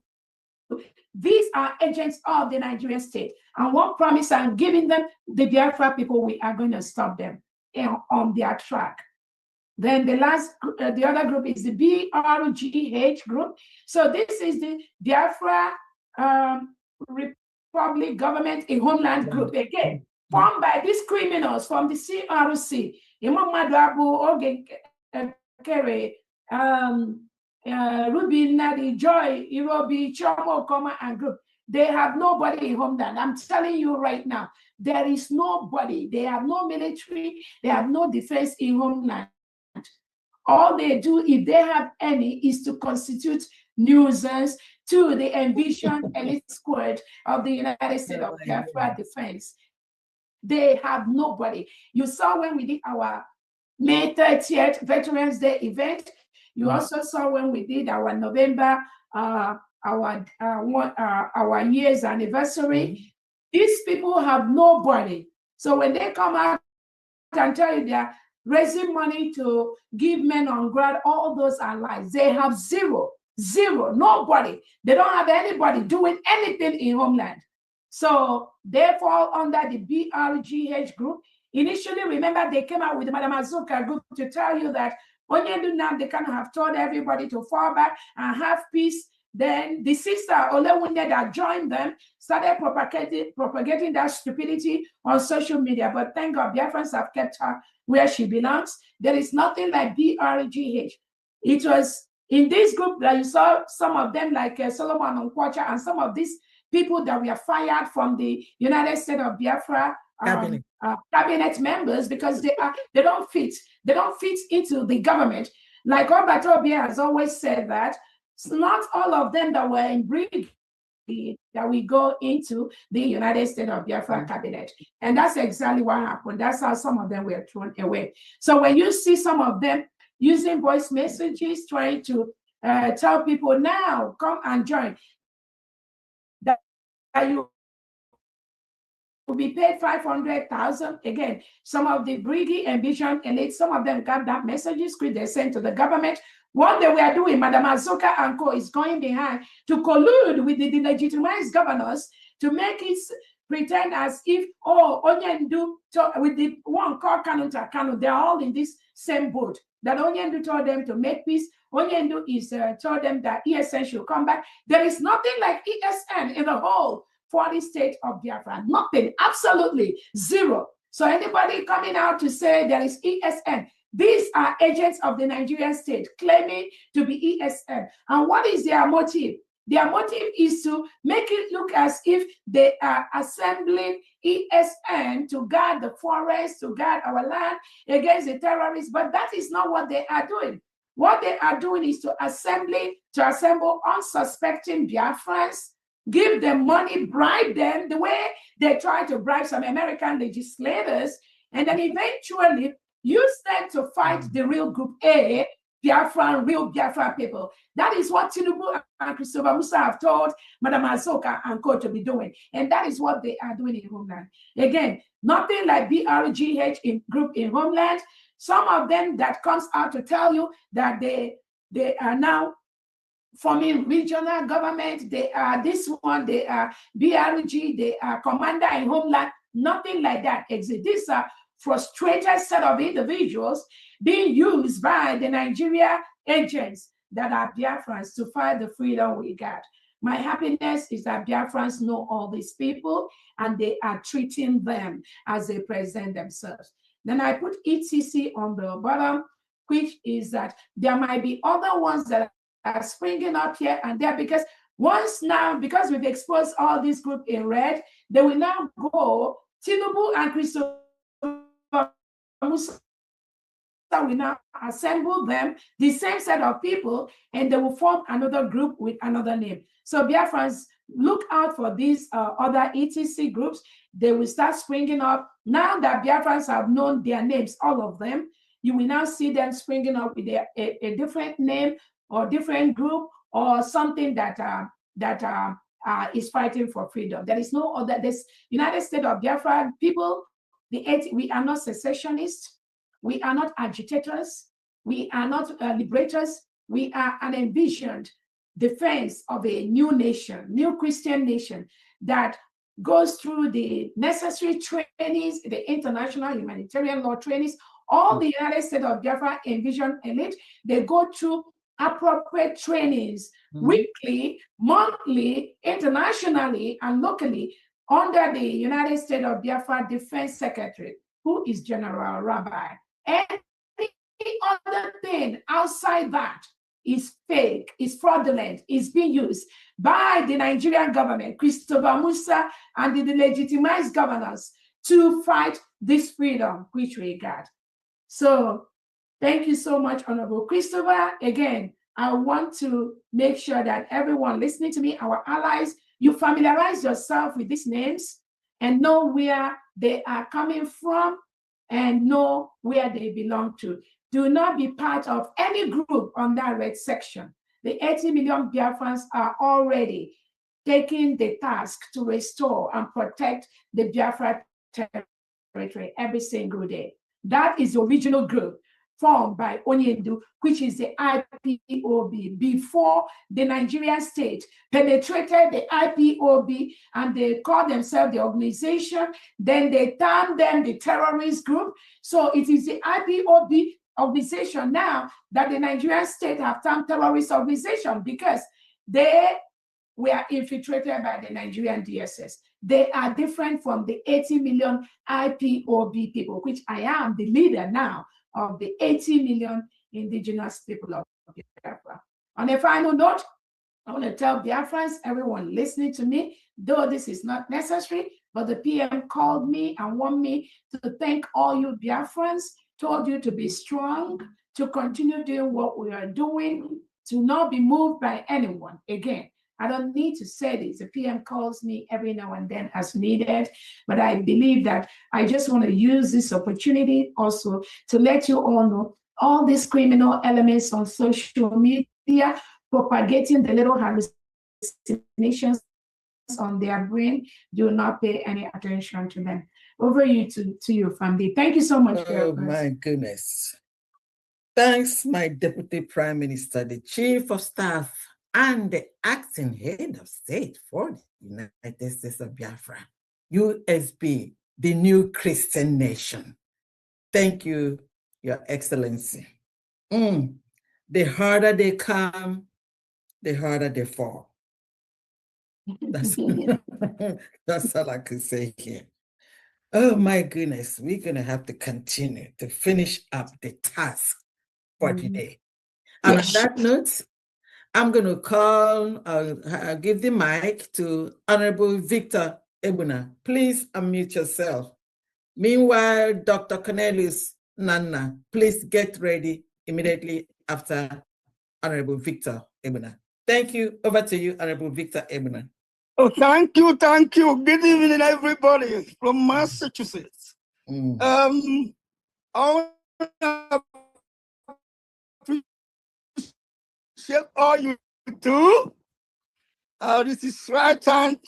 These are agents of the Nigerian state. And what promise I'm giving them, the Biafra people, we are going to stop them on their track. Then the other group is the BRGH group. So this is the Biafra Republic Government in Homeland Group, again, formed by these criminals from the CRC. Imam Madabu, Kere, Ruby, Nadi, Joy, Irobi, Chomo, Koma, and group. They have nobody in Homeland. I'm telling you right now, there is nobody. They have no military. They have no defense in Homeland. All they do, if they have any, is to constitute nuisance to the envisioned elite squad of the United States of Biafra defense. They have nobody. You saw when we did our May 30th Veterans Day event. You also saw when we did our November, our year's anniversary. These people have nobody. So when they come out and tell you they're raising money to give men on ground, all those are lies. They have zero, nobody. They don't have anybody doing anything in homeland. So they fall under the BRGH group. Initially, remember, they came out with the Madam Azuka group to tell you that when you do now, they kind of have told everybody to fall back and have peace. Then the sister Olewunde that joined them started propagating that stupidity on social media. But thank God, Biafrans have kept her where she belongs. There is nothing like BRGH. It was in this group that you saw some of them like Solomon Nkwacha and some of these people that were fired from the United States of Biafra cabinet members because they don't fit into the government. Like Obatobia has always said that it's not all of them that were in brigade that we go into the United States of Biafra cabinet. And that's exactly what happened. That's how some of them were thrown away. So when you see some of them using voice messages, trying to tell people now, come and join, that you will be paid 500,000. Again, some of the Briggy and Vision elite, some of them got that message script they sent to the government. What they were doing, Madam Azuka and co is going behind to collude with the delegitimized governors to make it pretend as if, oh, Onyendu, with the one called Kanu to Kanu, they're all in this same boat. That Onyendu told them to make peace. Onyendu is told them that ESN should come back. There is nothing like ESN in the whole 40 state of Biafra. Nothing, absolutely zero. So anybody coming out to say there is ESN, these are agents of the Nigerian state claiming to be ESN. And what is their motive? Their motive is to make it look as if they are assembling ESN to guard the forest, to guard our land against the terrorists. But that is not what they are doing. What they are doing is to assemble unsuspecting Biafrans, give them money, bribe them the way they try to bribe some American legislators, and then eventually use them to fight the real group A, real Biafra people. That is what Tinubu and Christopher Musa have told Madam Azuka and co to be doing. And that is what they are doing in Homeland. Again, nothing like BRGH group in Homeland. Some of them that comes out to tell you that they are now forming regional government, they are this one, they are BRG, they are commander in Homeland. Nothing like that exists. These are frustrated set of individuals being used by the Nigeria agents that are Biafrans to fight the freedom we got. My happiness is that Biafrans know all these people and they are treating them as they present themselves. Then I put ETC on the bottom, which is that there might be other ones that are springing up here and there, because once now, because we've exposed all this group in red, they will now go, Tinubu and Christopher Musa will now assemble them, the same set of people, and they will form another group with another name. So Biafrans, look out for these other ETC groups. They will start springing up. Now that Biafrans have known their names, all of them, you will now see them springing up with a different name or different group or something that is fighting for freedom. There is no other. This United States of Biafra people, we are not secessionists. We are not agitators. We are not liberators. We are an envisioned defense of a new nation, new Christian nation that goes through the necessary trainings, the international humanitarian law trainings. All the United States of Biafra envisioned elite, they go through appropriate trainings weekly, monthly, internationally, and locally under the United States of Biafra Defense Secretary, who is General Rabbi. Any other thing outside that is fake, is fraudulent, is being used by the Nigerian government, Christopher Musa, and the legitimized governors to fight this freedom which we got. So thank you so much, Honorable Christopher. Again, I want to make sure that everyone listening to me, our allies, you familiarize yourself with these names. and know where they are coming from and know where they belong to. Do not be part of any group on that red section. The 80 million Biafrans are already taking the task to restore and protect the Biafra territory every single day. That is the original group formed by Onyendu, which is the IPOB, before the Nigerian state penetrated the IPOB and they called themselves the organization. Then they termed them the terrorist group. So it is the IPOB organization now that the Nigerian state have termed terrorist organization because they were infiltrated by the Nigerian DSS. They are different from the 80 million IPOB people, which I am the leader now of the 80 million indigenous people of Biafra. On a final note, I want to tell Biafrans, everyone listening to me, though this is not necessary, but the PM called me and want me to thank all you Biafrans, told you to be strong, to continue doing what we are doing, to not be moved by anyone. Again, I don't need to say this. The PM calls me every now and then as needed, but I believe that I just want to use this opportunity also to let you all know all these criminal elements on social media propagating the little hallucinations on their brain. Do not pay any attention to them. Over to your family. Thank you so much. Oh my goodness. Thanks, my Deputy Prime Minister, the Chief of Staff, and the acting head of state for the United States of Biafra, USB, the new Christian nation. Thank you, Your Excellency. The harder they come, the harder they fall. That's all I could say here. Oh my goodness, we're going to have to continue to finish up the task for today. And on that note, I'm going to call, give the mic to Honorable Victor Ebuna. Please unmute yourself. Meanwhile, Dr. Cornelius Nana, please get ready immediately after Honorable Victor Ebuna. Thank you. Over to you, Honorable Victor Ebuna. Oh, thank you, thank you. Good evening, everybody from Massachusetts. I want to appreciate all you do. This is right time,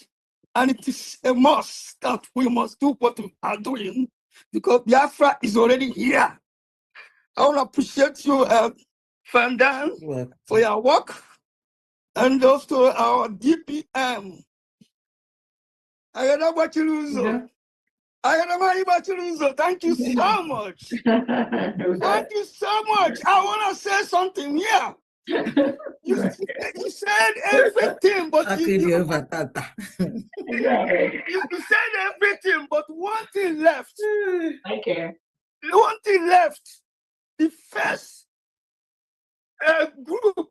and it is a must that we must do what we are doing because Biafra is already here. I want to appreciate you, Fandan, for your work, and also our DPM. I got about you lose. Thank you so much. Thank you so much. I want to say something here. You said everything, but you said everything, but one thing left. Okay. One thing left. The first group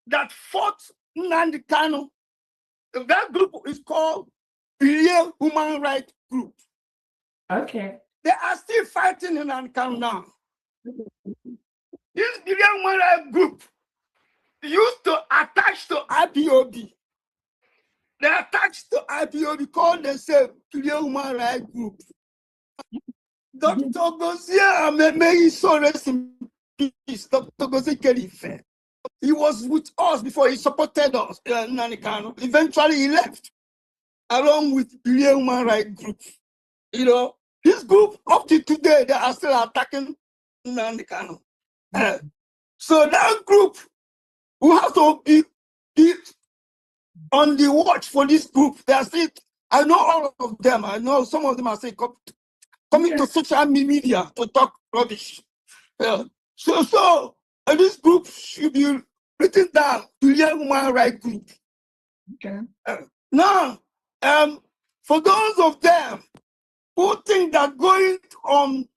that fought Nnamdi Kanu, that group is called Real Human Rights Group. Okay. They are still fighting in Nnamdi now. This Real Human Rights Group used to attach to IPOB. They attached to IPOB, called themselves Real Human Rights Group. Dr. Gosia, may he so rest in peace. Dr. Gosia Kelife. He was with us before he supported us, Nnamdi Kanu. Eventually, he left along with Real Human Rights Group. You know, this group, up to today, they are still attacking Nnamdi Kanu. So that group, we have to be on the watch for this group. They are still, I know all of them. I know some of them are saying coming to social media to talk rubbish. So this group should be written down to Real Human Rights Group. Okay. Now, for those of them who think that going on,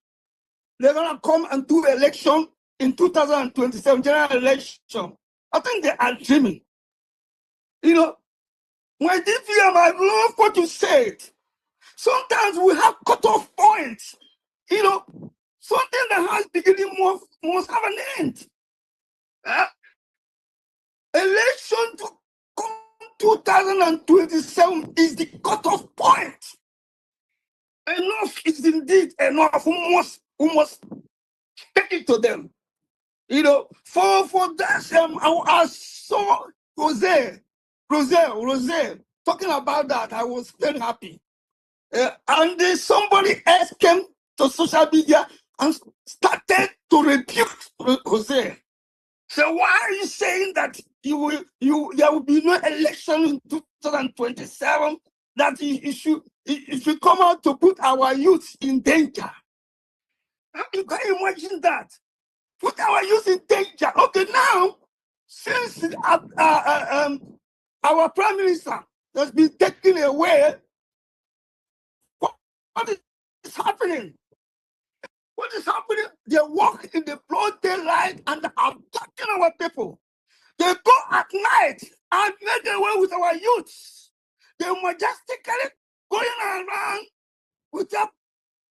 they're gonna come and do election in 2027 general election, I think they are dreaming. You know, when DPM, I love what you said. Sometimes we have cut-off points. You know, something that has beginning must have an end. Election to 2027 is the cut-off point. Enough is indeed enough. We must take it to them. You know, for that, I saw Rose talking about that. I was very happy. And then somebody else came to social media and started to rebuke Jose. So why are you saying that there will be no election in 2027? That it should come out to put our youth in danger? You can imagine that. Put our youth in danger. Okay, now, since our prime minister has been taken away, what is happening? What is happening? They walk in the broad daylight and are attacking our people. They go at night and make away with our youths. They majestically going around without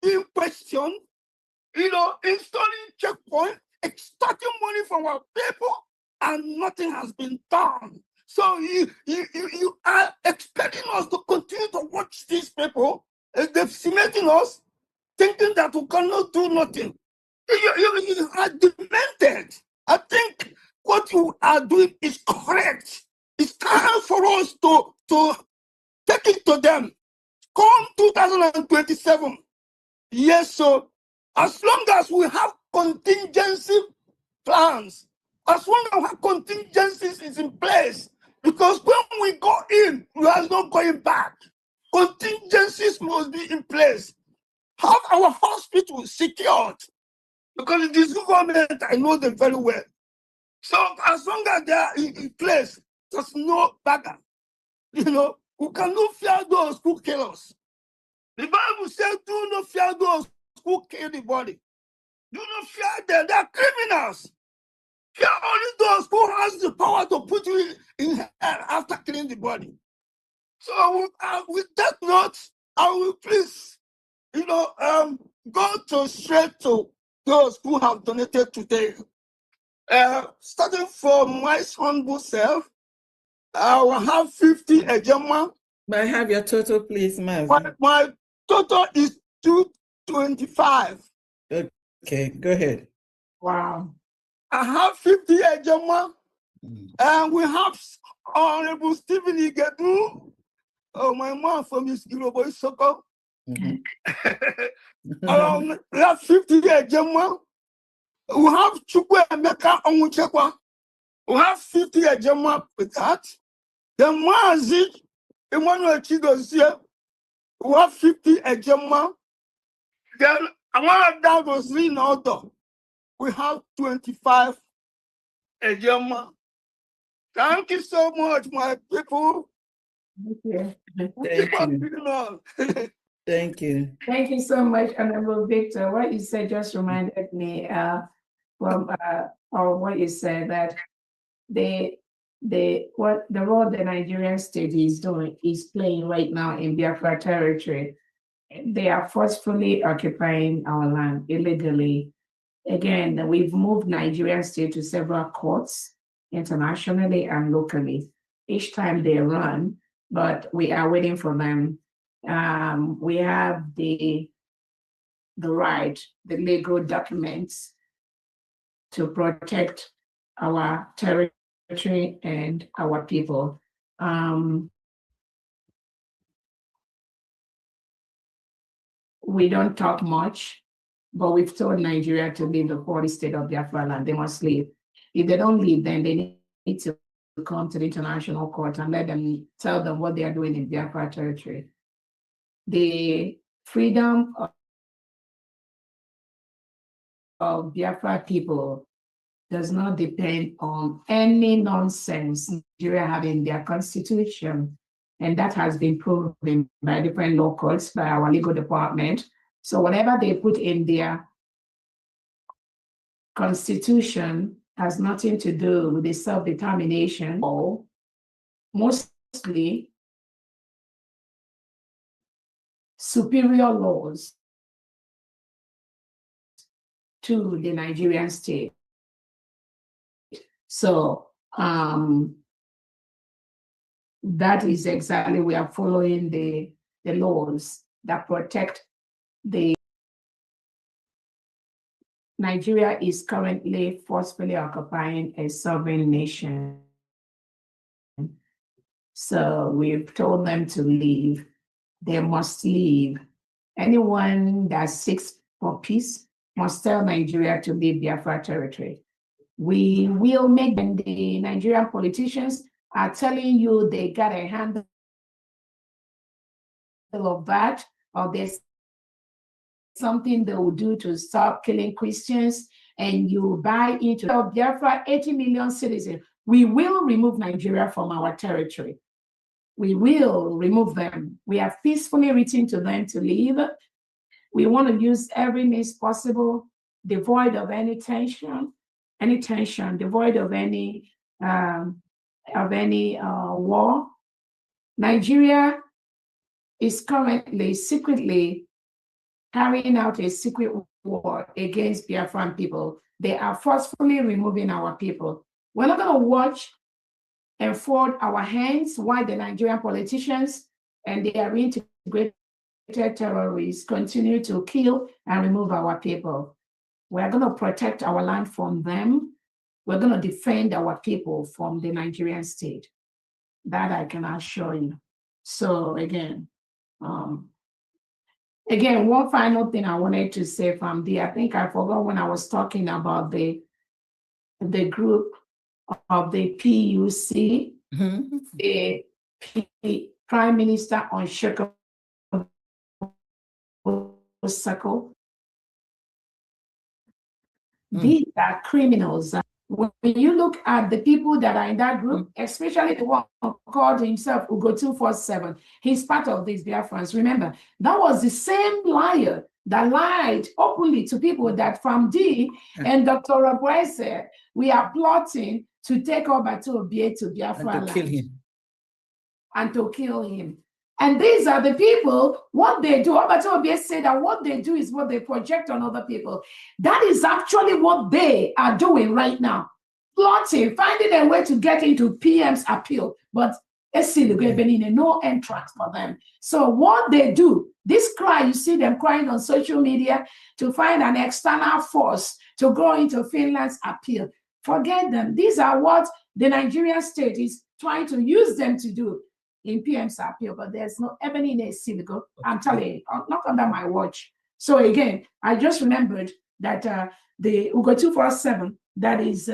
being questioned, installing checkpoints, extorting money from our people, and nothing has been done. So you are expecting us to continue to watch these people, decimating us, thinking that we cannot do nothing. You are demented. I think what you are doing is correct. It's time for us to take it to them. Come 2027. Yes, so as long as we have contingency plans, as long as we have contingencies is in place, because when we go in, we are not going back. Contingencies must be in place. Have our hospital secured, because this government, I know them very well. So as long as they are in place, there's no bagger. We cannot fear those who kill us. The Bible says, do not fear those who kill the body. Do not fear them. They are criminals. Fear only those who has the power to put you in hell after killing the body. So with that note, I will please, go straight to those who have donated today. Starting from my humble self, I will have 50 ejema. May I have your total, please, ma'am? My total is 225. Okay, go ahead. Wow. I have 50 ejema, and we have Honorable Stephen Igedu. Oh, my mom from his Irobo Soko. We have 50 ejema. We have Chukwe Emeka Onwuchekwa. We have 50 ejema with that. Then Mazi Emmanuel Chigozie. We have 50 ejema. Then Amara Dagosi Nodo. We have 25 ejema. Thank you so much, my people. Thank you. Thank you. Thank you so much, Honorable Victor. What you said just reminded me what you said, that the role the Nigerian state is playing right now in Biafra territory. They are forcefully occupying our land illegally. Again, we've moved Nigerian state to several courts, internationally and locally. Each time they run, but we are waiting for them. We have the right, the legal documents to protect our territory and our people. We don't talk much, but we've told Nigeria to leave the 40 state of Biafra land. They must leave. If they don't leave, then they need to come to the international court and tell them what they are doing in Biafra territory. The freedom of Biafra people does not depend on any nonsense Nigeria have in their constitution. And that has been proven by different law courts, by our legal department. So whatever they put in their constitution has nothing to do with the self-determination, or mostly superior laws to the Nigerian state. So that is exactly, we are following the laws that protect Nigeria is currently forcefully occupying a sovereign nation. So we've told them to leave. They must leave. Anyone that seeks for peace must tell Nigeria to leave Biafra territory. We will make them. The Nigerian politicians are telling you they got a handle of that, or there's something they will do to stop killing Christians, and you buy into Biafra, 80 million citizens. We will remove Nigeria from our territory. We will remove them. We have peacefully written to them to leave. We want to use every means possible, devoid of any tension, devoid of any war. Nigeria is currently secretly carrying out a secret war against Biafran people. They are forcefully removing our people. We're not going to watch and fold our hands while the Nigerian politicians and their integrated terrorists continue to kill and remove our people. We're going to protect our land from them. We're going to defend our people from the Nigerian state. That I can assure you. So again, one final thing I wanted to say from there, I think I forgot when I was talking about the group of the PUC, the Prime Minister Unshakable Circle. These are criminals. When you look at the people that are in that group, especially the one who called himself Ugo 247, he's part of these Biafrans. Remember, that was the same liar that lied openly to people that from D and Dr. Roboy said, we are plotting to take over to Obie to Biafra and to kill him. And to kill him. And these are the people, what they do. Obato Obie said that what they do is what they project on other people. That is actually what they are doing right now. Plotting, finding a way to get into PM's appeal. But no entrance for them. So what they do, this cry, you see them crying on social media to find an external force to go into Finland's appeal. Forget them. These are what the Nigerian state is trying to use them to do in PM's appeal, but there's no ebony in a synagogue. I'm telling you, not under my watch. So again, I just remembered that the Ugo 247, that is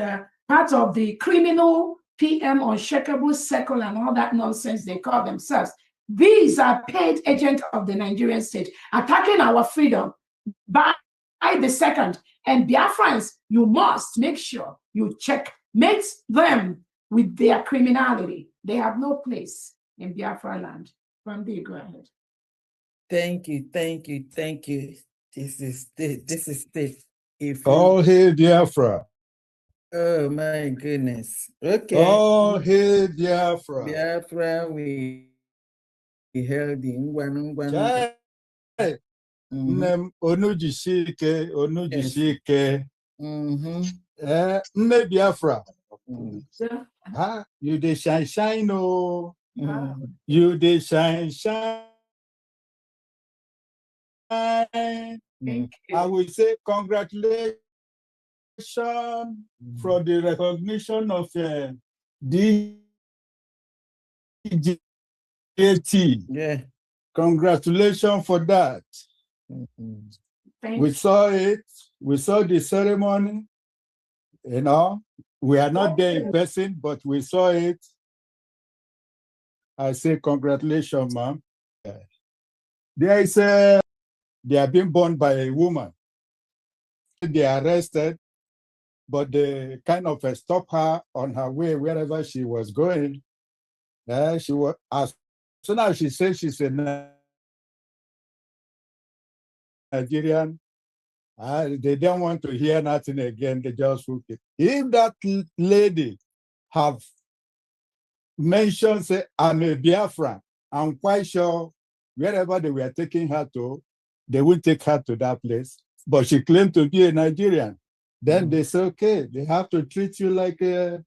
part of the criminal PM Unshakable Circle and all that nonsense they call themselves. These are paid agents of the Nigerian state attacking our freedom by the second. And Biafrans, you must make sure you checkmate them with their criminality. They have no place in Biafra land. From there, go ahead. Thank you. This is the All hail Biafra. Oh my goodness. Okay. All hail Biafra. Biafra, we held the Chai. Onujishike. Nne Biafra. You dey shine, oh. You dey shine. I will say congratulations for the recognition of DGAT. Yeah. Congratulations for that. We saw it. We saw the ceremony. You know, we are not there in person, but we saw it. I say congratulations, ma'am. There is they are being born by a woman. They are arrested, but they kind of stopped her on her way wherever she was going. She was, as soon as she said she's a Nigerian, they don't want to hear nothing again. They just hook it. If that lady have mentioned, say, I'm a Biafran, I'm quite sure wherever they were taking her to, they would take her to that place. But she claimed to be a Nigerian. Then they say, okay, they have to treat you like the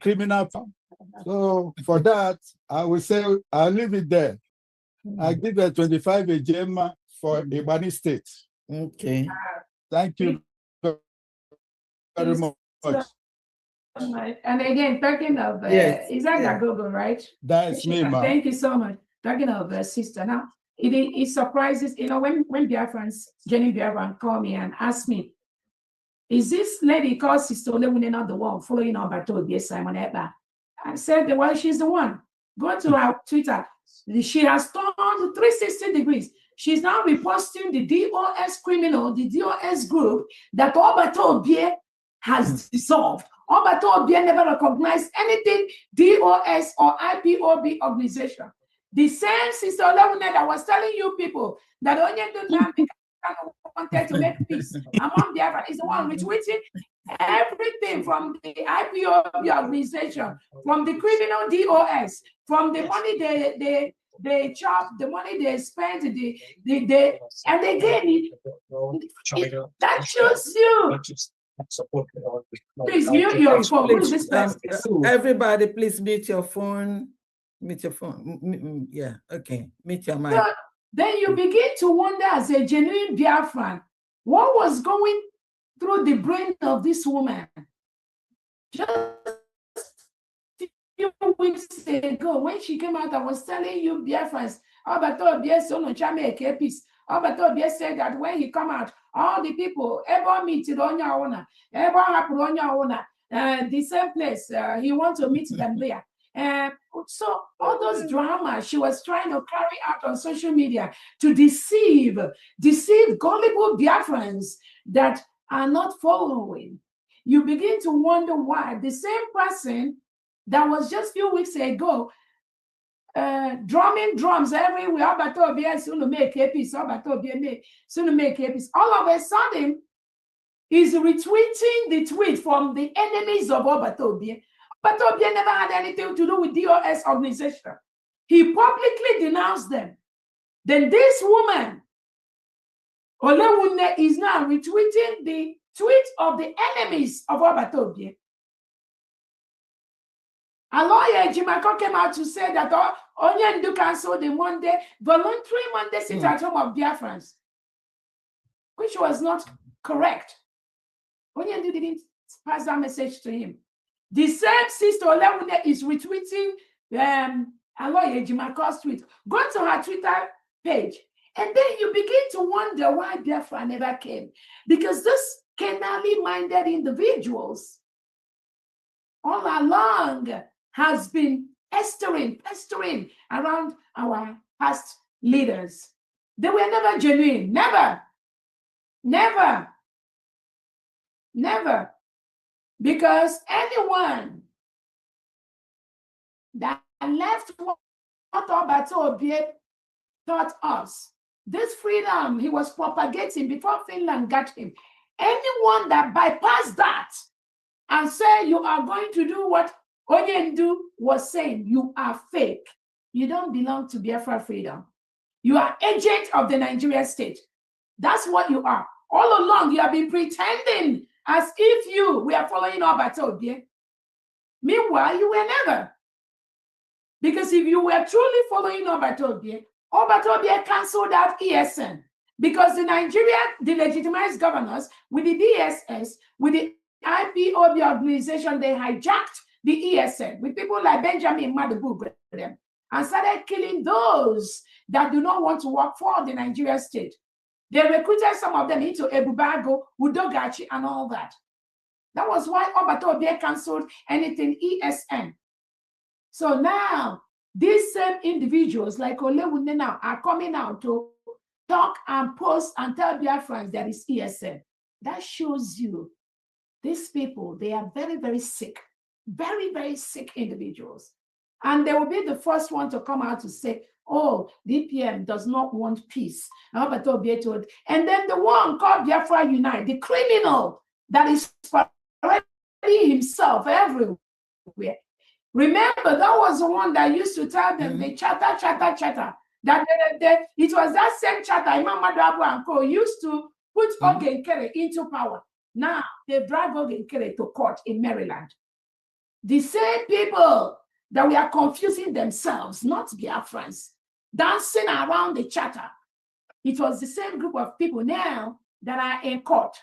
criminal. So for that, I will say, I'll leave it there. I give her 25 a gem for Ibani State. Okay. Thank you very much. And again, talking of, Yes, is that yeah. Dagogo, right? That's me, ma'am. Thank you so much. Talking of sister, now, it surprises, when Biafrans, Jenny Biafran call me and ask me, is this lady called Sister Olewune not the one following up? I told yes, Simon Eba. I said, well, she's the one. Go to her Twitter. She has turned 360 degrees. She's now reposting the DOS criminal, the DOS group that Obato Obie has dissolved. Obato Obie never recognized anything DOS or IPOB organization. The same Sister Olewune that was telling you people that Onye wanted to make peace among the Biafra is the one retweeting everything from the IPOB organization, from the criminal DOS, from the money they chop, the money they spend, and again, that shows you. Please mute your phone. Who is this person? Everybody, please mute your phone. Mute your phone. Yeah, okay. Mute your mic. So then you begin to wonder, as a genuine Biafran, what was going through the brain of this woman? Just a few weeks ago, when she came out, I was telling you, Biafrans, Obato Obie peace. Obato Obie said that when he come out, all the people ever meet Onya Ona, ever happen Onya Ona, the same place, he wants to meet them there. So all those dramas she was trying to carry out on social media to deceive gullible Biafrans that are not following. You begin to wonder why the same person that was just a few weeks ago drumming drums everywhere, all of a sudden is retweeting the tweet from the enemies of Obatobie. Obatobie never had anything to do with DOS organization. He publicly denounced them. Then this woman, Olewune, is now retweeting the tweet of the enemies of Obatobie. A lawyer, Jimako, came out to say that Onyendu canceled the voluntary Monday sit at home of Biafrans, which was not correct. Onyendu didn't pass that message to him. The same Sister Olewune is retweeting Aloye Jimako's tweet. Go to her Twitter page, and then you begin to wonder why Biafra never came. Because this carnally-minded individuals all along has been pestering around our past leaders. They were never genuine. Never. Because anyone that left what Obato Obie taught us, this freedom he was propagating before Finland got him, anyone that bypassed that and say you are going to do what Onyendu was saying, you are fake. You don't belong to Biafra freedom. You are agent of the Nigerian state. That's what you are. All along, you have been pretending as if you were following Obato Obie. Meanwhile, you were never. Because if you were truly following Obato Obie canceled out ESN. Because the legitimized governors with the DSS, with the IPOB organization, they hijacked the ESN with people like Benjamin Madubu and started killing those that do not want to work for the Nigerian state. They recruited some of them into Ebubago, Udogachi, and all that. That was why Obato Obie canceled anything ESN. So now, these same individuals like Olewune now are coming out to talk and post and tell their friends there is ESN. That shows you these people, they are very, very sick. Very, very sick individuals. And they will be the first one to come out to say, oh, the EPM does not want peace. And then the one called Biafra Unite, the criminal that is spreading himself everywhere. Remember, that was the one that used to tell them the chatter. That it was that same chatter Imam Madabu and Co. used to put Ogenkere into power. Now, they drive Ogenkere to court in Maryland. The same people that we are confusing themselves, not Biafrans, dancing around the chatter. It was the same group of people now that are in court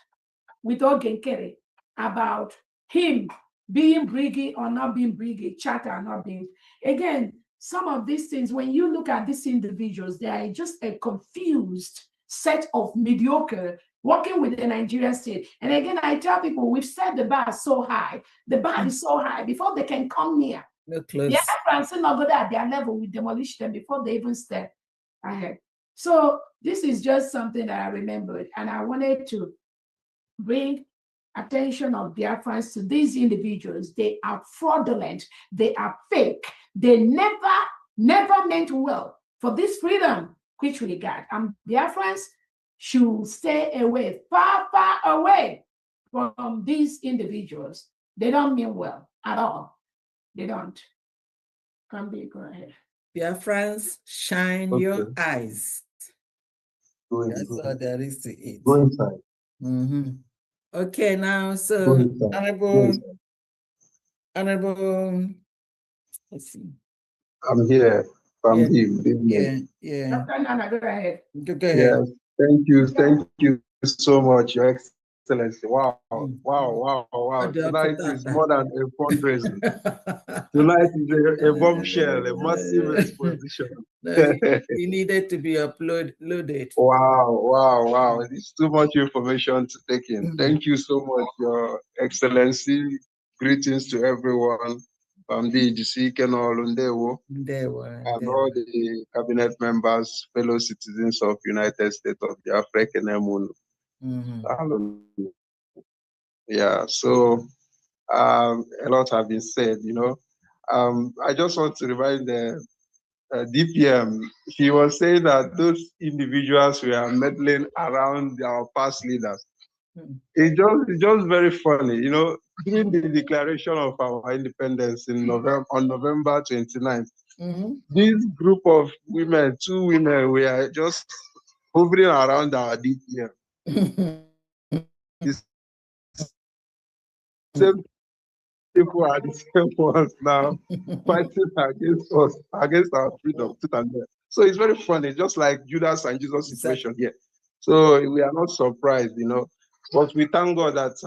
with Ogenkere about him being Briggy or not being Briggy, charter or not being. Again, some of these things, when you look at these individuals, they are just a confused set of mediocre working with the Nigerian state. And again, I tell people, we've set the bar so high. The bar is so high before they can come near. No close. The Africans are not good at their level. We demolish them before they even step ahead. So this is just something that I remembered, and I wanted to bring attention of Biafrans to these individuals. They are fraudulent. They are fake. They never meant well for this freedom which we got. And Biafrans should stay away, far away from these individuals. They don't mean well at all. They don't. Go ahead. Biafrans, shine your eyes. That's all there is to it. Go inside. Okay, now, so honorable, let's see. I'm here. Yeah. Dr. Nana, go ahead. Go ahead. Yes, thank you so much, Your Excellency. Wow. Tonight is more than a fundraising. Tonight is a bombshell, a massive exposition. It needed to be loaded. Wow. It's too much information to take in. Thank you so much, Your Excellency. Greetings to everyone. And all the cabinet members, fellow citizens of United States of the African Union. Yeah, so a lot have been said, I just want to remind the DPM, he was saying that those individuals were meddling around our past leaders. It's just very funny, during the declaration of our independence on November 29th, this group of women, 2 women, were just hovering around our DPM. The same people are the same ones now fighting against us, against our freedom. So it's very funny, just like Judas and Jesus situation here. So we are not surprised, but we thank God that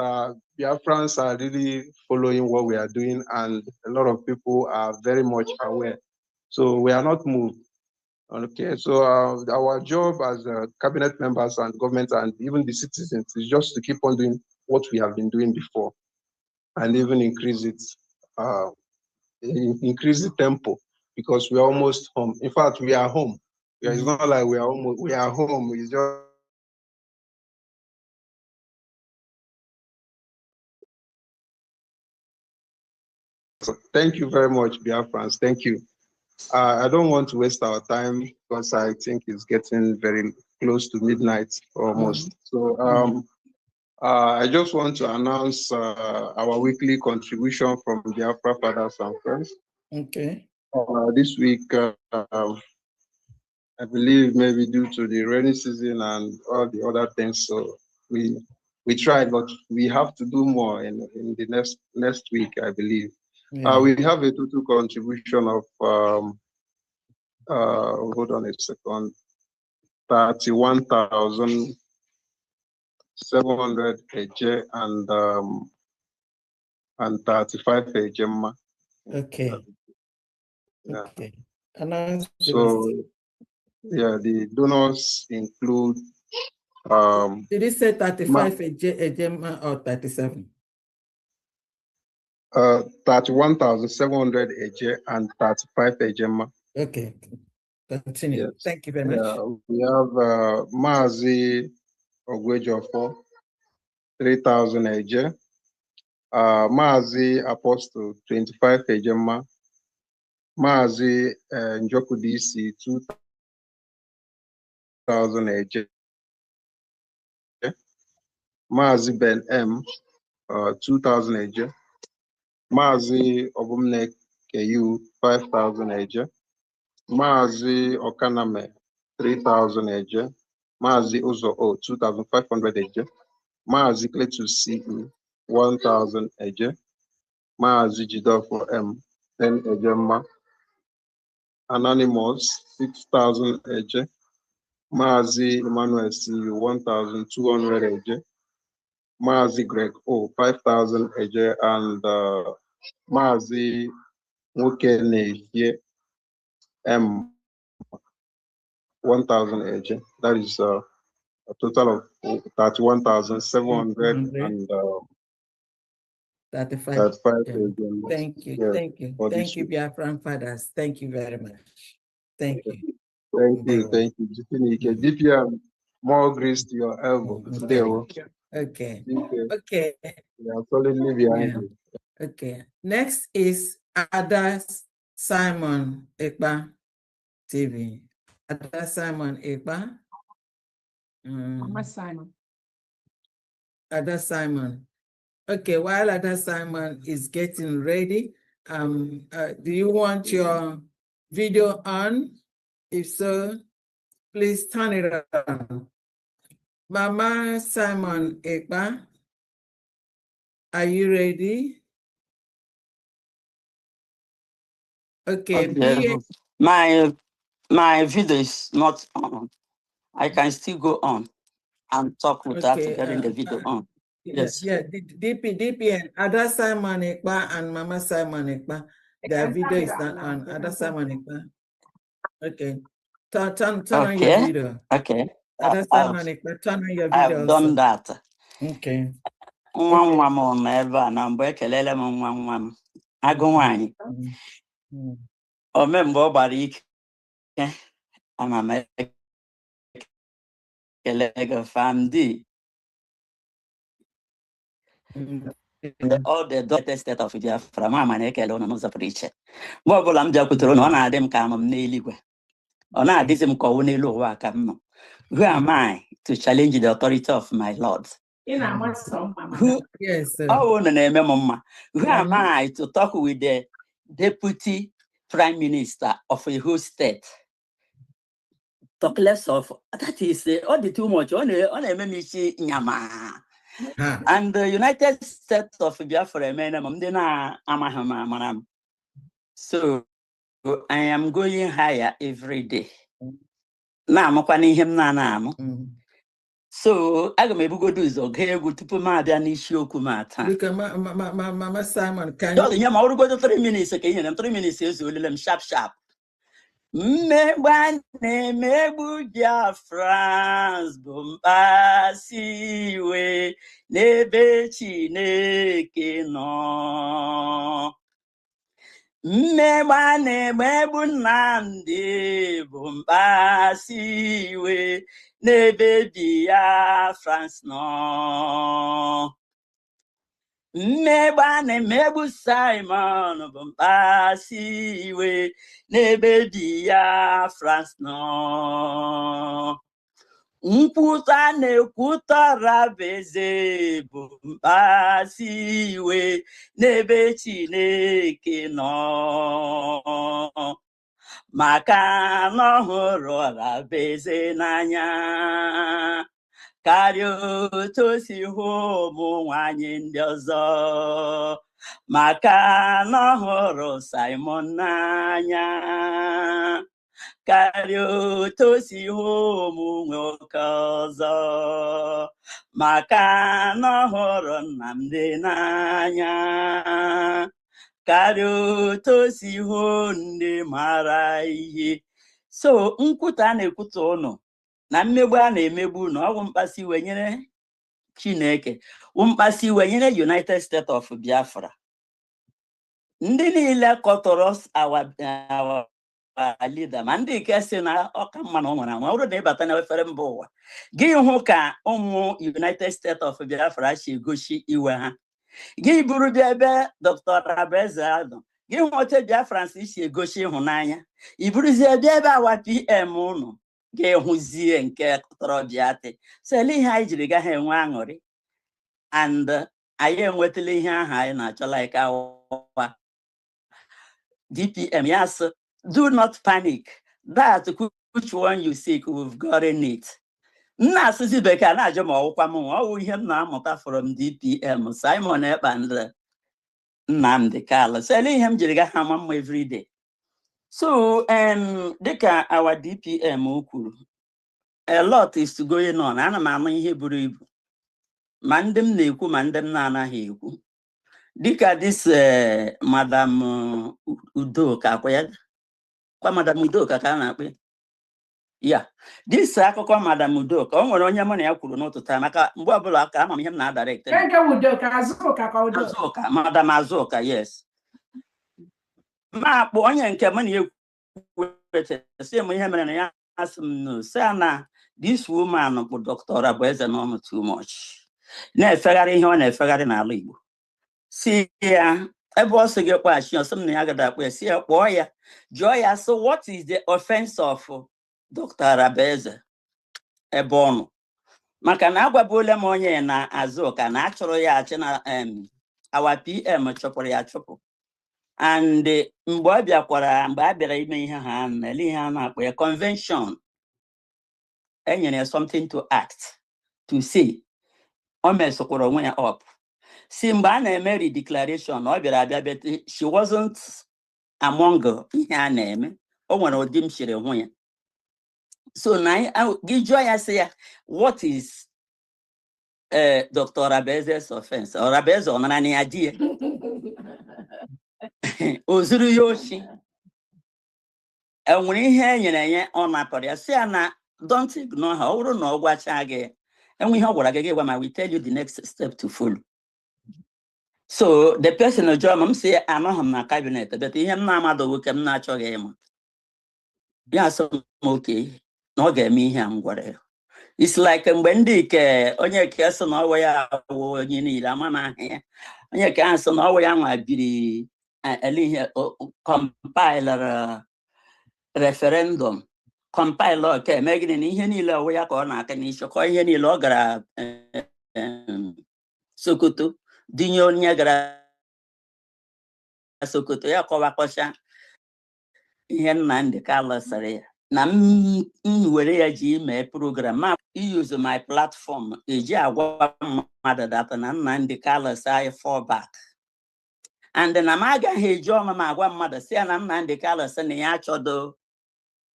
Biafrans are really following what we are doing, and a lot of people are very much aware. So we are not moved. Okay, so our job as cabinet members and government and even the citizens is just to keep on doing what we have been doing before, and even increase it, increase the tempo, because we are almost home. In fact, we are home. It's not like we are home. It's just so thank you very much, Biafrans. Thank you. I don't want to waste our time because I think it's getting very close to midnight almost. So I just want to announce our weekly contribution from Biafra Fathers and Friends. Okay. This week, I believe maybe due to the rainy season and all the other things, so we tried, but we have to do more in the next week, I believe. Yeah. We have a total contribution of hold on a second, 31,700 AJ and 35 AJ. Okay. Yeah. Okay. Announce So yeah, the donors include did you say 35 AJ or 37? 31,700 AJ and 35 AJ. Okay. Continue. Yes. Thank you very much. We have Mazi Ogwejofo, 3,000 AJ. Mazi Apostle, 25 AJ. Mazi Njoku DC, 2,000 AJ. Mazi Ben M, 2,000 AJ. Mazi Obumne KU, 5,000 AJ. Mazi Okaname, 3,000 AJ. Mazi Uzo O, 2,500 AJ. Mazi Kletus CE, 1,000 AJ. Mazi Jidofo M, 10 AJ. Anonymous, 6,000 AJ. Mazi Emmanuel C 1,200 AJ. Mazi Greg O 5,000 AJ, and Mazi Mukene here M 1,000 AJ. That is a total of 31,700 and 35. 35 Yeah. AJ. Thank you. Yes, Thank you. for Thank this you, week. Biafran fathers. Thank you very much. Thank you. Thank you. Ndewo. Thank you. Jitinike. DPM, more grace to your elbow. Ndewo. Okay. Okay. Okay. We are solidly behind Yeah. you. Okay. Next is Ada Simon Ekpa TV. Ada Simon Ekpa. Mama Simon. Ada Simon. Okay, while Ada Simon is getting ready, do you want your video on? If so, please turn it on. Mama Simon Ekpa, are you ready? Okay, Okay. My video is not on. I can still go on and talk without getting the video on. Yes. Yeah, DPN, Ada Simon Ekpa and Mama Simon Ekpa, their video is not on. Ada Simon Ekpa. Okay. Turn on your video. Okay. Ada Simon Ekpa, turn on your video. I've done that. Okay. Nwa m nọ ebe a na mgbe ekelele m nwa m agụ nwanyị ome mgbe ọ gbara ike ana m ekele gị famdi all the United States of Biafra ma ama na-ekele ụnụ n'ụzọ pụrụ iche mgbe ọbụla m bịakwutere ụnụ ọ na-adị m ka anọ m n'eluigwe ọ na-adịzi m ka ọwụ n'elu ụwa ka m nọ. Who am I to challenge the authority of my Lord? Who am I to talk with the deputy prime minister of a whole state? Talk less of that is all the too much. On nyama. And the United States of Biafra, so I am going higher every day. Now I'm so aga m ebugodo ụzọ gaa egwu tupu m abịa n'isiokwu m taa. Mama Simon, can you? Ihe ma ọrụgodo 3 minutes ka enyere m 3 minutes ezuolele m sharp. Mmegbu a na-emegbu Biafra bụ mkpasi iwe n'ebe Chineke nọ. Mmegbu a na-emegbu Nnamdi bụ mkpasi iwe n'ebe Biafra nọ. Mmegbu a na-emegbu Simon bụ mkpasi iwe n'ebe Biafra nọ. Nkwuta na-ekwutọra bụ eze bụ mkpasi iwe n'ebe Chineke nọ. Maka na ọ hụrụ ọra bụ eze n'anya karịa otu o si hụ ụmụ nwanyị ndị ọzọ. Maka na ọ hụrụ Simon n'anya karịa otu o si hụ ụmụ nwoke ọzọ. Maka na ọ hụrụ Nnamdi n'anya karịa otu o si hụ ndị mara ihe. So nkwuta na-ekwuta ụnụ na mmegbu a na-emegbu na ọgwụ mkpasi iwe nyere Chineke wụ mkpasi iwe nyere United States of Biafra. Ndị niile kọtọrọ our leader ma ndị nke si na ọka mma na ọ nwere anwa ọrụ na ịbata na efere mba ụwa gị hụ ka ụmụ United States of Biafra si egosi iwe ha. Gị buru bịa ebe Dr. Abeze Adọ gị hụ oche Biafra si egosi ịhụnanya. Iburuzie bịa ebe awa PM ụnụ ga-ehụzie nke kọtọrọ Biafra. So ele ihe anyị jiri gaghị enwe aṅụrị and anyị enwetala ihe ahụ anyị na-achọla ike awa DPM. Yes, do not panic. That which one you seek, we've gotten it. Nna asụsụ bekee na-ajụ ma ọwụkwa m ọwụ ihe m na-amụta from DPM Simon Ekpa and Nnamdi Kanu. So ele ihe m jiri gaghị ama mma everyday. So dịka our DPM kwuru a lot is going on. Ana m ama ihe buru ibu. Ma ndị m na-ekwu ma ndị m na-anaghị ekwu. Dịka this Madam Udoka kwa Madam Udoka ka a na-akpọ. Yeah, this akụkọ Madam Udoka, o nwere onye mụ na ya kwuru n'ụtụtụ maka mgbe ọbụla aka ama m ihe m na-adirect. Azụka, Madam Azụka, yes. Ma akpụ onye nke mụ na ya kwuru m ihe mere na ya asị m no, sị na this woman bụ Dr. Abueze n'ọnụ too much. Na-efegharị ihe ọ na-efegharị n'ala Igbo. Si ya ebe ọ sị gị kpọghachi ọsọ m na ya gada akpọ ya, si ya kpọọ ya jụọ ya, so what is the offense of Dr. Abueze ebe ọnụ? Maka na agwabuola m onye na Azụka na achọrọ ya achị na our PM chọpụrụ ya achọpụ, and mgbe ọ bịakwara, mgbe a bịara ime ihe ha na-ele ihe a na-akpọ ya convention, enyere ya something to act to say, o mesokwara onwe ya up. Si mgbe a na-eme declaration, ọ bịara abịa bete, she wasn't among ihe a na-eme. O nwere ụdị m shiri hụ ya. So na gị jụọ ya sị ya, what is Dr. Abueze's offense? Or Abueze ọ nara na ya di ya o zuru ya ochi. Enwere ihe enyere ya ọ napụrụ ya, sị ya na don't ignore her. Ọ bụrụ na ọ gwacha gị enwe ihe ọ gwara gị gwa ma we tell you the next step to follow. So the person jụọ m sị anọghị m na cabinet, but ihe m na-amadụ ka m na-achọghị ịma ya, sị m okay na ọ ga-eme ihe a m gwara ya. It's like mgbe ndị ike onye ke sị na ọwa ya awụ onye niile ama na ahụ ya, onye ke ahụ sị na ọwa ya nwa biri ihe compiler referendum, compiler ka eme gịnị na ihe niile ọwa ya ka ọ na-aka n'isi, kọ ihe niile ọ gara Sokoto dinye onye gara Sokoto ya kọwakọcha ihe Nnamdi Kanu sịrị ya na m were ya ji mee program ma use my platform eji agwa mmadụ data na Nnamdi Kanu sị anyị fall back, and na m agaghị eji ọma m agwa mmadụ sị ya na Nnamdi Kanu sị na ya achọdo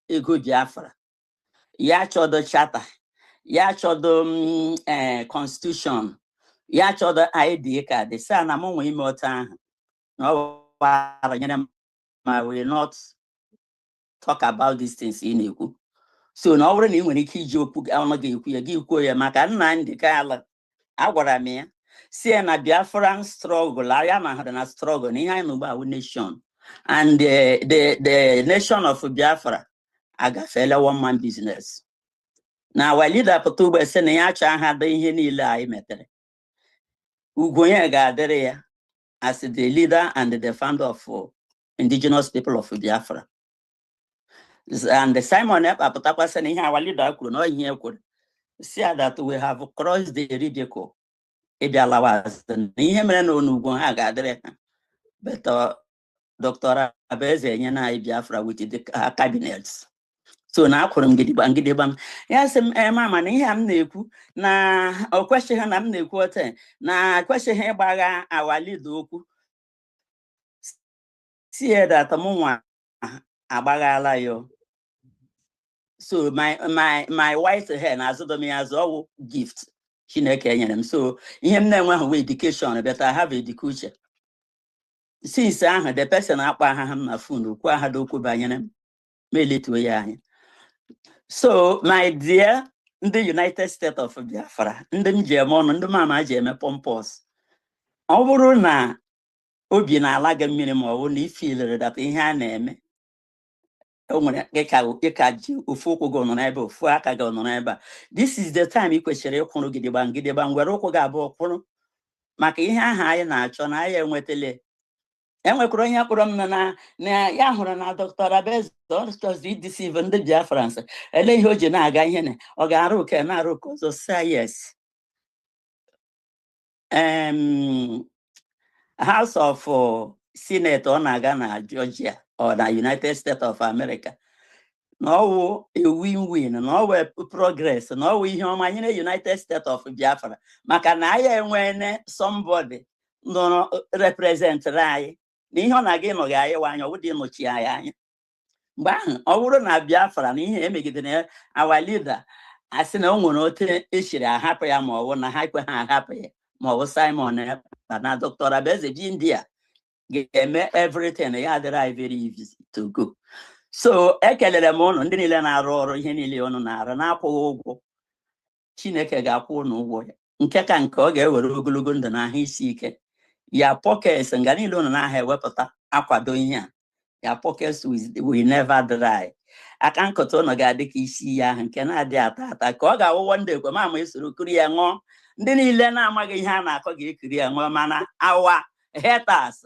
ego Biafra, ya achọdo charter, ya achọdo constitution, ya achọdo ID card, sị na m nwe ime otu ahụ na ọ gbara nyere m ma will not talk about these things in ekwu. So na ọ bụrụ na ị nwere ike iji okwu ọnụ gị ekwu ya, gị kwuo ya, maka Nnamdi Kanu agwara m ya si na Biafran struggle, ya na hụrụ na struggle na ihe anyị n'ugbo awụ nation, and the nation of Biafra agafeela one man business. Na our leader pụta ugbo sị na ya achọ aha dị ihe niile anyị metere, ugwu onye ga-adịrị ya as the leader and the founder of indigenous people of Biafra. And Simon apụtakwa sị na ihe our leader kwuru na ihe kwuru, see that we have crossed the ridicule. Ịbịalawa na ihe mere na onugwu ha ga-adịrị ha, but Dr. Abueze enye na anyị Biafra with the cabinets. So na akwụrụ m gidigba m ya sị m mama na ihe a m na-ekwu na o kwesịghị na m na-ekwu ote na kwesịghị ịgbagha our leader okwu, see that mụnwa agbaghala ya. So my white hair na azụdom ya azụ ọwụ gift Chineke nyere m. So ihe m na-enweghị education, but I have education. Since ahụ the person akpọ aha m na phone okwu aha dị okwu banyere m ma eletuo ya anya. So my dear ndị United States of Biafra, ndị m ji eme ọnụ, ndị mama ji eme pompous, ọ bụrụ na obi na-ala gị mmiri ma ọ bụ na ifilere data ihe a na-eme, o nwere ịka ji ofu ụkwụ gị nọ n'ebe, ofu aka gị nọ n'ebe a, this is the time ị kwesịrị ịkwụrụ gidigba ngwere ụkwụ gị abụọ kwụrụ, maka ihe ahụ anyị na-achọ na anyị enwetala. Enwekwara onye kpọrọ m na ya hụrụ na Dr. Abueze chọzi ideceive ndị Biafrans, ele ihe o ji na-aga ihe na ọ ga-arụ ụka na-arụ ụka ọzọ. Yes, House of Senate ọ na-aga na Georgia or na United States of America, na ọwụ a win-win, na ọwụ progress, na ọwụ ihe ọma nyere United States of Biafra, maka na anyị enwene somebody nọ representịrị anyị na ihe ọ na-aga ịnọghị anyị anya, ọ dị ịnọchi anyị anya. Mgbe ahụ ọ bụrụ na Biafra na ihe emegidere our leader asị na o nwere otu esiri ahapụ ya ma ọ bụ na ha ekwe ha ahapụ ya ma ọ bụ Simon na Dr. Abeze ji India ga-eme everything ya dịrị anyị very easy to go. So ekelere m ụnụ ndị niile na-arụ ọrụ ihe niile ụnụ na-arụ na-akwụghị ụgwọ. Chineke ga-akwụ ụnụ ụgwọ ya nke ka nke ọ ga-ewere ogologo ndụ na ahụ isi ike. Ya pockets nga niile ụnụ na-aha ewepụta akwado ihe a. Ya pockets will never dry. Aka nkụta ụnụ ga-adị ka isi ya ahụ nke na-adị ata ata ka ọ ga-awụwọ ndị ekwe ma esoro kiri ya ṅụọ. Ndị niile na-amaghị ihe a na-akọ ga-ekiri ya ṅụọ mana our haters,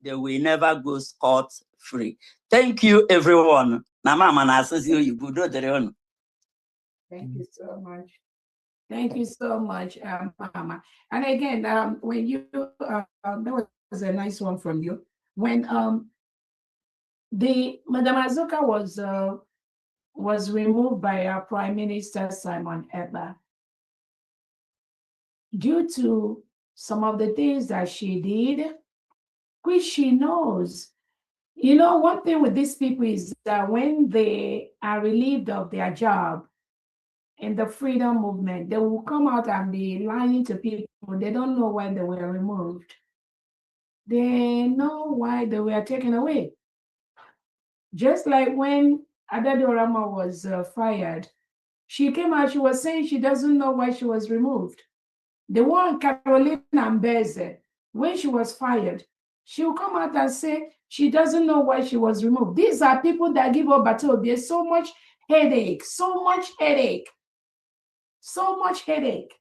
they will never go scot free. Thank you everyone. Na mama na asịsị oyibo do dere ụnụ. Thank you so much. Thank you so much, Mama. And again, when you, that was a nice one from you. When Madam Azuka was removed by our Prime Minister Simon Ekpa due to some of the things that she did, which she knows. You know, one thing with these people is that when they are relieved of their job, in the freedom movement, they will come out and be lying to people. They don't know why they were removed. They know why they were taken away. Just like when Adadorama was fired, she came out, she was saying she doesn't know why she was removed. The one Carolina Mbeze, when she was fired, she will come out and say she doesn't know why she was removed. These are people that give up battle. There's so much headache, so much headache. So much headache.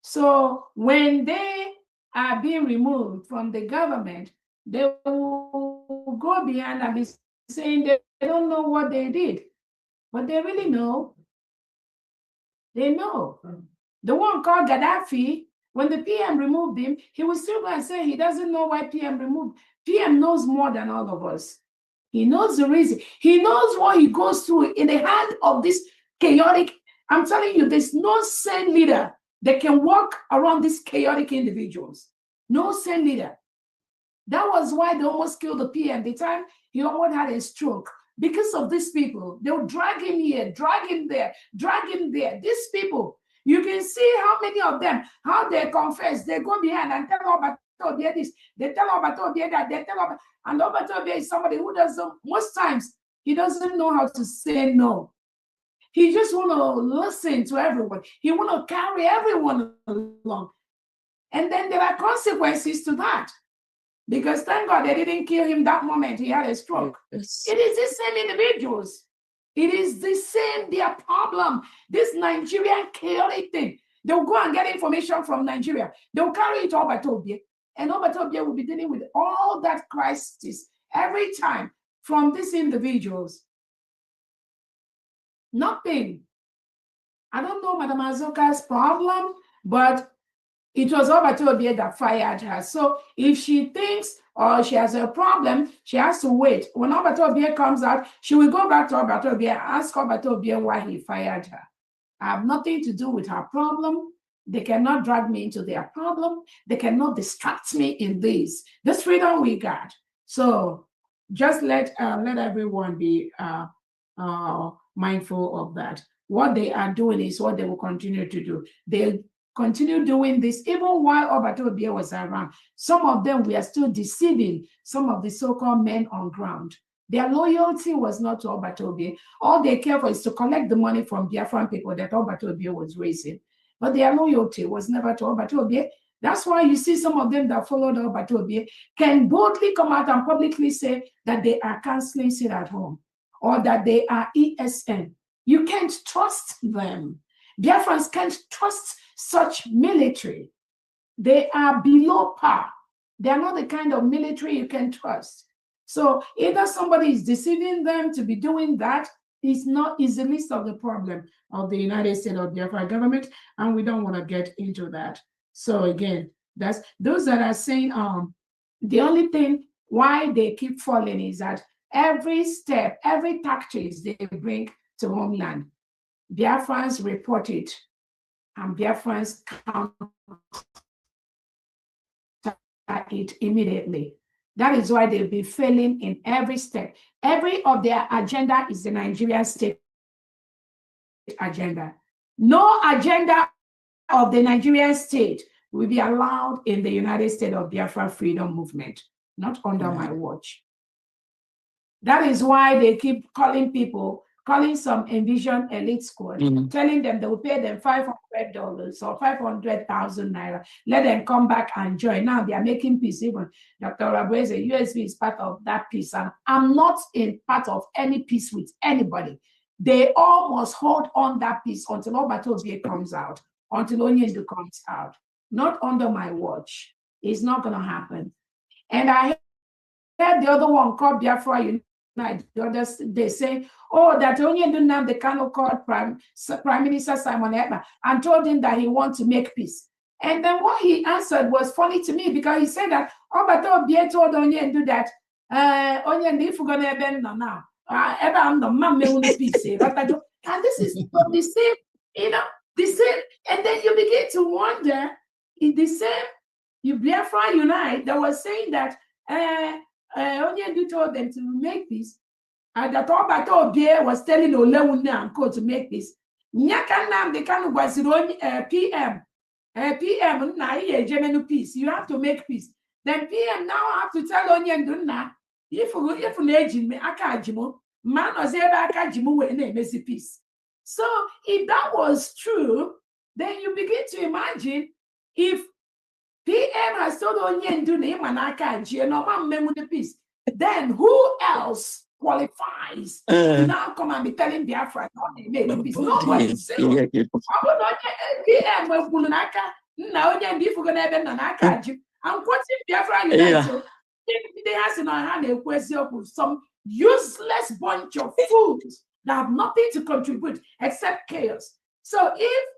So when they are being removed from the government, they will go behind and be saying they don't know what they did. But they really know. They know. The one called Gaddafi, when the PM removed him, he was still going to say he doesn't know why PM removed. PM knows more than all of us. He knows the reason. He knows what he goes through in the hand of this chaotic. I'm telling you, there's no sane leader that can walk around these chaotic individuals. No sane leader. That was why they almost killed the PM. The time he almost had a stroke. Because of these people, they'll drag him here, drag him there, drag him there. These people, you can see how many of them, how they confess. They go behind and tell Obatobia this, they tell Obatobia that, they tell Obatobia, and Obatobia is somebody who doesn't, most times, he doesn't know how to say no. He just want to listen to everyone. He want to carry everyone along. And then there are consequences to that. Because thank God they didn't kill him that moment he had a stroke. Yes. It is the same individuals. It is the same, their problem. This Nigerian chaotic thing. They'll go and get information from Nigeria. They'll carry it to Obatobia. And Obatobia will be dealing with all that crisis every time from these individuals. Nothing. I don't know Madam Azuka's problem, but it was Obatobia that fired her. So if she thinks or she has a problem, she has to wait. When Obatobia comes out, she will go back to Obatobia and ask Obatobia why he fired her. I have nothing to do with her problem. They cannot drag me into their problem. They cannot distract me in this. This freedom we got. So just let everyone be mindful of that. What they are doing is what they will continue to do. They'll continue doing this even while Obatobia was around. Some of them were still deceiving some of the so-called men on ground. Their loyalty was not to Obatobia. All they care for is to collect the money from Biafran people that Obatobia was raising. But their loyalty was never to Obatobia. That's why you see some of them that followed Obatobia can boldly come out and publicly say that they are canceling sit at home or that they are ESN. You can't trust them. Biafrans can't trust such military. They are below par. They are not the kind of military you can trust. So either somebody is deceiving them to be doing that, is the least of the problem of the United States of Biafra government, and we don't want to get into that. So again, that's those that are saying the only thing why they keep falling is that every step, every tactics they bring to homeland, Biafrans report it, and Biafrans counter it immediately. That is why they'll be failing in every step. Every of their agenda is the Nigerian state agenda. No agenda of the Nigerian state will be allowed in the United States of Biafra freedom movement, not under my watch. That is why they keep calling people, calling some Envision elite squad, telling them they will pay them $500 or 500,000 naira. Let them come back and join. Now they are making peace. Even Dr. Rabueze, USB is part of that peace. And I'm not in part of any peace with anybody. They all must hold on that peace until Obatobie comes out, until Onyendu comes out. Not under my watch. It's not going to happen. And I heard the other one called Biafra Unite. The others, they say, oh, that Onyendu Nnamdi Kanu called Prime Minister Simon Ekpa and told him that he wants to make peace. And then what he answered was funny to me because he said that Obatobie told Onyendu that Onyendu, if we're going to have now, peace. And this is the same, you know, the same. And then you begin to wonder, in the same, you Biafra Unite, that was saying that Onyendu told them to make peace, and that Obatobie was telling Olewunne and Co to make peace. Nyaka Nnamdi Kanu was PM. PM, na peace. You have to make peace. Then PM now have to tell Onyendu na if me akajimo man was ebe akajimo we na emesi peace. So if that was true, then you begin to imagine if PM has told Onyendu na imanaka and no man memu the peace, then who else qualifies to now come and be telling Biafra no peace? Nobody. PM was bulunaka now Onyendu if we're gonna have naka. I'm quoting Biafra Unite. So they has in our hand a question of some useless bunch of fools that have nothing to contribute except chaos. So if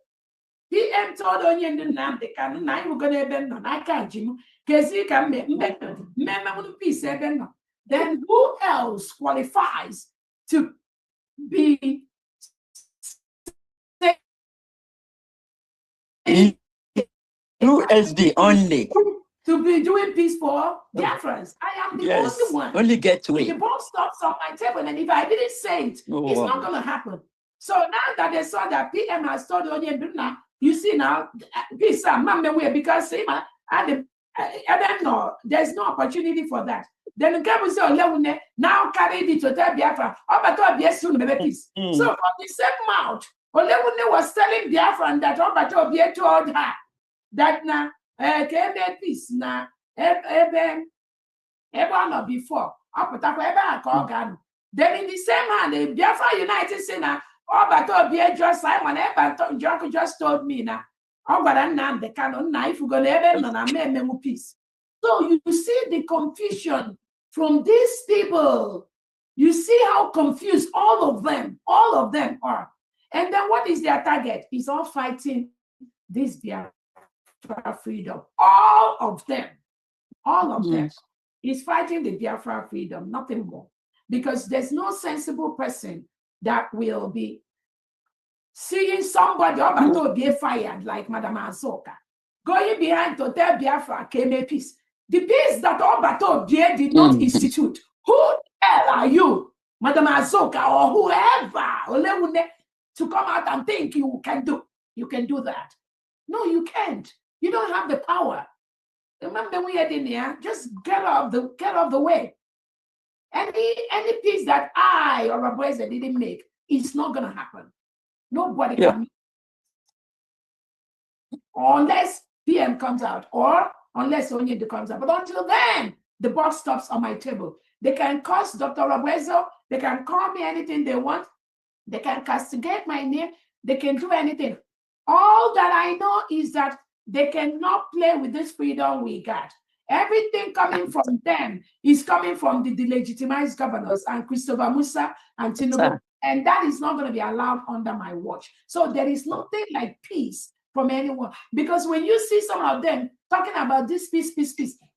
PM told Onyendu Nnamdi Kanu na we're gonna have naka jimu kezi can make peace then who else qualifies to be USD only? To be doing peace for Biafrans. I am the only one. Only get to The it. ball stops on my table, and if I didn't say it, it's not going to happen. So now that they saw that PM has told Onyendu now, you see now, peace, because I don't know, there's no opportunity for that. Then Olewunne now carried it to tell Biafra, Obatobie soon make peace. So from the same mouth, Olewunne was telling Biafra that Obatobie told her that now peace na ebe no before then in the same hand the Biafra United say na Obatobie just Simon Ekpa just told me na Nnamdi Kanu na if we go na peace. So you see the confusion from these people. You see how confused all of them are. And then what is their target? It's all fighting this Biafra freedom. All of them is fighting the Biafra freedom, nothing more. Because there's no sensible person that will be seeing somebody to be fired like Madam Asoka, going behind to tell Biafra came peace. The peace that Obatobie did not institute. Who the hell are you, Madam Asoka, or whoever, Olewunne, to come out and think you can do that? No, you can't. You don't have the power. Remember we had in here, just get off the way. Any peace that I or Rabueze didn't make, it's not gonna happen. Nobody can, unless PM comes out or unless Onyendu comes out. But until then, the buck stops on my table. They can curse Dr. Rabueze, they can call me anything they want, they can castigate my name, they can do anything. All that I know is that they cannot play with this freedom we got. Everything coming from them is coming from the delegitimized governors and Christopher Musa and Tinubu. And that is not going to be allowed under my watch. So there is nothing like peace from anyone. Because when you see some of them talking about this peace,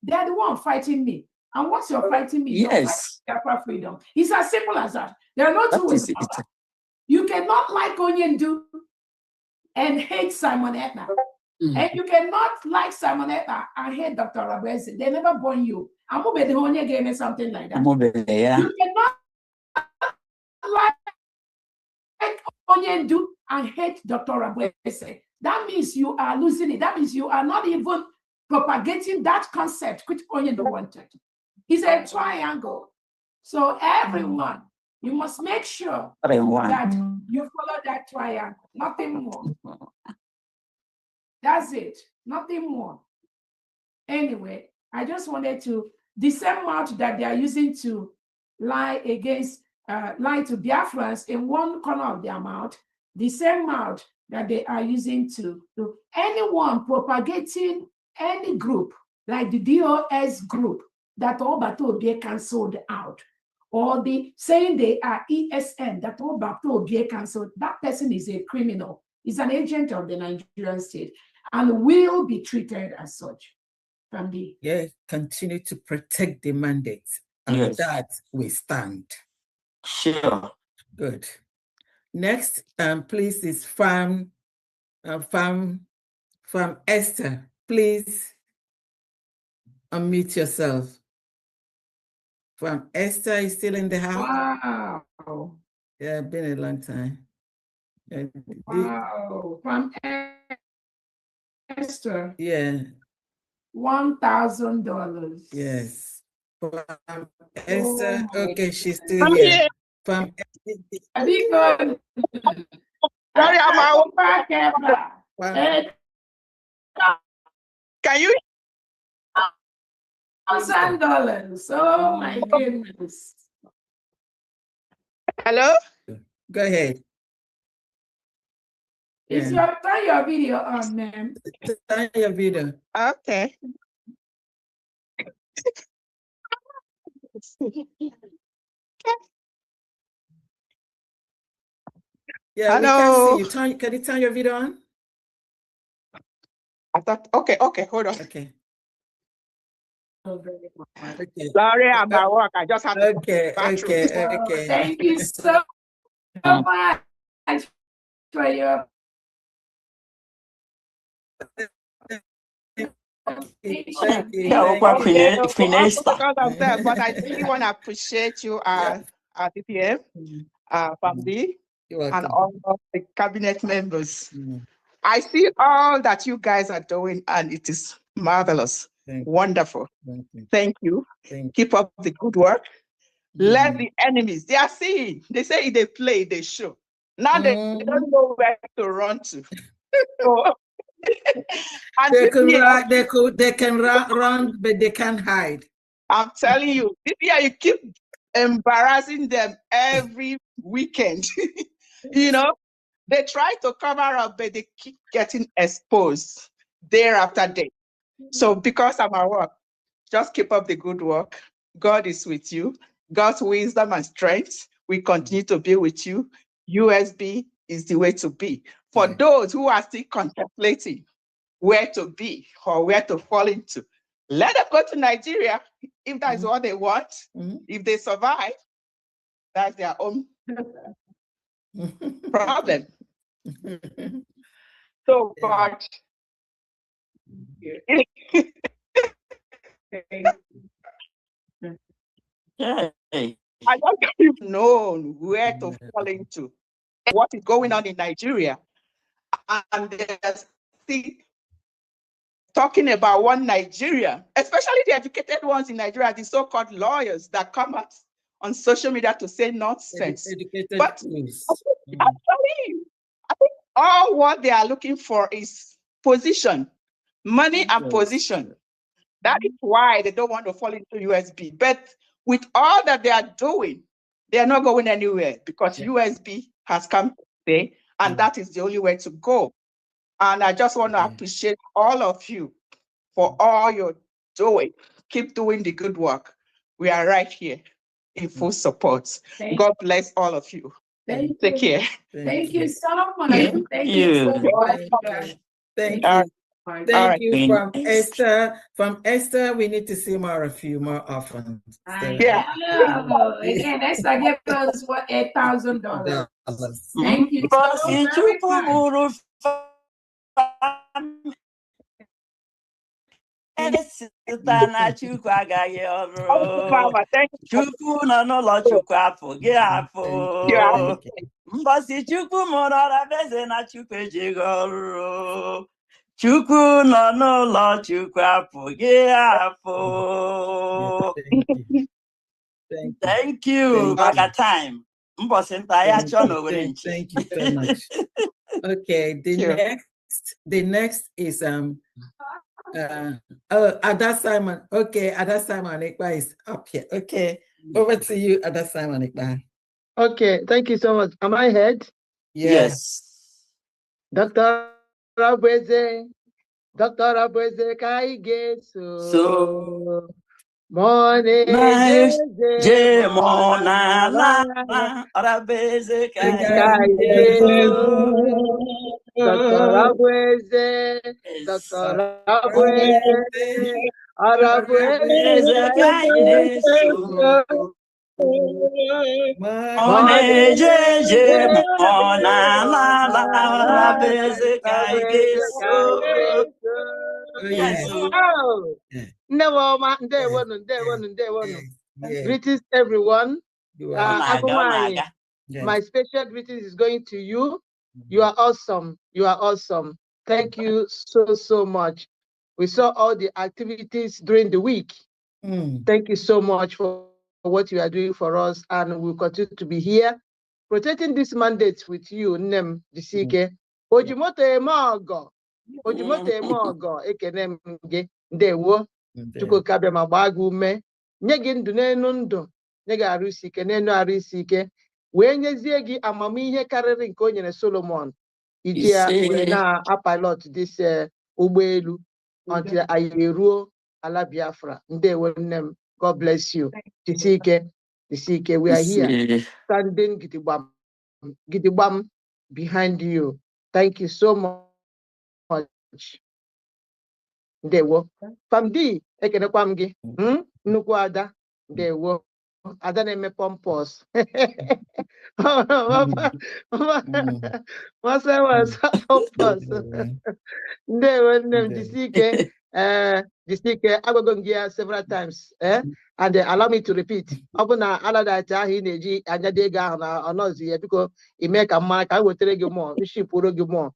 they're the one fighting me. And once you're fighting me, you're fighting freedom. It's as simple as that. There are no two ways about that. You cannot like Onyendu and hate Simon Ekpa. And you cannot like Simon Ekpa and hate Dr. Rabueze. They never born you. I'm going to be gave me something like that. You cannot like Onyendu and hate Dr. Rabwese, that means you are losing it. That means you are not even propagating that concept which Onyendu wanted. It's a triangle. So everyone, you must make sure that you follow that triangle, nothing more. That's it, nothing more. Anyway, I just wanted to, the same mouth that they are using to lie against, lie to Biafrans in one corner of their mouth, the same mouth that they are using to anyone propagating any group, like the DOS group that Obato be cancelled out, or the saying they are ESN that Obato be cancelled, that person is a criminal, is an agent of the Nigerian state, and will be treated as such. Continue to protect the mandate. And that we stand. Sure. Good. Next, please, is Farm Esther. Please unmute yourself. Farm Esther is still in the house. Wow. Yeah, been a long time. Wow. Farm Esther. Yeah. $1,000. Yes. From Esther, okay, she's still here. From Can you? $1,000. Oh my goodness. Hello? Go ahead. Is your turn your video on, ma'am? Turn your video. Okay. Yeah, hello. we can see you. Can you turn your video on? I thought, okay, hold on. Okay. Sorry, I'm at work. I just had to okay. Thank you so much for your But I really want to appreciate you, DPM, family, and all of the cabinet members. I see all that you guys are doing, and it is marvelous, wonderful. Thank you. Keep up the good work. Let the enemies, they are seeing, they say if they play, they show. Now they don't know where to run to. So, and they can run, but they can't hide. I'm telling you, this year you keep embarrassing them every weekend. You know, they try to cover up, but they keep getting exposed day after day. So because I'm at work, just keep up the good work. God is with you. God's wisdom and strength will continue to be with you. USB is the way to be. For those who are still contemplating where to be or where to fall into, let them go to Nigeria if that's what they want. If they survive, that's their own problem. So, God, I want you to know where to fall into, what is going on in Nigeria. And they're still talking about one Nigeria, especially the educated ones in Nigeria, the so-called lawyers that come out on social media to say nonsense. But I'm telling you, I think all what they are looking for is position, money and position. That is why they don't want to fall into USB. But with all that they are doing, they are not going anywhere because USB has come to stay, and that is the only way to go. And I just want to appreciate all of you for all you're doing. Keep doing the good work. We are right here in full support. God bless all of you. Take care. Thank you so much. Thank you so much. Thank you. Thank you. From Esther. From Esther, we need to see more of you more often. Yeah. Again, Esther gave us what, $8,000. Thank you so much. sita na Chukwu agaghị ọrụ. Chukwu nọ n'ụlọ Chukwu apụ gị apụ. Mbọsị Chukwu mụrụ Ọrabeze na Chukwu ejighị ọrụ. Chukwu nọ n'ụlọ Chukwu apụ gị apụ. Thank you. Back at time. Thank you so much. Okay, the next is Ada Simon. Okay, Ada Simon Ekpa is up here. Okay, over to you, Ada Simon Ekpa. Okay, thank you so much. Am I heard? Yes. Dr. Abweze, Kaige, so morning, Je mona la Arabeze Kaige, Dr. Abweze, Arabweze Kaige, so Mone je mona la Arabeze Kaige, so yes. Greetings, everyone. My special greetings is going to you. You are awesome. You are awesome. Thank you so much. We saw all the activities during the week. Thank you so much for what you are doing for us, and we'll continue to be here protecting this mandate with you. Nem Disike. Ojimoto Emogo. Ojimoto Emogo. Ekenem ge. Ndewo. Chukwu kabia ma gbaa gị ume. Nye gị ndụ n'elu ndụ. Nye gị arụ isi ike n'elu arụ isi ike. Wee nyezie gị amamihe karịrị nke o nyere Solomon. Iji ya wee na-apilot this ụgbọelu until anyị eruo ala Biafra. Ndewo nne m. God bless you. Tisike. We are here standing gidigbam behind you. Thank you so much. Ndewo. Famdi ekenekwa m gị. Nnukwu ada. Ndewo. Ada na-eme pompous. Wasa pompous. Ndewo nne m Jisike. Jisike agwago m gị several times. And allow me to repeat. Ọbụna aladata ahụ ị na-eji anyado ego ahụ na ọnọzi ya biko ime ka mma ka wetere gị mmụọ nshipụrụ gị mmụọ.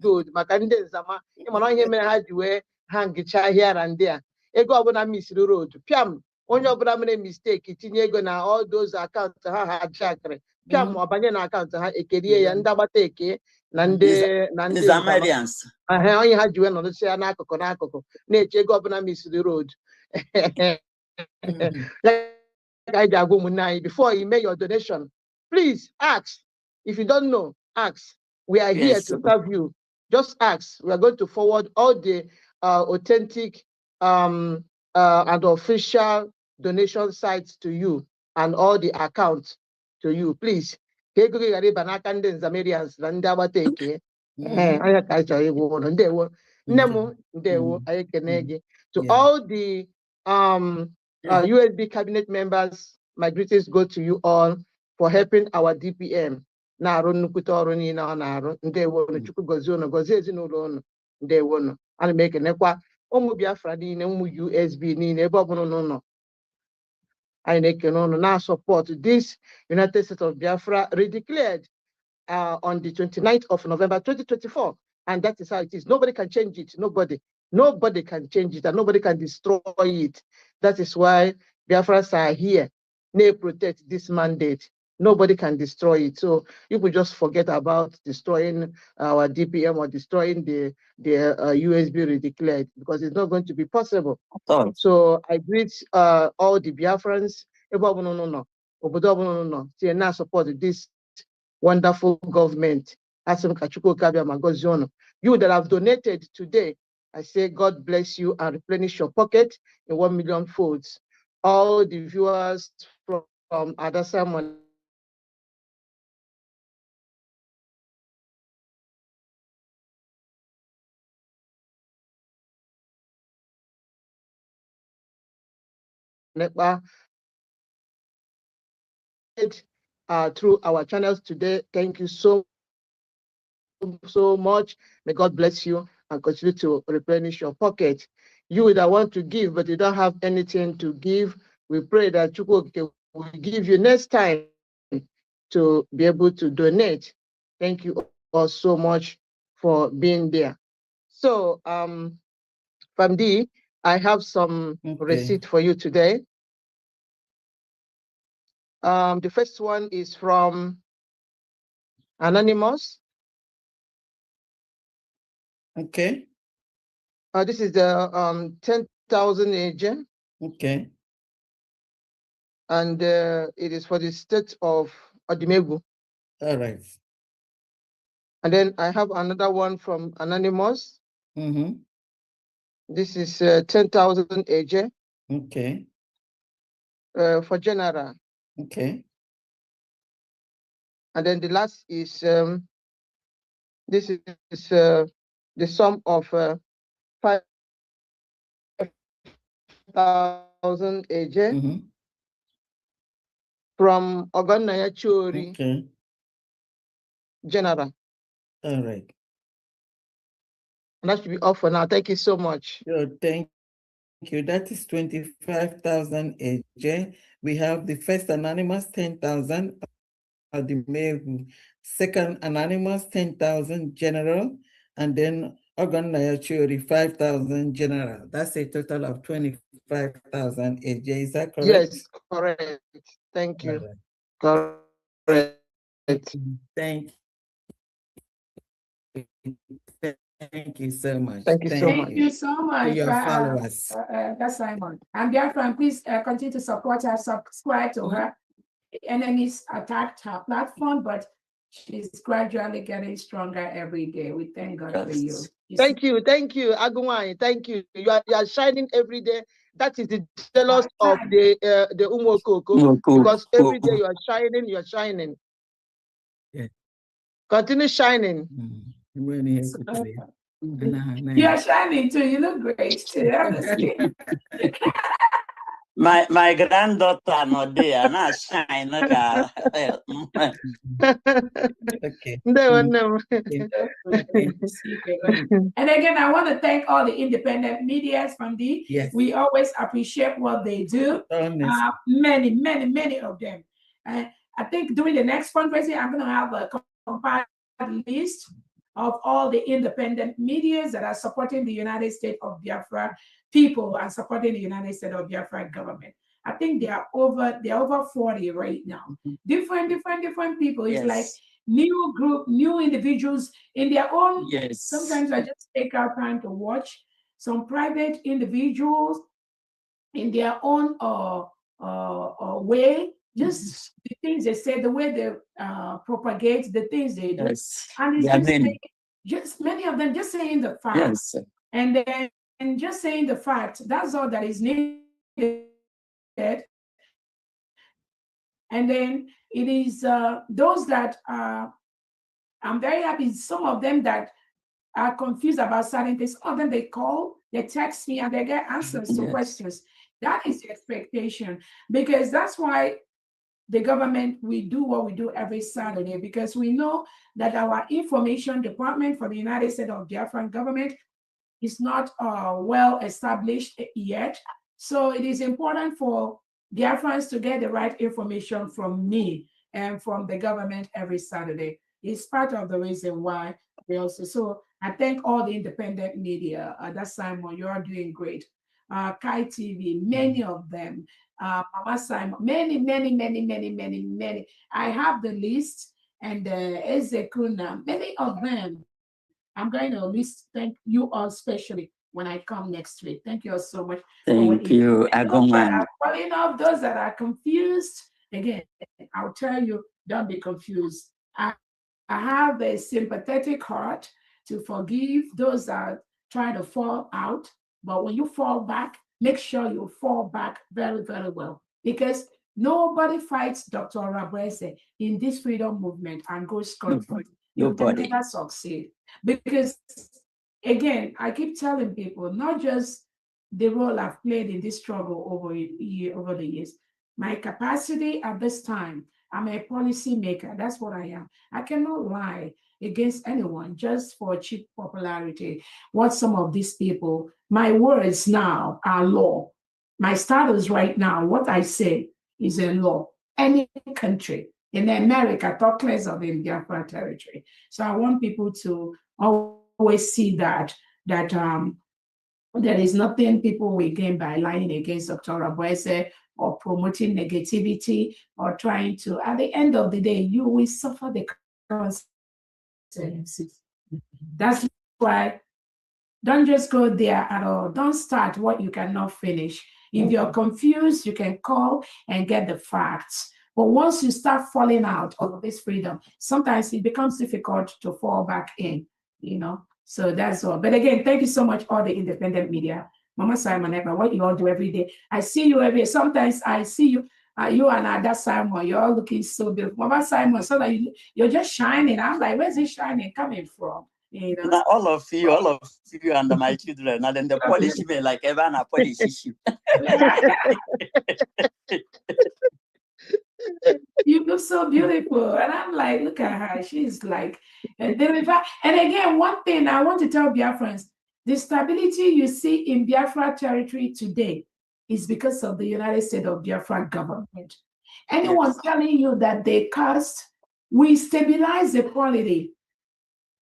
Good. Maka ndị nzama ịmara ihe mere ha ji wee ha ngịcha ahịara ndị a ego ọbụla misiri road pịam onye ọbụla mere mistake tinye ego na all those akaụntụ ha jakịrị pịam ọbanye na akaụntụ ha ekerie ya ndị agbata eke na ndị onye ha ji wee nọdụchi ya n'akụkụ na-eche ego ọbụla misiri road. Before you make your donation, please ask. If you don't know, ask. We are here to serve you. Just ask. We are going to forward all the authentic and official donation sites to you and all the accounts to you. Please. To all the USB cabinet members, my greetings go to you all for helping our DPM. Na-arụ nnukwute ọrụ niile ọ na-arụ. Ndewo Chukwu gozie unu, gozie ezinụlọ unu. Ndewo unu. Ana m ekenekwa ụmụ Biafra niile, ụmụ USB niile ebe ọ bụla unu nọ. Anyị na-ekene unu na support this United States of Biafra redeclared on the 29th of November 2024. And that is how it is. Nobody can change it. Nobody can change it, and nobody can destroy it. That is why Biafrans are here. They protect this mandate. Nobody can destroy it. So you could just forget about destroying our DPM or destroying the USB redeclared, because it's not going to be possible. So I greet all the Biafrans. Support this wonderful government. You that have donated today, I say God bless you and replenish your pocket in 1 million folds. All the viewers from Adasa through our channels today. Thank you so so much. May God bless you and continue to replenish your pocket. You that want to give, but you don't have anything to give, we pray that Chukwu will give you next time to be able to donate. Thank you all so much for being there. So, Famdi, I have some receipt for you today. The first one is from Anonymous. Okay. This is the 10,000 agent. Okay. And it is for the state of Odimegu. All right. And then I have another one from Anonymous. Mm-hmm. This is 10,000 AJ. Okay. For general. Okay. And then the last is this is the sum of 5,000 AJ. Mm-hmm. From Ogonaya Chori. Okay. General. All right. And that should be all for now. Thank you so much. Thank you. That is 25,000 AJ. We have the first anonymous 10,000. The second anonymous 10,000 general, and then Ogon Nayachuri 5,000 general. That's a total of 25,000 AJ. Is that correct? Yes, correct. Thank you. Right. Correct. Thank you. Thank you so much. Thank you so much. Thank you so much to your followers. That's Simon. And Biafran, please continue to support her, subscribe to her. Enemies attacked her platform, but she's gradually getting stronger every day. We thank God for you. Thank you, Agumai. Thank you. You are shining every day. That is the jealous of the Umokoko, because every day you are shining, Yeah. Continue shining. You are shining too. You look great too, honestly. My granddaughter not there, not shine. Okay. And again, I want to thank all the independent media from the. Yes. We always appreciate what they do. Many of them. I think during the next fundraising, I'm going to have a compiled list of all the independent medias that are supporting the United States of Biafra people and supporting the United States of Biafra government. I think they're over 40 right now. Different people. It's like new group, new individuals in their own. Yes. Sometimes I just take out time to watch some private individuals in their own way. Just the things they say, the way they propagate, the things they do. Yes. And it's just many of them just saying the fact. Yes. And then just saying the fact, that's all that is needed. And then it is those that I'm very happy, some of them that are confused about certain things. Some of them they call, they text me, and they get answers to questions. That is the expectation, because that's why the government, we do what we do every Saturday, because we know that our information department for the United States of Biafran government is not well established yet. So it is important for Biafrans to get the right information from me and from the government every Saturday. It's part of the reason why we also, so I thank all the independent media. That's Simon, you are doing great. Kai TV, many of them. Mama Simon, many. I have the list, and Ezekuna, many of them. I'm going to list, thank you all especially when I come next week. Thank you all so much. Thank you, Agoman. Following up those that are confused, again, I'll tell you, don't be confused. I have a sympathetic heart to forgive those that try to fall out. But when you fall back, make sure you fall back very, very well. Because nobody fights Dr. Rabrese in this freedom movement and goes scot-free. You can never succeed. Because, again, I keep telling people, not just the role I've played in this struggle over the years, my capacity at this time, I'm a policy maker. That's what I am. I cannot lie against anyone just for cheap popularity. What some of these people, my words now are law. My status right now, what I say is a law. Any country in America talk less of in Biafra territory. So I want people to always see that there is nothing people will gain by lying against Dr. Raboese or promoting negativity or trying to. At the end of the day, you will suffer the consequences. That's why don't just go there at all. Don't start what you cannot finish. If you're confused, you can call and get the facts. But once you start falling out of this freedom, sometimes it becomes difficult to fall back in, you know. So that's all. But again, thank you so much, all the independent media. Mama Simon, Eva, what you all do every day. I see you every day. Sometimes I see you, you and Ada Simon, you're all looking so beautiful. Mama Simon, so that you're just shining. I'm like, where's this shining coming from? You know? Now, all of you and my children, and then the polish me like Evan, I polish you. You look so beautiful. And I'm like, look at her. She's like, and again, one thing I want to tell Biafrans, the stability you see in Biafra territory today is because of the United States of Biafra government. Anyone telling you that they cursed, we stabilize the quality.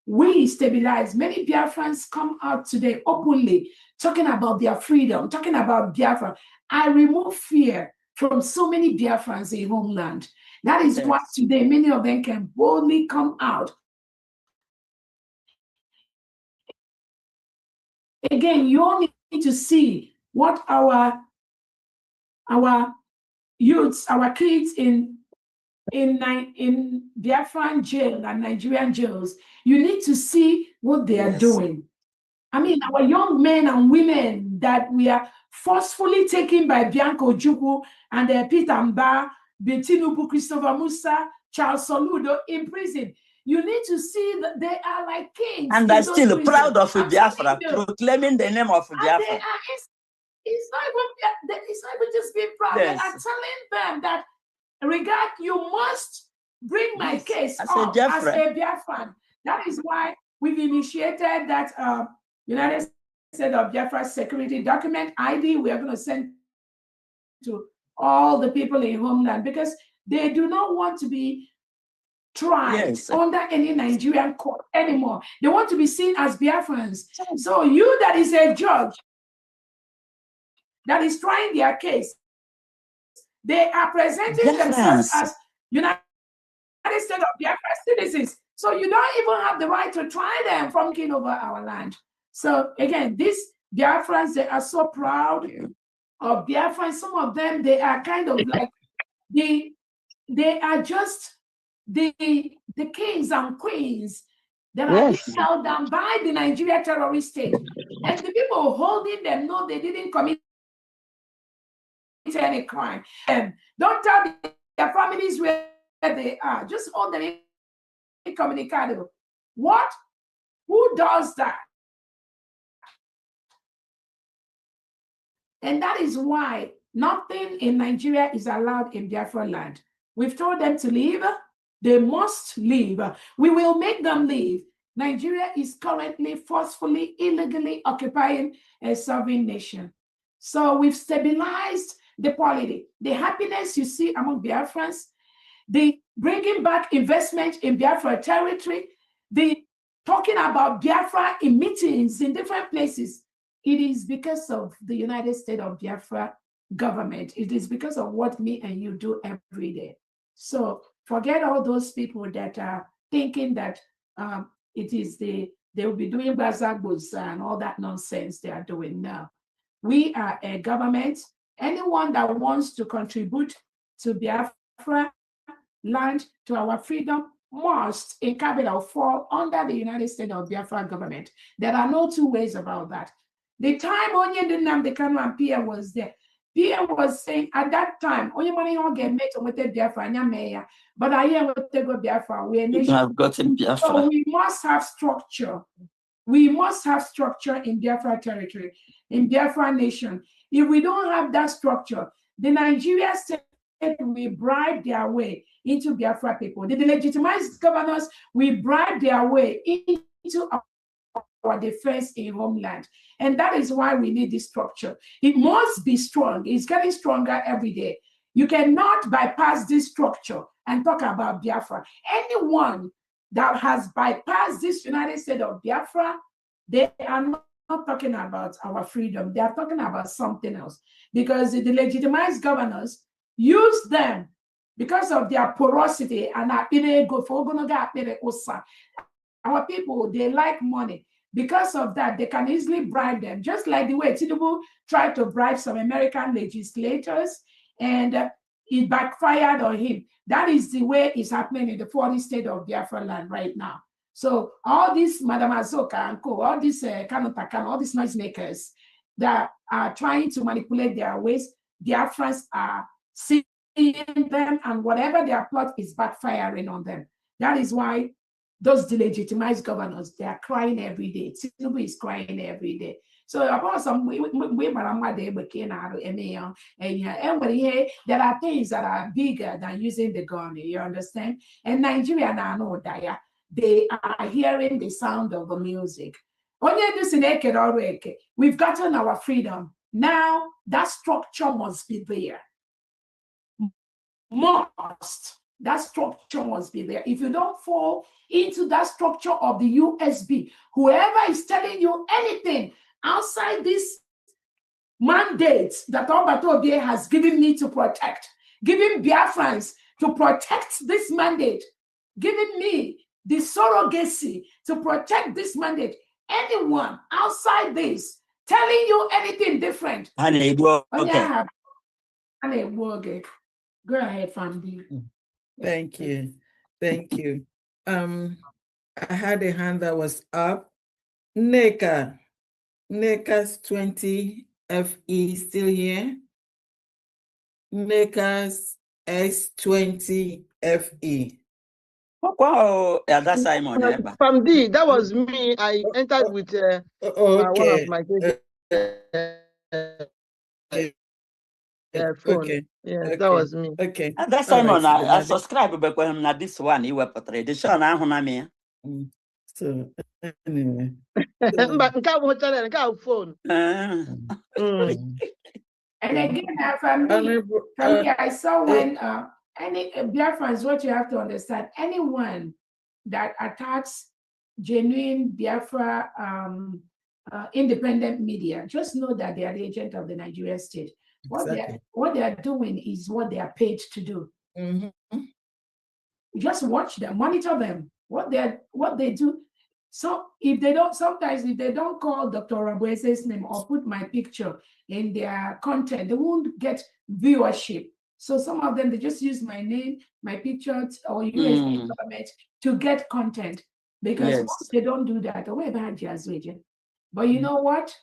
We stabilize. Many Biafrans come out today openly talking about their freedom, talking about Biafra. I remove fear from so many Biafrans in homeland. That is why today many of them can boldly come out. Again, you all need to see what our youths, our kids in Biafran jail and Nigerian jails, you need to see what they are doing. I mean, our young men and women that we are forcefully taken by Bianco Juku and Peter Mba, Betinubu, Christopher Musa, Charles Soludo in prison. You need to see that they are like kings. And they're still proud of Biafra, proclaiming the name of Biafra. It's not even just being proud. Yes. They are telling them that, regard, you must bring my case up as a Biafran. That is why we've initiated that United States of Biafra security document ID. We are going to send to all the people in homeland because they do not want to be tried under any Nigerian court anymore. They want to be seen as Biafrans. So you that is a judge that is trying their case, they are presenting themselves as United States of Biafra citizens. So you don't even have the right to try them from king over our land. So again, these Biafrans, they are so proud of Biafra. Some of them, they are kind of like they are just the kings and queens that are being held down by the Nigeria terrorist state. And the people holding them know they didn't commit any crime. And don't tell their families where they are. Just hold them incommunicado. What? Who does that? And that is why nothing in Nigeria is allowed in Biafra land. We've told them to leave. They must leave. We will make them leave. Nigeria is currently forcefully, illegally occupying a sovereign nation. So we've stabilized the polity. The happiness you see among Biafrans, the bringing back investment in Biafra territory, the talking about Biafra in meetings in different places. It is because of the United States of Biafra government. It is because of what me and you do every day. So forget all those people that are thinking that they will be doing bazagbos and all that nonsense they are doing now. We are a government. Anyone that wants to contribute to Biafra land, to our freedom, must, in capital, fall under the United States of Biafra government. There are no two ways about that. The time Nnamdi Kanu and Pierre was there, Pierre was saying at that time, only money you get made with Biafra, but I am with Biafra. We are nation. Have gotten Biafra. So we must have structure. We must have structure in Biafra territory, in Biafra nation. If we don't have that structure, the Nigeria state will bribe their way into Biafra people. The legitimized governors will bribe their way into our defense in homeland. And that is why we need this structure. It must be strong. It's getting stronger every day. You cannot bypass this structure and talk about Biafra. Anyone that has bypassed this United States of Biafra, they are not talking about our freedom. They are talking about something else. Because the legitimized governors use them because of their porosity and our people, they like money. Because of that, they can easily bribe them, just like the way Tinubu tried to bribe some American legislators, and it backfired on him. That is the way it's happening in the 40 state of Biafra land right now. So all these Madam Azoka and co, all these Kanotakan, all these noisemakers that are trying to manipulate their ways, Biafrans are seeing them, and whatever their plot is backfiring on them. That is why those delegitimized governors, they are crying every day. Tinubu is crying every day. So about some there are things that are bigger than using the gun, you understand? And Nigeria now they are hearing the sound of the music. We've gotten our freedom. Now that structure must be there. That structure must be there. If you don't fall into that structure of the USB, whoever is telling you anything outside this mandate that Obatobie has given me to protect, giving Biafrans to protect this mandate, giving me the surrogacy to protect this mandate, anyone outside this telling you anything different, okay. Go ahead, Famdi. Thank you. Thank you. I had a hand that was up. NECA's 20 FE still here? NECA's S20 FE. From D, that was me. I entered with one of my phone. Okay. Yeah, okay. that was me. Okay. That's Simon. I subscribe to this one. You were portrayed. The show now, So anyway. phone. And again, from me, I saw when any Biafrans, what you have to understand, anyone that attacks genuine Biafra independent media, just know that they are the agent of the Nigerian state. Exactly. What they are doing is what they are paid to do. Just watch them, monitor them, what they do. So if they don't, sometimes if they don't call Dr. Rabuese's name or put my picture in their content, they won't get viewership. So some of them, they just use my name, my picture, or US government to get content. Because once they don't do that, but you know what?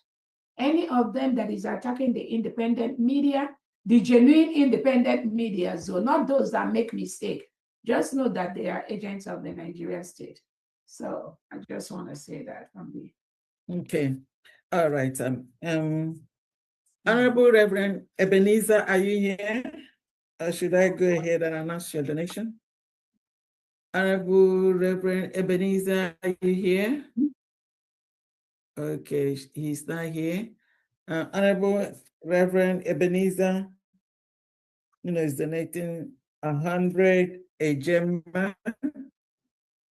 Any of them that is attacking the independent media, the genuine independent media, so not those that make mistake, just know that they are agents of the Nigerian state. So I just want to say that from me. Okay. All right. Honorable Reverend Ebenezer, are you here? Or should I go ahead and announce your donation? Honorable Reverend Ebenezer, are you here? Okay, he's not here. Honorable Reverend Ebenezer, is donating 100 Ejema.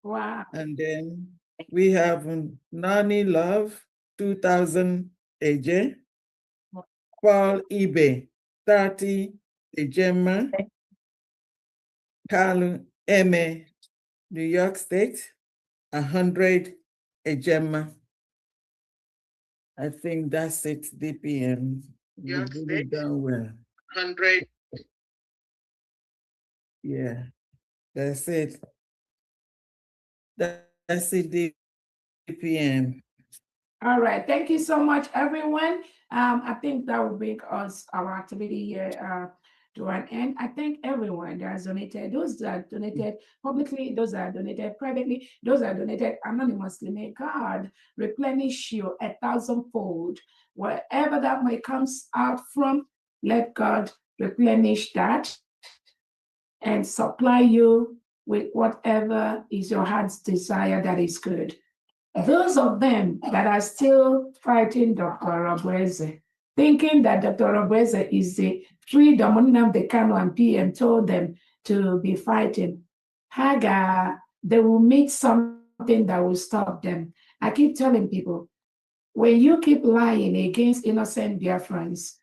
Wow. And then we have Nani Love, 2,000 AJ. Paul Ibe, 30 Ejema. Carl Eme, New York State, 100 Ejema. I think that's it, DPM. You've really done well. 100. Yeah, that's it. That's it, DPM. All right, thank you so much, everyone. I think that will bring us our activity here to an end. I thank everyone that has donated, those that donated publicly, those that donated privately, those that donated anonymously. May God replenish you 1,000-fold. Wherever that may comes out from, let God replenish that. and supply you with whatever is your heart's desire that is good. Those of them that are still fighting Dr. Robueze, thinking that Dr. Robueze is the freedom Nnamdi Kanu and PM told them to be fighting, they will meet something that will stop them. I keep telling people, when you keep lying against innocent Biafrans,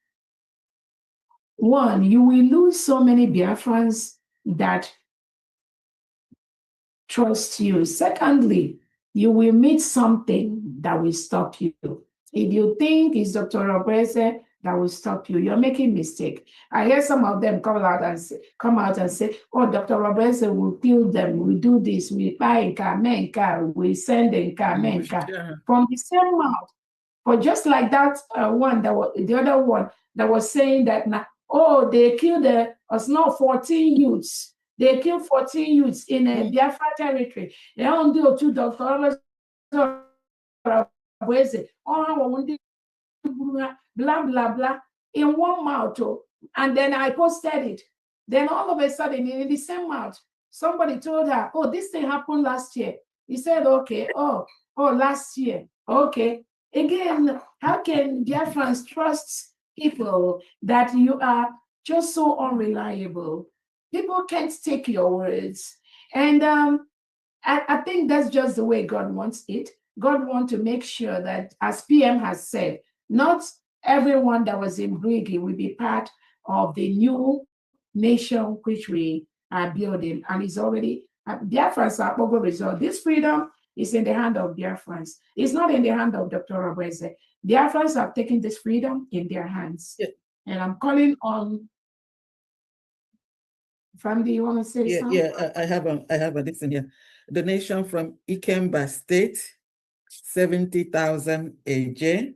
one, you will lose so many Biafrans that trust you. Secondly, you will meet something that will stop you. If you think it's Dr. Robueze that will stop you, you're making mistake. I hear some of them come out and say, oh, Dr. Robueze will kill them, we do this, we buy Menka, we send Menka. From the same mouth. But just like that the other one that was saying that now, oh, they killed 14 youths. They killed 14 youths in a Biafra territory. They don't do two Dr. Blah, blah, blah, in one mouth. And then I posted it. Then all of a sudden, in the same mouth, somebody told her, oh, this thing happened last year. He said, okay, oh, last year. Okay. Again, how can Biafrans trust people that you are just so unreliable? People can't take your words. And I think that's just the way God wants it. God wants to make sure that, as PM has said, not everyone that was in Brigi will be part of the new nation which we are building. And it's already, Biafrans are over result. This freedom is in the hand of Biafrans. It's not in the hand of Dr. Robueze. Biafrans have taken this freedom in their hands. Yeah. And I'm calling on Family, you want to say something? Yeah, I have a listen here. Donation from Ikemba State, 70,000 AJ.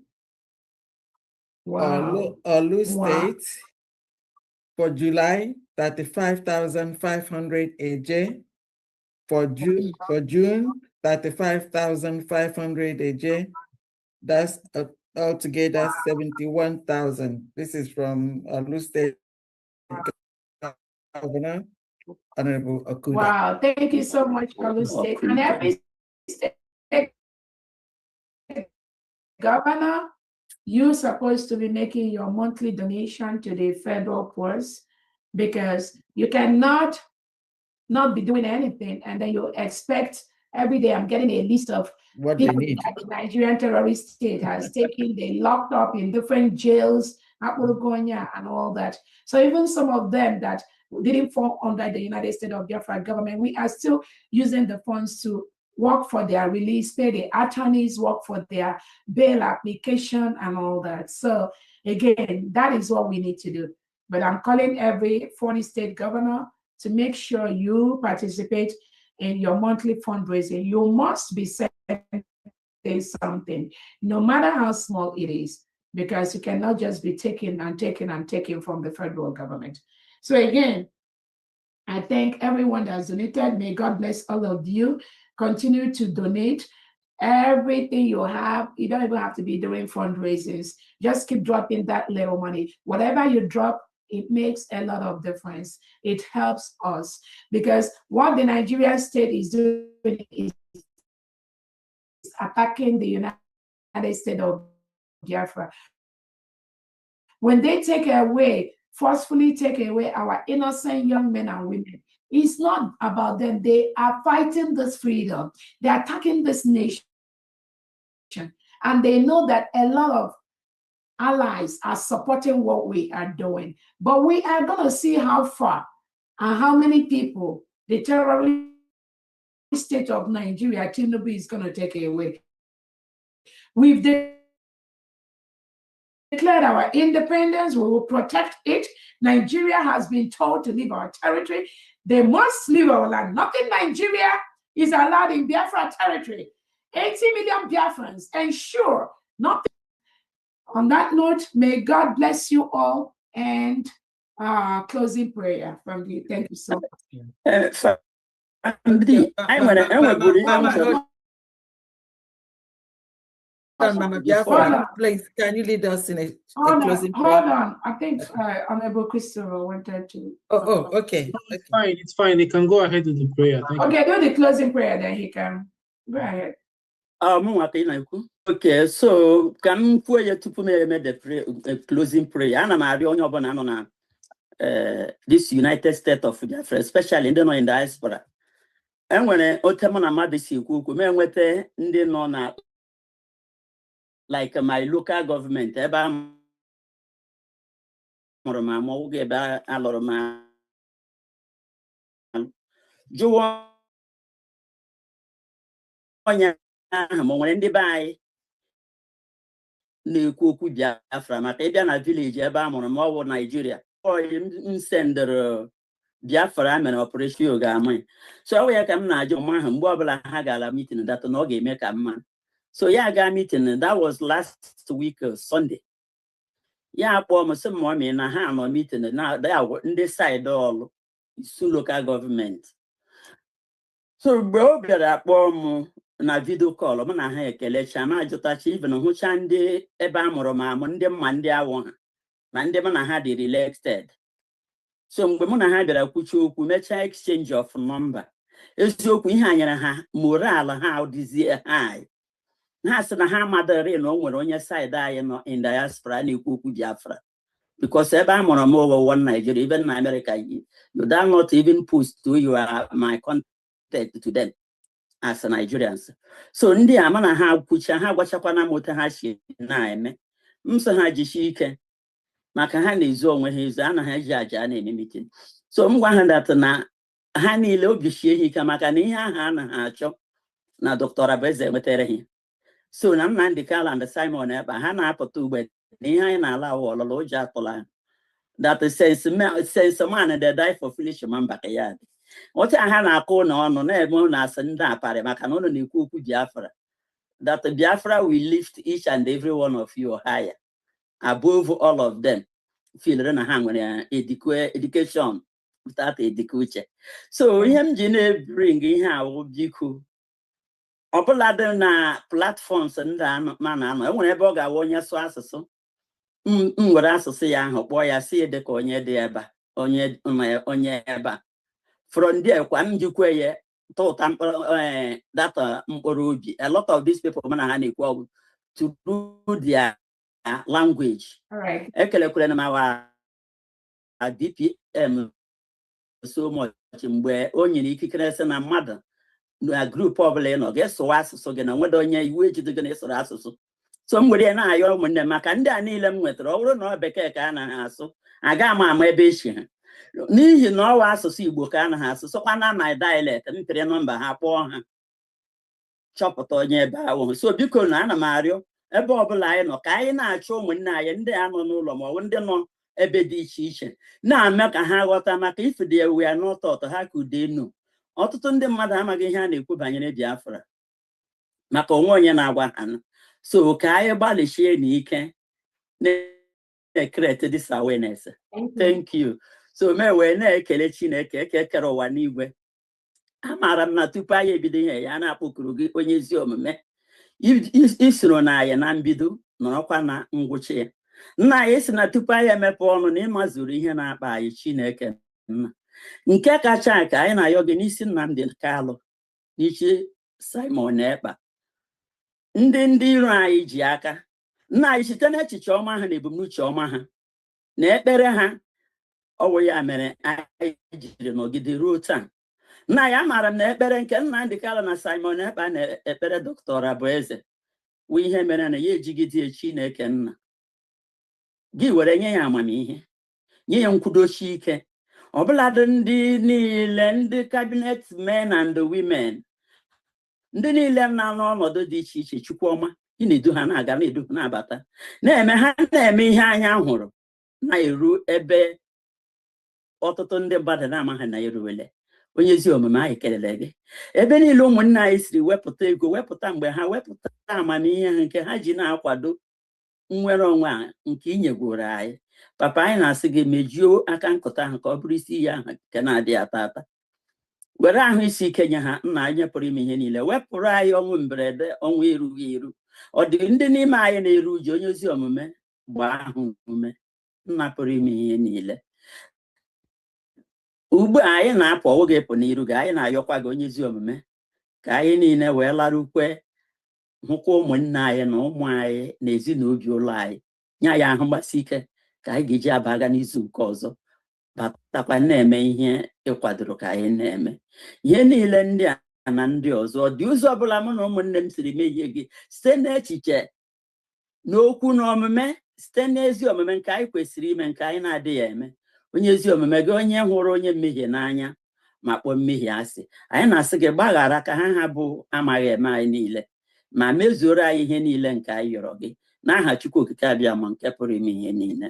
Wow. Olu State for July, 35,500 AJ. For June, 35,500 AJ. That's altogether 71,000. This is from Olu State Governor, Honorable Okuda. Wow, thank you so much, Olu State. And every state governor, you're supposed to be making your monthly donation to the federal force, because you cannot not be doing anything and then you expect every day. I'm getting a list of what people they need. that the Nigerian terrorist state has taken, they locked up in different jails, Apologonia and all that. So even some of them that didn't fall under the United States of Biafra government, we are still using the funds to work for their release, pay the attorneys, work for their bail application and all that. So again, that is what we need to do. But I'm calling every foreign state governor to make sure you participate in your monthly fundraising. You must be saying something, no matter how small it is, because you cannot just be taking and taking and taking from the federal government. So again, I thank everyone that has donated. May God bless all of you. Continue to donate. Everything you have, you don't even have to be doing fundraisers. Just keep dropping that little money. Whatever you drop, it makes a lot of difference. It helps us, because what the Nigerian state is doing is attacking the United States of Biafra. When they forcefully take away our innocent young men and women, it's not about them. They are fighting this freedom. They're attacking this nation. And they know that a lot of allies are supporting what we are doing. But we are going to see how far and how many people the terrorist state of Nigeria, Tinubu, is going to take away. We've declared our independence. We will protect it. Nigeria has been told to leave our territory. They must leave our land. Nothing Nigeria is allowed in Biafra territory. 80 million Biafrans ensure nothing. On that note, may God bless you all, and closing prayer from you. Thank you so much. on, Mama Biafra. Please, can you lead us in a closing prayer? Hold on. I think Honorable Christopher wanted to. Okay. It's fine. It's fine. They can go ahead with the prayer. Thank you. Okay, do the closing prayer, then he can go ahead. Okay, so can you to put me the closing prayer? And I'm on this United States of Biafra, especially in the diaspora. And when I otemana madisi kuku, me wete ndi no na like my local government, eba moroma mo ge ba aloroma. Juwo nya mo nwere ndi bai na-ekwu okwu Biafra maka ịbịa na village ebe a mụrụ m ọ bụ Nigeria m sendere Biafra mere operation oge amị so ọ ya ka m na-ajụ mma ahụ mgbe ọbụla ha gara meeting data na ọ ga-eme ka mma so ya ga meeting that was last week Sunday ya kpọọ m sị m na ha nọ meeting na ndị side ọlụ isu local government so mgbe ọ bịara akpọọ m na video call m na ha ekelecha ma ajụtacha even hụcha ndị ebe a mụrụ m amụ ndị mma ndị awụ ha na ndị m na ha dị related so mgbe mụ na ha bịara kwuchi okwu mechaa exchange of number eziokwu ihe anyere ha moral ha dịzie high ha sị na ha amadịrị na o nwere onye side anyị nọ in diaspora na-ekwu okwu Biafra because ebe a mụrụ m over one Nigeria even na America you do not even post to you my contact to them as Nigerians. So ndị a mana ha kwucha ha gwachakwana moto ha shi na-eme mso ha jishi ike maka ha na-ezu onwe ha ezu ana ha ji aja na-eme meeting so m gwa ha dat na ha niile obi shie ike maka na ihe ahụ a na ha achọ na Dr. Abeze nwetara ha so na Nnamdi Kanu and Simon ebe ha na-apụta ugbe na ihe anyị na-ala ọlụlụ ụjọ atụla that sense man they die for foolish man backyard otu ha na-akụ n'ọnụ na-eme na asị ndị aparị maka na ụlọ na-ekwu okwu Biafra that Biafra will lift each and every one of you higher above all of them feel na ha nwere education without education so ihe m ji na-bring ihe awụ biko ọbụla dị na platforms ndị ma na-anọ enwere ebe ọ ga-awa onye sụọ asụsụ m were asụsụ ya ahụ kpọọ ya si dị ka onye dị ebe onye ebe a from there kwa m jikwe ya tụta data mkpụrụ obi a lot of these people mana ha na-ekwu ọgwụ to do their language ekelekwere na mawa DPM so much mgbe o nyere ikikere sị na mmadụ na group ọbụla ị nọ ga-esụwa asụsụ gị na nwede onye iwu ejide gị na-esoro asụsụ so m were na-ayọ ụmụnne maka ndị a niile m nwetara ọ bụrụ na ọ bekee ka a na-asụ aga m ama ebe echi ha n'ihi na ọwa asụsụ Igbo ka a na ha asụ sọkwa na my dialect m pere nọmba ha kpọọ ha chọpụta onye ebe ahụ so biko na ana m arịọ ebe ọbụla anyị nọ ka anyị na-achọ ụmụnne anyị ndị a nọ n'ụlọ ma ọ bụ ndị nọ ebe dị iche iche na-eme ka ha ghọta maka ifide ewu ya n'ụtọ ha ka ude enu ọtụtụ ndị mmadụ amaghị ihe a na-ekwu banyere Biafra maka onwe onye na-agwa ha so ka anyị gbalịchie n'ike na-create this awareness. Thank you. So me wee na-ekele Chineke ekekere ụwa n'igwe amaara m na tupu anyị ebido ihe ya na-akpọkuru gị onye ezi omume isoro na anyị na mbido nọrọkwa na ngwụcha ya nna anyị si na tupu anyị emepe ọnụ na ịmazuru ihe na-akpa anyị Chineke nna nke kacha ka anyị na-ayọ gị n'isi Nnamdi Kanu n'ichi Simon Ekpa ndị iro anyị ji aka nna anyị site n'echiche ọma ha na ebumnuche ọma ha na ekpere ha ọwụ ya mere anyị jiri nọgide ruo taa nna ya amaara m na ekpere nke Nnamdi Kanu na Simon Ekpa na ekpere Dr. Abeze wụ ihe mere na ya ejigide Chineke nna gị were nye ya amamihe nye ya nkwudochi ike ọbụladị ndị niile ndị cabinet men and women ndị niile na-anọ ọnọdụ dị iche iche Chukwuọma ị na-edu ha na-aga na-edu ha na-abata na-eme ha na-eme ihe anya hụrụ na-eru ebe ọtụtụ ndị mmadụ na-amaghị na eruwele onye ezi omume anyị kelele gị ebe niile ụmụnne anyị siri wepụta ego wepụta mgbe ha wepụta amamihe ha nke ha ji na-akwado nnwere onwe nke inyegworo anyị papa anyị na-asị gị mejuo aka nkụta ahụ ka ọ bụrụ isi ya ahụ nke na-adịghị ata ata were ahụ isi ike nye ha nna anyị pụrụ ime ihe niile wepụrụ anyị ọnwụ mberede ọnwụ erughị eru ọ dị ndị n'ime anyị na-eru uju onye ozi omume gbaa ahụ ume nna pụrụ ime ihe niile ugbu a anyị na-apụ oge pụ n'iru gị anyị na-ayọkwa gị onye ezi omume ka anyị niile wee lara ukwe hụkwa ụmụnne anyị na ụmụ anyị na ezinụlọ ụlọ anyị nye anyị ahụ mgbasi ike ka anyị ga-eji abaga n'izu nke ọzọ batakwa na-eme ihe ịkwadoro ka anyị na-eme ihe niile ndị a na ndị ọzọ ọ dị ụzọ ọbụla mụ na ụmụnne m siri mehie gị site n'echiche n'okwu na omume site n'ezi omume nke anyị kwesịrị ime nke anyị na-adịghị eme onye ezi omume gị onye hụrụ onye mmehie n'anya ma kpọọ mmehie asị anyị na-asị gị gbaghara ka ha bụ amaghị eme anyị niile ma mezuoro anyị ihe niile nke anyị yọrọ gị n'aha Chukwu okike abịa ma nke pụrụ ime ihe niile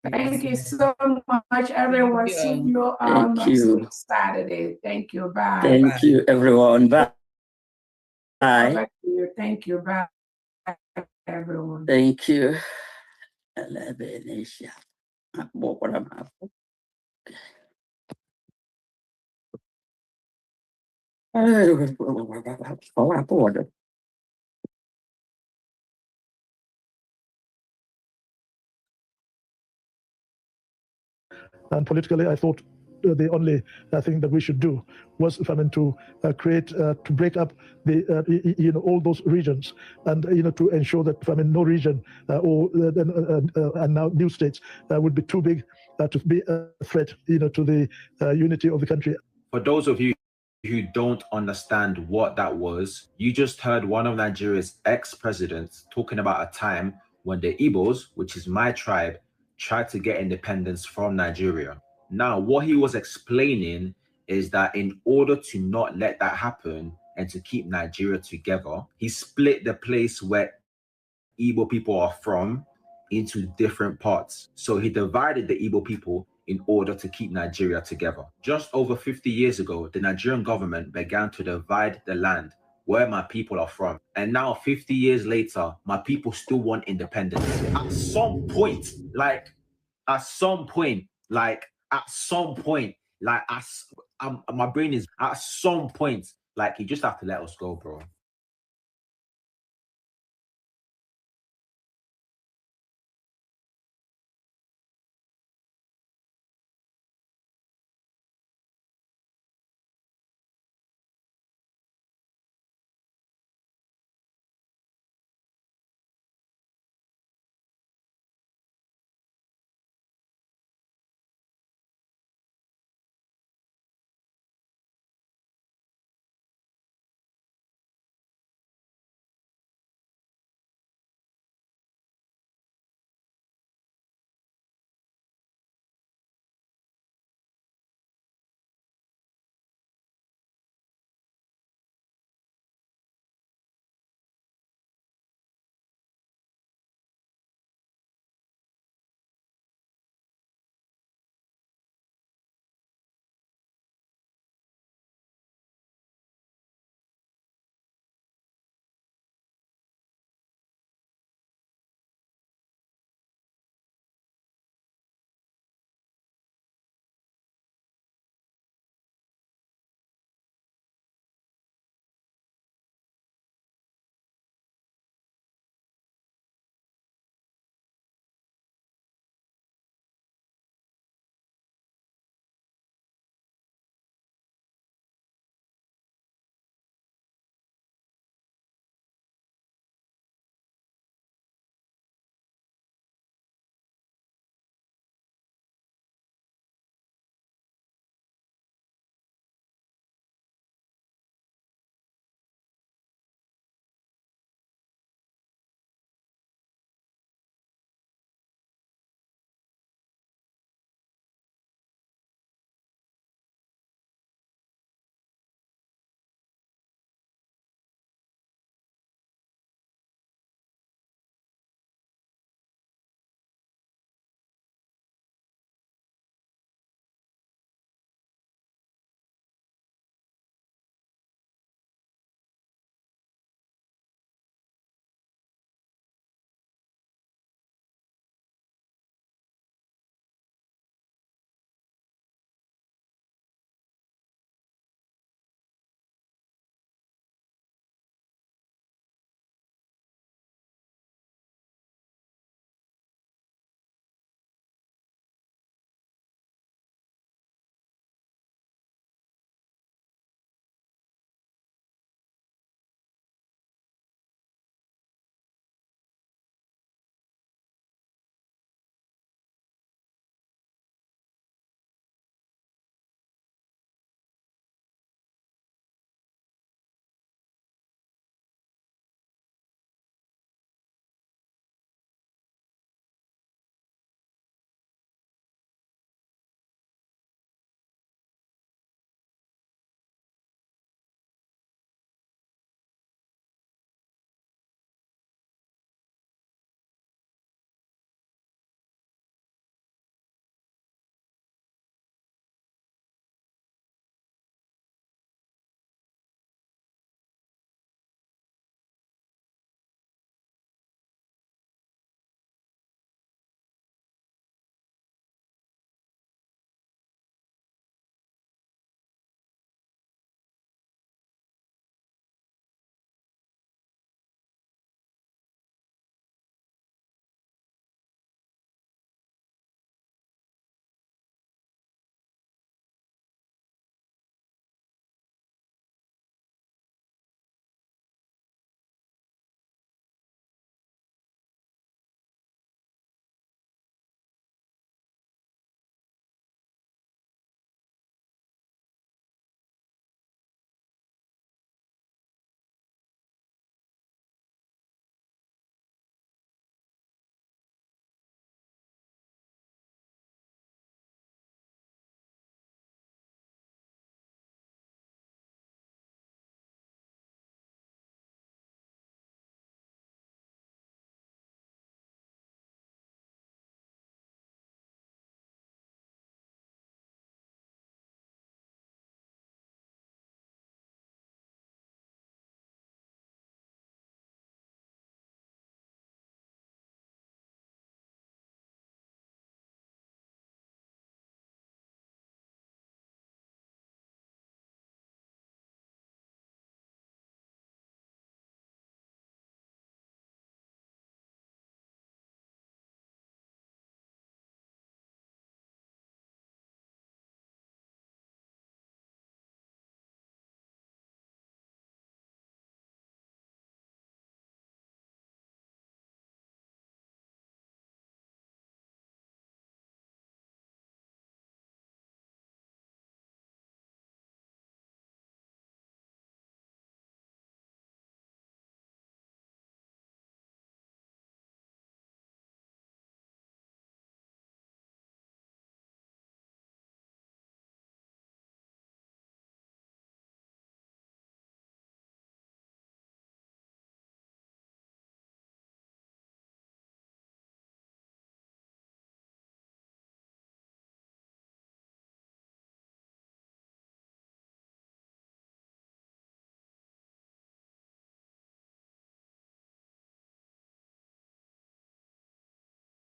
Thank you so much, everyone. See you on next Saturday. Thank you. Bye. Thank you, everyone. Bye. Bye. Thank you. Bye, everyone. Thank you. And politically, I thought the only thing that we should do was, to create, to break up the, all those regions, and to ensure that, no region and now new states would be too big to be a threat, to the unity of the country. For those of you who don't understand what that was, you just heard one of Nigeria's ex-presidents talking about a time when the Igbos, which is my tribe, tried to get independence from Nigeria. Now, what he was explaining is that in order to not let that happen and to keep Nigeria together, he split the place where Igbo people are from into different parts. So he divided the Igbo people in order to keep Nigeria together. Just over 50 years ago, the Nigerian government began to divide the land where my people are from. And now 50 years later, my people still want independence. At some point, my brain is at some point, you just have to let us go, bro.